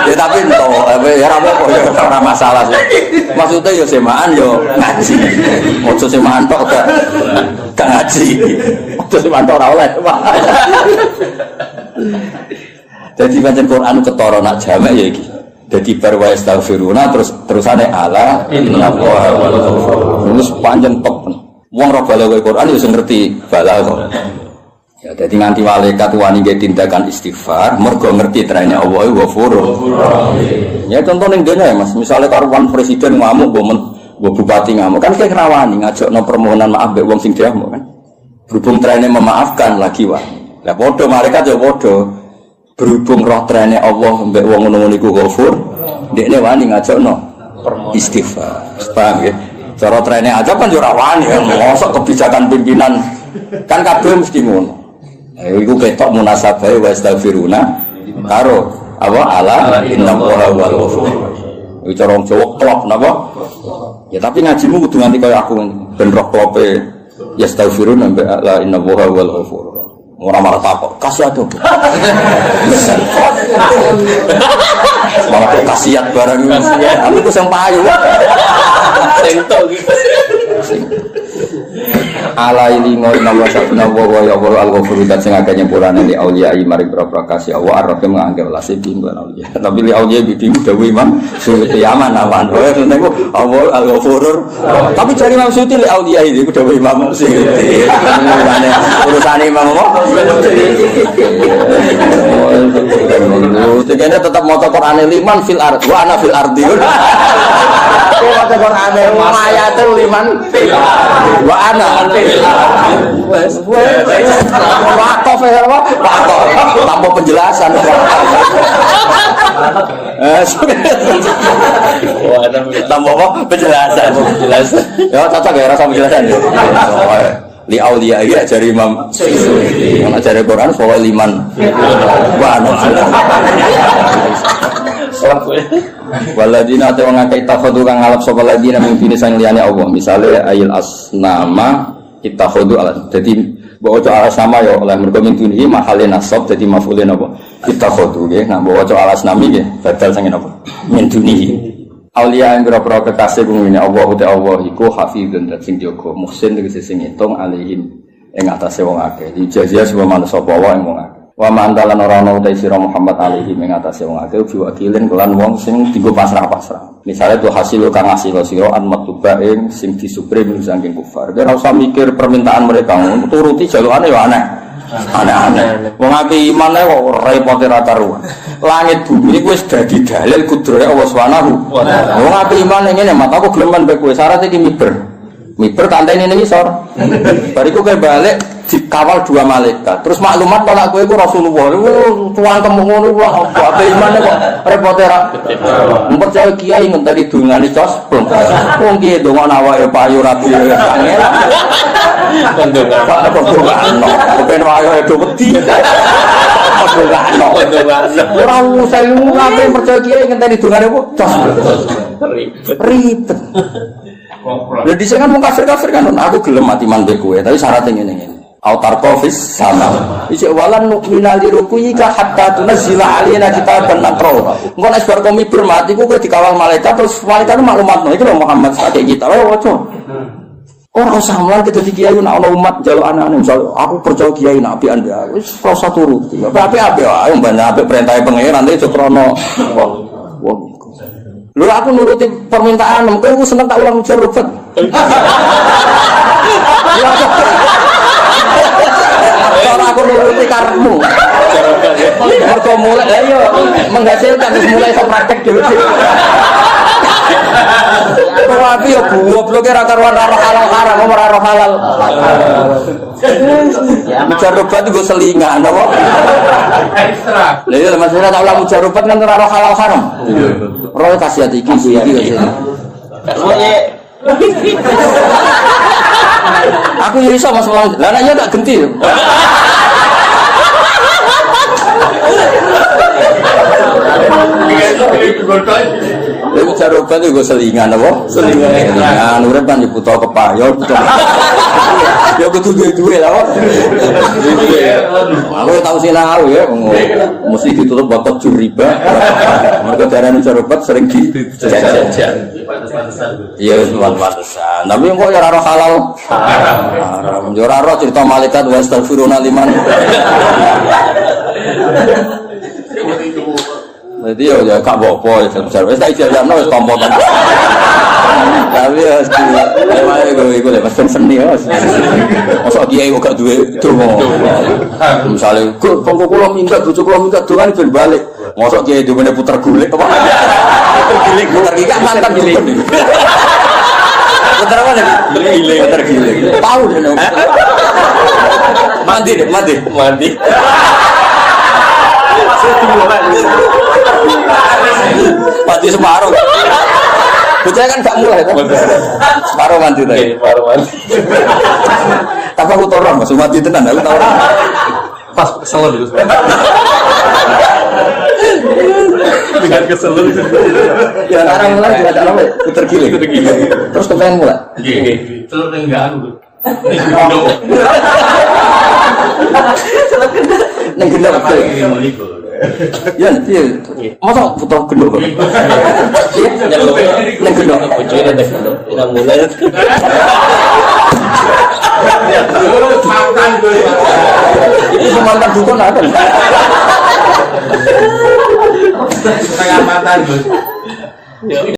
Ya tapi ento ya ora apa-apa ya ora masalah sih. Maksudnya ya semaan yo ngaji. Ojo semaan tok gak ngaji. Ojo semaan tok ora oleh. Jadi pancen Quran ketara nak jamak ya iki. Jadi barwa astaghfiruna terusane ala innallaha wal ghafur. Wis panjang tok. Wong ora balaghah Quran wis ngerti balaghah. Ya dadi nganti malaikat wani nggih tindakan istighfar mergo ngerti trene Allah ghafurur rahim. Ya contoh ning dene ya Mas, misale karuan presiden ngamuk mbok bupati ngamuk kan kek rawani ngajakno permohonan maaf mbek wong sing diamuk kan. Berhubung trene memaafkan lagi wae. Lah padha malaikat ya padha. Berhubung roh trene Allah mbek wong ngono niku ghafur, ndekne wani ngajakno istighfar. Paham ya? Cara trene aja kan yo ora wani, mosok kebijakan pimpinan kan kabeh mesti ngono. Iku ketok munasabahe wa astaghfiruna karo apa ala innallaha wal ghafur. Iku cara Jawa klop napa? Ya tapi ngajimu kudu nganti kaya aku ben roh klope ya astaghfiruna mbek ala innallaha wal ghafur. Ora malah takok, kasih atuh. Malah kasiat barang iki. Aku ku sing payu. Sing tok iki. Ala ilingo inawa satuna wa ya Allah al-ghafur dan sing akeh nyepurane li auliya mari kasih Allah arep ngangge welase bimbang auliya. Tapi li auliya bidim dawuh Imam Suyuti aman aman. Oh niku Allah al-ghafur. Tapi jare Imam Suyuti li auliya iki dawuh Imam Suyuti. Urusane Imam apa? Tegene tetap maca Qur'an liman fil ard wa ana fil ardi. Maca Qur'an ayatul liman wa ana wes wakaf ya wakaf tanpa penjelasan tanpa apa penjelasan ya cocok ya rasa penjelasan li auliya ya jari Imam Suyuti. Ana jare Quran fa liman wa ana. Waladina ta wong akeh takhudhu kang ngalap sapa ladina ming dine sang liyane Allah. Misale ayil asnama ittakhudhu ala. Dadi mbok waca alasnama ya oleh mergo min dune mahale nasab dadi maf'ulun apa? Ittakhudhu nggih. Nah mbok waca alasnami nggih badal sangen apa? Min dune. Aulia yang berapa kekasih bumi ini Allah uti Allah iku hafidun dan sing jaga muhsin tegese sing ngitung alihim ing atase wong akeh dijazia sebab manusa bawa ing wong akeh wa mandalan ora ana uti sira Muhammad alihim ing atase wong akeh biwakilin kelan wong sing dienggo pasrah-pasrah misale tuh hasil kang hasil sira an matuba ing sing disuprim saking kufar ora usah mikir permintaan mereka turuti jalukane ya aneh aneh-aneh wong akeh iman kok repote ra karuan langit bumi iku wis dadi dalil kudrohe Allah Subhanahu wa taala wong akeh iman ngene mat aku gelem mbek kowe syarat iki miber kantene ning isor bariku kowe balik dikawal dua malaikat terus maklumat kalau kowe iku Rasulullah tuan temu ngono kok akeh imane kok repote ra percaya kiai ngenteni dungane cosplong wong kiye donga awake payu rapi angel Pendungano, bukan wayo itu wedi. Pendungano. Ora usah ngene percaya kiai ngenteni dungane kok cos. Ribet. Lah dhisik kan wong kafir-kafir kan aku gelem mati mandek kowe, tapi syaratnya ngene-ngene. Autar kofis sama. Isik walan nu'mina lirukuyika hatta tunazzila alaina kitaban naqra. Engko nek bar komi bermati ku kowe dikawal malaikat terus malaikat maklumatno iki lho Muhammad sakek kita. Waca. Orang usah mulan kita di kiai nak ono umat jaluk anak-anak misal aku percaya kiai nabi anda wis rasa turuti tapi ayo banyak ape perintah pangeran nanti cokrono lho aku nuruti permintaan mungkin aku seneng tak ulang ujar rubet kalau aku nuruti karepmu mergo mulai ayo menghasilkan terus mulai praktek dulu tapi ya goblok ora karuan ora halal haram ora halal. Mujarobat iku selingan apa? Ekstra. Lha iya maksudnya tak ulang mujarobat kan ora halal haram. Roh kasih hati iki iki. Aku iso Mas Lang. Lah nek tak genti. Iku jaroban iku selingan apa? Selingan. Urip kan diputo kepayo, butuh. Ya kudu duwe lah. Aku tau sinau ya, mesti ditutup batok juriba. Mergo darane jaroban sering dijajan. Iya wis pantesan. Tapi kok ya ora halal. Haram. Ya ora cerita malaikat wa astaghfiruna liman. Jadi ya gak apa-apa ya besar. Wis tak ijazahno wis tampa tenan. Tapi ya iku lek pas seni ya. Mosok kiai kok gak duwe donga. Misale kok kula minggat bojo kula minggat dongan ben balik. Mosok kiai duwe puter gulik apa? Puter gilik mantan gilik. Puter apa lagi? Gilik. Puter gilik. Tahu deh. Mandi. Mati separuh. Bocah kan gak mulai kan? Separuh mandi tadi. Separuh mandi. Tapi aku tau orang, masuk mati tenan, aku tau orang. Pas kesel dulu. Dengan kesel dulu. Ya orang mulai juga ada apa? Puter giling. Terus kepengen mulai. Telur enggak aku. Neng gendok betul. Ya, iya. Masa foto gendok? Iya, neng gendok. Bojone neng gendok. Ora mulai. Ini mantan dukun ada. Setengah mantan, Gus.